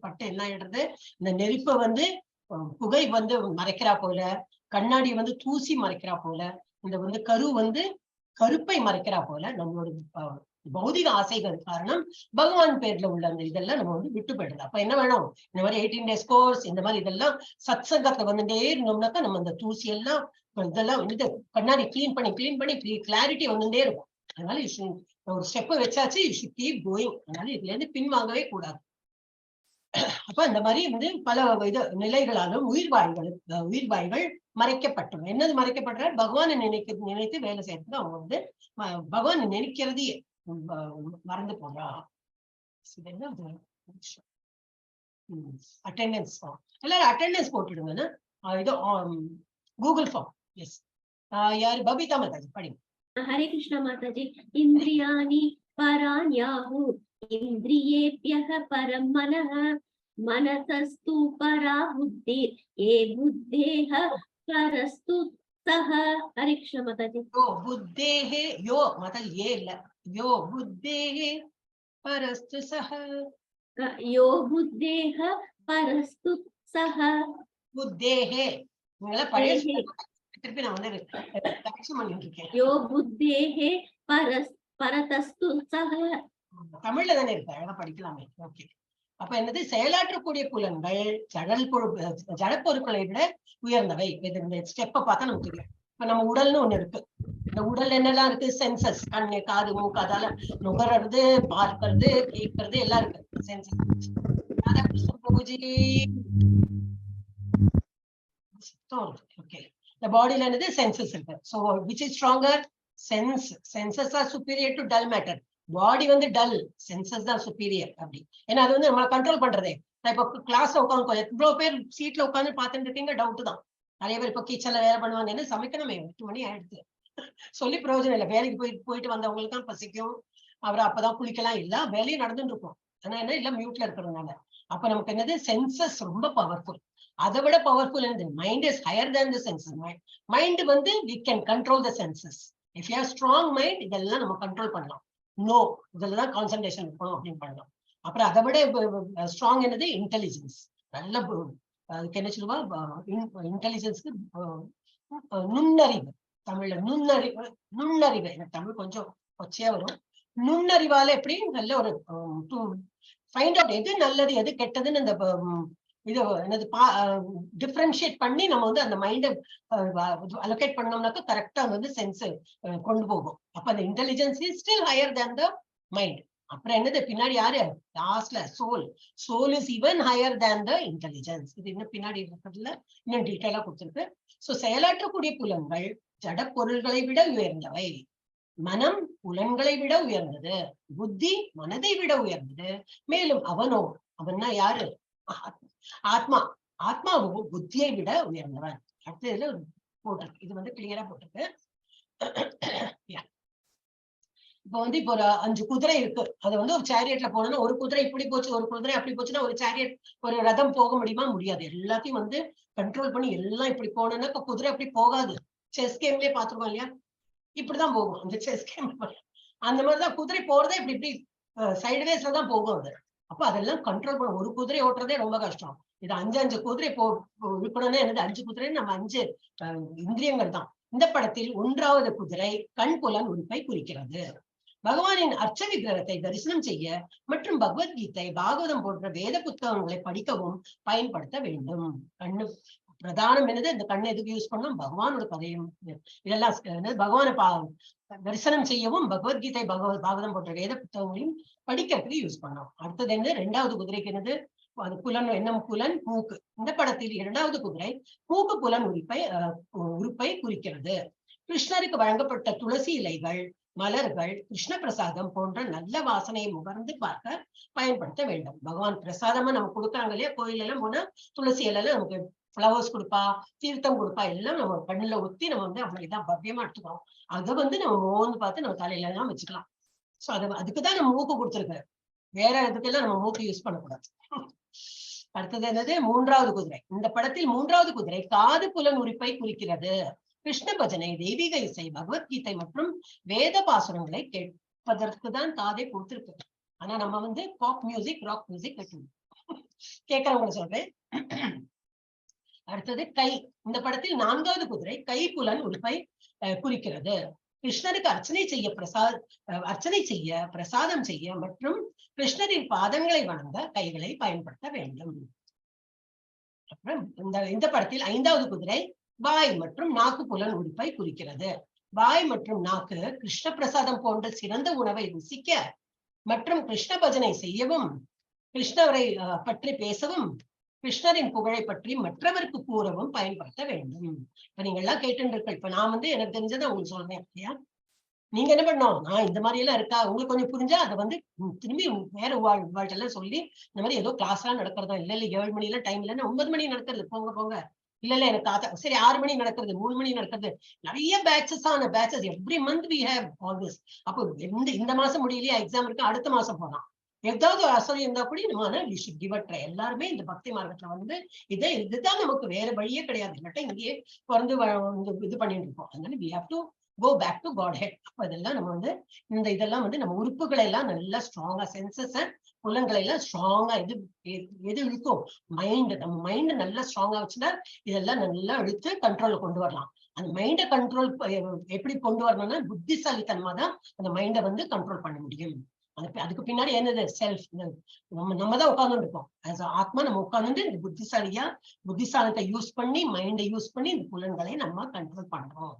பட்டு என்ன ஆயிடுறது? இந்த நெருப்பை புகை மறைக்கிறா போல, கண்ணாடி தூசி மறைக்கிறா போல, இந்த கரு கருப்பை மறைக்கிறா போல நம்மளோட பௌதிக ஆசைகள் காரணம் பகவான் பேர்ல உள்ள அந்த இதெல்லாம் நம்ம விட்டு போயிடுது. அப்ப என்ன வேணும்? இந்த மாதிரி 18 days கோர்ஸ், இந்த மாதிரி இதெல்லாம் சத் சங்கத்துல வந்துட்டே இருந்தோம்னாக்கா நம்ம அந்த தூசி எல்லாம் இதெல்லாம் கண்ணாடி கிளீன் பண்ணி கிளாரிட்டி வந்துட்டே இருக்கும். அதனால ஒரு ஸ்டெப் வச்சாச்சு, யூ ஷுட் கீப் கோயிங். அதனால இதுல இருந்து பின் வாங்கவே கூடாது. அப்ப இந்த மாதிரி பல நிலைகளாலும் உயிர்வாய்கள் மறைக்கப்பட்டோம். என்னது மறைக்கப்படுற? பகவானை நினைத்து வேலை செய்யறதுக்கு அவங்க பகவானை நினைக்கிறதையே மறந்து போறா. அட்டெண்டன்ஸ் ஃபார்ம், எல்லாரும் அட்டெண்டன்ஸ் போட்டுடுங்க. இது கூகுள் ஃபார்ம். எஸ், யாரு? பபிதா மாதாஜி, படிங்க. ஹரே கிருஷ்ணா மாதாஜி. இந்திரியாணி பராண்யாஹு இந்திரியேப்யஹ பரம் மனஹ மனசஸ்து பரா புத்திர் ஏ புத்தேஹ பரஸ்து சஹ. ஹரே கிருஷ்ணா மாதாஜி. யோ புத்தேஹே, யோ மாதாஜி ஏ இல்ல, யோ புத்தேஹே பரஸ்து சஹ. யோ புத்தேஹ பரஸ்து சஹ. புத்தேஹே பழைய திருப்பி நான் கரெக்ஷன் பண்ணிட்டு இருக்கேன். யோ புத்தேஹே பரதஸ்து சஹ. தமிழ்ல தானே இருக்கு, அழகா படிக்கலாமே. ஓகே, அப்ப என்னது? செயலாற்றக்கூடிய புலன்கள் ஜடப்பொருட்களை விட உயர்ந்தவை. இந்த ஸ்டெப்பை பார்த்தா நமக்கு தெரியும். இப்ப நம்ம உடல்னு ஒண்ணு இருக்கு. இந்த உடல் என்னெல்லாம் இருக்கு? சென்சஸ், கண்ணு, காது, மூக்கு, அதால நுகர்றது, பார்க்கறது, கேட்கறது எல்லாம் இருக்கு. சென்சஸ். ஓகே, இந்த பாடியில என்னது? சென்சஸ் இருக்கு. So which is stronger? Senses are superior to dull matter. Body dull, senses தான் சுப்பீரியர். அப்படி ஏன்னா அது நம்மளை கண்ட்ரோல் பண்றதே. நான் இப்ப கிளாஸ்ல உட்காந்து எவ்வளவு பேர் சீட்ல உட்காந்து பாத்துட்டு இருக்கீங்க? டவுட் தான். நிறைய பேர் இப்ப கிச்சன்ல வேலை பண்ணுவாங்க. என்ன சமைக்கணுமே, 8 மணி ஆயிடுச்சு, சொல்லி பிரயோஜனம் இல்லை. வேலைக்கு போயிட்டு வந்தவங்களுக்கு தான் பசிக்கும். அப்புறம் அப்பதான் குளிக்கலாம், இல்ல வேலையும் நடந்துட்டு இருக்கும். ஆனா என்ன இல்ல, மியூட்ல இருக்கிறதுனால. அப்ப நமக்கு என்னது? சென்சஸ் ரொம்ப பவர்ஃபுல். அதை விட பவர்ஃபுல் என்னது? Mind is higher than the census. Mind we can control the senses. If you have strong mind, இதெல்லாம் நம்ம கண்ட்ரோல் பண்ணலாம். நோ, இதுலதான் கான்சன்ட்ரேஷன் இருக்கணும் அப்படின்னு பண்ணலாம். அப்புறம் அதை விட ஸ்ட்ராங் என்னது இன்டெலிஜென்ஸ். நல்ல அதுக்கு என்ன சொல்லுவா, இன்டெலிஜென்ஸ்க்கு நுண்ணறிவு, தமிழ்ல நுண்ணறிவு. நுண்ணறிவு எனக்கு தமிழ் கொஞ்சம் கொச்சையா வரும். நுண்ணறிவால எப்படி நல்ல ஒரு டு ஃபைண்ட் அவுட் எது நல்லது எது கெட்டதுன்னு இந்த இது என்னது டிஃபரன்ஷியேட் பண்ணி நம்ம வந்து அந்த மைண்டை அலோகேட் பண்ணோம்னாக்கா கரெக்டா வந்து சென்ஸ் கொண்டு போகும். அப்ப அந்த intelligence is still higher than the mind. அப்புறம் என்னது பின்னாடி யாரு லாஸ்ட்ல soul. Soul is even higher than the intelligence. இது இன்னும் பின்னாடி இருக்கிறதுல இன்னும் டீட்டெயிலா கொடுத்துருக்கு. சோ செயலாற்றக்கூடிய புலன்கள் ஜட பொருள்களை விட உயர்ந்தவை. மனம் புலன்களை விட உயர்ந்தது. புத்தி மனதை விட உயர்ந்தது. மேலும் அவனோ, அவன்னா யாரு, ஆத்மா. ஆத்மா புத்தியை விட உயர்ந்தவன். அடுத்ததுல போட்டிருக்கு, இது வந்து கிளியரா போட்டிருக்கு. இப்ப வந்து இப்போ ஒரு 5 குதிரை இருக்கு. அது வந்து ஒரு சேரியட்ல போனோம்னா ஒரு குதிரை இப்படி போச்சு, ஒரு குதிரை அப்படி போச்சுன்னா ஒரு சேரியட் ஒரு ரதம் போக முடியுமா? முடியாது. எல்லாத்தையும் வந்து கண்ட்ரோல் பண்ணி எல்லாம் இப்படி போனோம்னா குதிரை அப்படி போகாது. செஸ் கேம்லயே பாத்துருக்கோம் இல்லையா, இப்படிதான் போகும் அந்த செஸ் கேம். அந்த மாதிரிதான் குதிரை போறதே இப்படி இப்படி சைடுவேஸ்ல தான் போகும் அது. அப்ப அதெல்லாம் கண்ட்ரோல் பண்ண ஒரு குதிரை ஓட்டுறதே ரொம்ப கஷ்டம். இது 5 குதிரை இருக்கணும்னா என்னது 5 குதிரை நம்ம 5 இந்திரியங்கள் தான். இந்த படத்தில் 1வது குதிரை கண் புலன் உறுப்பை குறிக்கிறது. பகவானின் அர்ச்ச விக்கிரகத்தை தரிசனம் செய்ய மற்றும் பகவத்கீதை, பாகவதம் போன்ற வேத புத்தகங்களை படிக்கவும் பயன்படுத்த வேண்டும். கண்ணு பிரதானம் என்னது, இந்த கண்ணை எதுக்கு யூஸ் பண்ணோம், பகவானோட கதையும் இதெல்லாம் பகவானை தரிசனம் செய்யவும் பகவத்கீதை, பாகவதம் போன்ற வேத புத்தகங்களையும் படிக்கிறதுக்கு யூஸ் பண்ணோம். அடுத்தது என்ன, 2வது குதிரைக்கு என்னது, அது புலன். என்ன புலன்? மூக்கு. இந்த படத்தில் 2வது குதிரை மூக்கு புலன் உறுப்பை குறிக்கிறது. கிருஷ்ணருக்கு வழங்கப்பட்ட துளசி இலைகள், மலர்கள், கிருஷ்ண பிரசாதம் போன்ற நல்ல வாசனையை முகர்ந்து பார்க்க பயன்படுத்த வேண்டும். பகவான் பிரசாதமா நமக்கு கொடுக்குறாங்க இல்லையா, கோயில் எல்லாம் போனா துளசி இலையில நமக்கு ஃப்ளவர்ஸ் கொடுப்பா, தீர்த்தம் கொடுப்பா, எல்லாம் நம்ம கண்ணுல ஊத்தி நம்ம வந்து அவ்வளவு இதான் பவ்யமா எடுத்துக்கிறோம். அதை வந்து நம்ம மோந்து பார்த்து நம்ம தலையில எல்லாம் வச்சுக்கலாம். சோ அதுக்குதான் நம்ம மூக்கு கொடுத்துருக்கு. வேற இதுக்கெல்லாம் நம்ம மூக்கு யூஸ் பண்ணக்கூடாது. அடுத்தது என்னது, 3வது குதிரை. இந்த படத்தில் 3வது குதிரை காது புலன் உறுப்பை குறிக்கிறது. கிருஷ்ண பஜனை, தெய்வீக இசை, பகவத்கீதை மற்றும் வேத பாசுரங்களை கேட்பதற்கு தான் காதை கொடுத்திருக்கு. ஆனா நம்ம வந்து பாப் மியூசிக், ராக் மியூசிக் கேட்கறவங்களை சொல்றேன். அடுத்தது கை. இந்த படத்தில் 4வது குதிரை கை புலன் உறுப்பை குறிக்கிறது. கிருஷ்ணருக்கு அர்ச்சனை செய்ய, பிரசாதம் செய்ய மற்றும் கிருஷ்ணரின் பாதங்களை வணங்க கைகளை பயன்படுத்த வேண்டும். அப்புறம் இந்த படத்தில் 5வது குதிரை வாய் மற்றும் நாக்கு புலன் உறுப்பை குறிக்கிறது. வாய் மற்றும் நாக்கு கிருஷ்ண பிரசாதம் போன்ற சிறந்த உணவை ருசிக்க மற்றும் கிருஷ்ண பஜனை செய்யவும், கிருஷ்ணரை பற்றி பேசவும், கிருஷ்ணரின் புகழை பற்றி மற்றவருக்கு கூறவும் பயன்படுத்த வேண்டும். இப்ப நீங்க எல்லாம் கேட்டுருக்க. இப்ப நான் வந்து எனக்கு தெரிஞ்சதை உங்களுக்கு சொல்றேன் இல்லையா, நீங்க என்ன பண்ணணும், நான் இந்த மாதிரி எல்லாம் இருக்கா உங்களுக்கு கொஞ்சம் புரிஞ்சா அதை வந்து திரும்பி வேற வாழ்க்கை எல்லாம் சொல்லி இந்த மாதிரி ஏதோ கிளாஸ் எல்லாம் நடக்கிறதா, இல்ல 7 மணி எல்லாம் டைம் இல்லைன்னா 9 மணி நடக்கிறது, போங்க. இல்ல எனக்கு சரி 6 மணி நடக்கிறது, 3 மணி நடக்கிறது, நிறைய batches every month we have all this. அப்போ இந்த மாசம் முடியலையா, எக்ஸாம் இருக்கு, அடுத்த மாசம் போலாம். ஏதாவது அசதி இருந்தா கூட நம்ம எல்லாருமே இந்த பக்தி மார்க்கத்துல வந்து இதுதான் நமக்கு வேற வழியே கிடையாது. இல்லாட்டா இங்கேயே பிறந்து இது பண்ணிட்டு இருக்கோம். அதனால we have to go back to Godhead. அப்ப இதெல்லாம் நம்ம வந்து இதெல்லாம் வந்து நம்ம உறுப்புகளை எல்லாம் நல்லா ஸ்ட்ராங்கா, சென்சஸ் புலன்களை எல்லாம் ஸ்ட்ராங்கா எது இழுக்கும், நம்ம மைண்ட் நல்லா ஸ்ட்ராங்கா வச்சுன்னா இதெல்லாம் நல்லா இழுத்து கண்ட்ரோல்ல கொண்டு வரலாம். அந்த மைண்டை கண்ட்ரோல் எப்படி கொண்டு வரணும்னா புத்திசாலித்தனமா தான் அந்த மைண்டை வந்து கண்ட்ரோல் பண்ண முடியும். அதுக்கு பின்னாடி என்னது, செல்ஃப். நம்ம தான் உட்கார்ந்து இருக்கோம். ஆத்மா நம்ம உட்கார்ந்து இந்த புத்திசாலத்தை யூஸ் பண்ணி, மைண்டை யூஸ் பண்ணி இந்த புலன்களை நம்ம கண்ட்ரோல் பண்றோம்.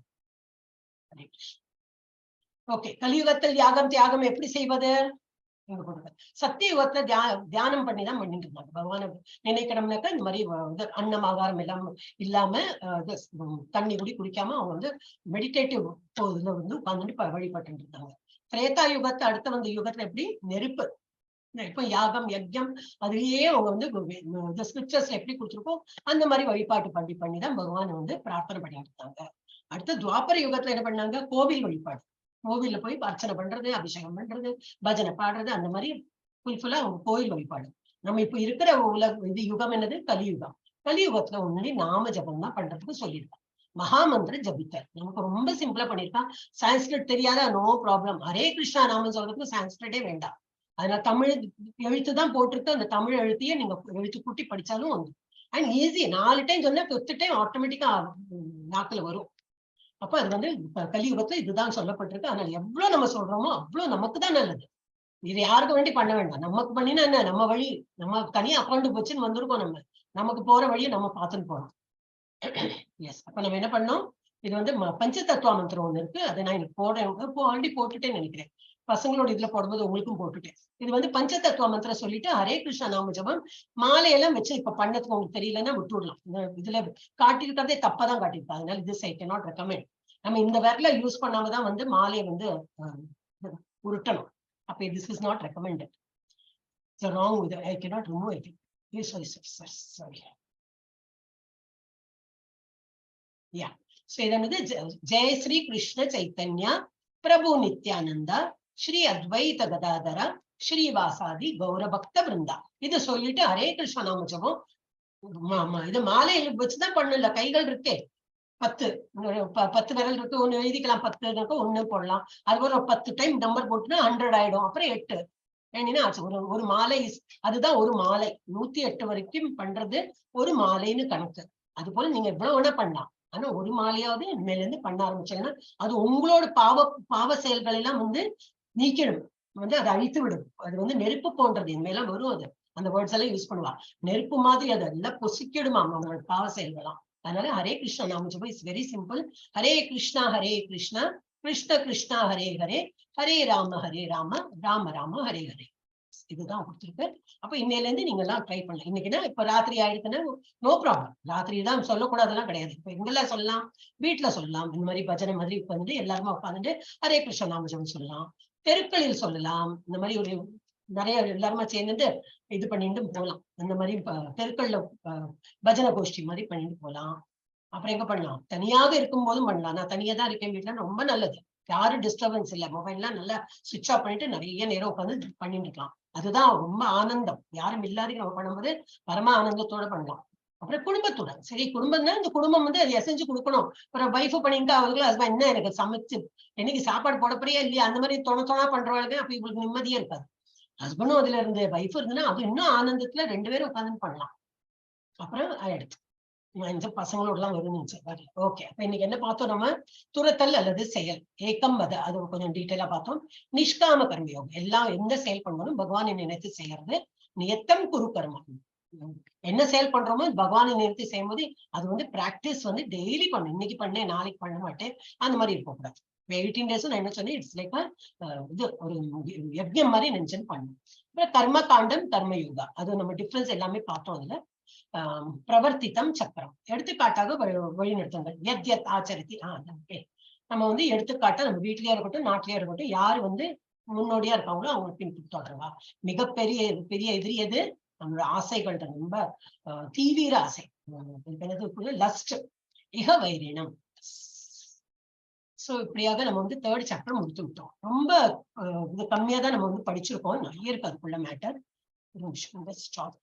ஓகே, கலியுகத்தில் தியாகம் எப்படி செய்வது? சத்திய யுகத்துல தியானம் பண்ணிதான் பண்ணிட்டு இருந்தாங்க. பகவான நினைக்கணும்னாக்கா இந்த மாதிரி அன்னம் ஆகாரம் இல்லாம தண்ணி குடிக்காம அவங்க வந்து மெடிடேட்டிவ் இதுல வந்து உட்கார்ந்துட்டு வழிபட்டு இருந்தாங்க. திரேதா யுகத்தை அடுத்த வந்த யுகத்துல எப்படி நெருப்பு, இப்ப யாகம் யஜ்யம் அதுலயே அவங்க வந்து ஸ்கிரிப்சர்ஸ்ல எப்படி கொடுத்துருக்கோம் அந்த மாதிரி வழிபாட்டு பண்ணிதான் பகவான் வந்து பிரார்த்தனை பண்ணிட்டு இருந்தாங்க. அடுத்த துவாபர யுகத்துல என்ன பண்ணாங்க, கோவில் வழிபாடு. கோவில்ல போய் அர்ச்சனை பண்றது, அபிஷேகம் பண்றது, பஜனை பாடுறது, அந்த மாதிரி ஃபுல்ஃபுல்லா அவங்க கோவில் வழிபாடு. நம்ம இப்ப இருக்கிற யுகம் என்னது, கலியுகம். கலியுகத்துல ஒன்லி நாம ஜபம் தான் பண்றதுக்கு சொல்லியிருக்காங்க. மகாமந்திர ஜபித்தல். நமக்கு ரொம்ப சிம்பிளா பண்ணிருக்கான். சான்ஸ்கிரிட் தெரியாத நோ ப்ராப்ளம். ஹரே கிருஷ்ணா நாமம் சொல்றதுக்கு சான்ஸ்கிரிட்டே வேண்டாம். அதனால தமிழ் எழுத்து தான் போட்டிருக்கு. அந்த தமிழ் எழுத்தையே நீங்க எழுத்து கூட்டி படிச்சாலும் வந்து அண்ட் ஈஸி. 4 டைம் சொன்னா 5th டைம் ஆட்டோமேட்டிக்கா நாக்குல வரும். அப்ப அது வந்து கலியுகத்துல இதுதான் சொல்லப்பட்டிருக்கு. அதனால எவ்வளவு நம்ம சொல்றோமோ அவ்வளவு நமக்கு தான் நல்லது. இது யாருக்கு வேண்டி பண்ண வேண்டாம். நமக்கு பண்ணினா என்ன, நம்ம வழி, நம்ம தனியா அக்கௌண்ட் வச்சுன்னு வந்திருக்கோம். நமக்கு போற வழியை நம்ம பார்த்துன்னு போறோம். எஸ், அப்ப நம்ம என்ன பண்ணோம், இது வந்து பஞ்ச தத்துவ மந்திரம் ஒண்ணு இருக்கு. அதை நான் எனக்கு ஆல்ரெடி போட்டுட்டேன்னு நினைக்கிறேன். பசங்களோட இதுல போடும்போது உங்களுக்கும் போட்டுட்டேன். இது வந்து பஞ்ச தத்துவ மந்திரம் சொல்லிட்டு ஹரே கிருஷ்ணா நாம ஜபம் மாலையெல்லாம் வச்சு இப்ப பண்ணதுக்கு உங்களுக்கு தெரியலன்னா விட்டுடலாம். இதுல காட்டியிருக்கிறதே தப்பாதான் காட்டியிருக்கா. அதனால இது ஐ கேன் நாட் ரெக்கமெண்ட். நம்ம இந்த விரல யூஸ் பண்ணாமதான் வந்து மாலையை வந்து உருட்டணும். அப்ப this is not recommended. So wrong with it. I cannot remove it. Yes, sorry. Yeah. So idanadu Jai Sri Krishna Chaitanya Prabhu Nityananda Shri Advaita Gadadara Shri Vasadi Gaura Bhakta Vrinda. இது சொல்லிட்டு ஹரே கிருஷ்ண நாம ஜபம் இது மாலையில வச்சுதான் பண்ணல. கைகள் இருக்கே 10 விரல் இருக்கு. ஒண்ணு எழுதிக்கலாம், 10 இருக்கு, ஒண்ணு போடலாம். அது ஒரு 10 டைம் நம்பர் போட்டுனா 100 ஆயிடும். அப்புறம் 8 ஏன்னா ஒரு மாலை. அதுதான் ஒரு மாலை. 108 வரைக்கும் பண்றது ஒரு மாலைன்னு கணக்கு. அது போல நீங்க எவ்வளவு வேணா பண்ணலாம். ஆனா ஒரு மாலையாவது மேல இருந்து பண்ண ஆரம்பிச்சீங்கன்னா அது உங்களோட பாவ செயல்கள் எல்லாம் வந்து நீக்கிடும், வந்து அதை அழித்து விடும். அது வந்து நெருப்பு போன்றது. இனிமேலாம் வரும் அது. அந்த வேர்ட்ஸ் எல்லாம் யூஸ் பண்ணுவா. நெருப்பு மாதிரி அதெல்லாம் பொசிக்கிடுமா அவங்களோட பாவ செயல்களாம். அதனால ஹரே கிருஷ்ணா நாம ஜபம் is very simple. Hare Krishna Krishna Krishna Hare Hare, Hare Rama Rama Rama Hare Hare. இதுதான் கொடுத்துருக்கு. அப்ப இன்னையில இருந்து நீங்க எல்லாம் ட்ரை பண்ணலாம். இன்னைக்குன்னா இப்ப ராத்திரி ஆயிடுச்சுன்னா நோ ப்ராப்ளம். ராத்திரி தான் சொல்லக்கூடாதுலாம் கிடையாது. இப்ப எங்கெல்லாம் சொல்லலாம், வீட்டுல சொல்லலாம். இந்த மாதிரி பஜனை மாதிரி உட்காந்துட்டு எல்லாருமே உட்காந்துட்டு ஹரே கிருஷ்ணா நாம ஜபம் சொல்லலாம். தெருக்களில் சொல்லலாம். இந்த மாதிரி ஒரு நிறைய எல்லாருமா சேர்ந்துட்டு இது பண்ணிட்டு போகலாம். அந்த மாதிரி தெருக்கள்ல பஜனை கோஷ்டி மாதிரி பண்ணிட்டு போகலாம். அப்புறம் எங்க பண்ணலாம், தனியாக இருக்கும் போதும் பண்ணலாம். நான் தனியா தான் இருக்கேன் வீட்டுல, ரொம்ப நல்லது. யாரும் டிஸ்டர்பன்ஸ் இல்லை. மொபைல்லாம் நல்லா சுவிட்ச் ஆஃப் பண்ணிட்டு நிறைய நேரம் உட்காந்து பண்ணிட்டு இருக்கலாம். அதுதான் ரொம்ப ஆனந்தம். யாரும் இல்லாத நம்ம பண்ணும்போது பரம ஆனந்தத்தோட பண்ணலாம். அப்புறம் குடும்பத்துடன் சரி, குடும்பம்னா இந்த குடும்பம் வந்து அதை எசைஞ்சு கொடுக்கணும். அப்புறம் வைஃப் பண்ணிட்டு அவங்களும் ஹஸ்பண்ட் என்ன எனக்கு சமைச்சு என்னைக்கு சாப்பாடு போடப்படியா இல்லையா அந்த மாதிரி தோணா பண்றவங்க. அப்ப இவங்களுக்கு நிம்மதியே இருக்காது. ஹஸ்பண்டும் அதுல இருந்து வைஃப் இருந்துன்னா அது இன்னும் ஆனந்தத்துல 2 பேரும் உட்காந்து பண்ணலாம். அப்புறம் எடுத்து பசங்களோட எல்லாம் வரும்னு. ஓகே, அப்ப இன்னைக்கு என்ன பார்த்தோம், நம்ம துரத்தல் அல்லது செயல் ஏக்கம் வத, அது கொஞ்சம் டீட்டெயிலா பார்த்தோம். நிஷ்காம கர்மயோகம், எல்லாம் எந்த செயல் பண்ணாலும் பகவானை நினைத்து செய்யறது. நியத்தம் குரு கர்மம், என்ன செயல் பண்றோமோ பகவானை நினைத்து செய்யும் போது அது வந்து பிராக்டிஸ் வந்து டெய்லி பண்ணும். இன்னைக்கு பண்ணேன் நாளைக்கு பண்ண மாட்டேன் அந்த மாதிரி இருக்கக்கூடாது. 18 days நான் என்ன சொன்னேன், இட்ஸ் லைக் இது ஒரு யஜ்ஞம் மாதிரி நினைச்சுன்னு பண்ணும். அப்புறம் கர்ம காண்டம் கர்ம யோகா, அது நம்ம டிஃபரன்ஸ் எல்லாமே பார்த்தோம். அதுல பிரவர்த்தித்தம் சக்கரம், எடுத்துக்காட்டாக வழிநடத்துங்கள். எத் எத் ஆச்சரித்தி. நம்ம வந்து எடுத்துக்காட்டா நம்ம வீட்லயே இருக்கட்டும் நாட்டிலேயே இருக்கட்டும், யாரு வந்து முன்னோடியா இருக்காங்களோ அவங்க பின்பற்றி தொடருவா. மிகப்பெரிய எதிரி எது, நம்மளோட ஆசைகள். ரொம்ப தீவிர ஆசை, லஸ்ட், இக வைரினம். சோ இப்படியாக நம்ம வந்து 3rd சாப்டர் முடித்து விட்டோம். ரொம்ப இது கம்மியா தான் நம்ம வந்து படிச்சிருக்கோம். நிறைய இருக்கு அதுக்குள்ள மேட்டர். ஸ்டாப்.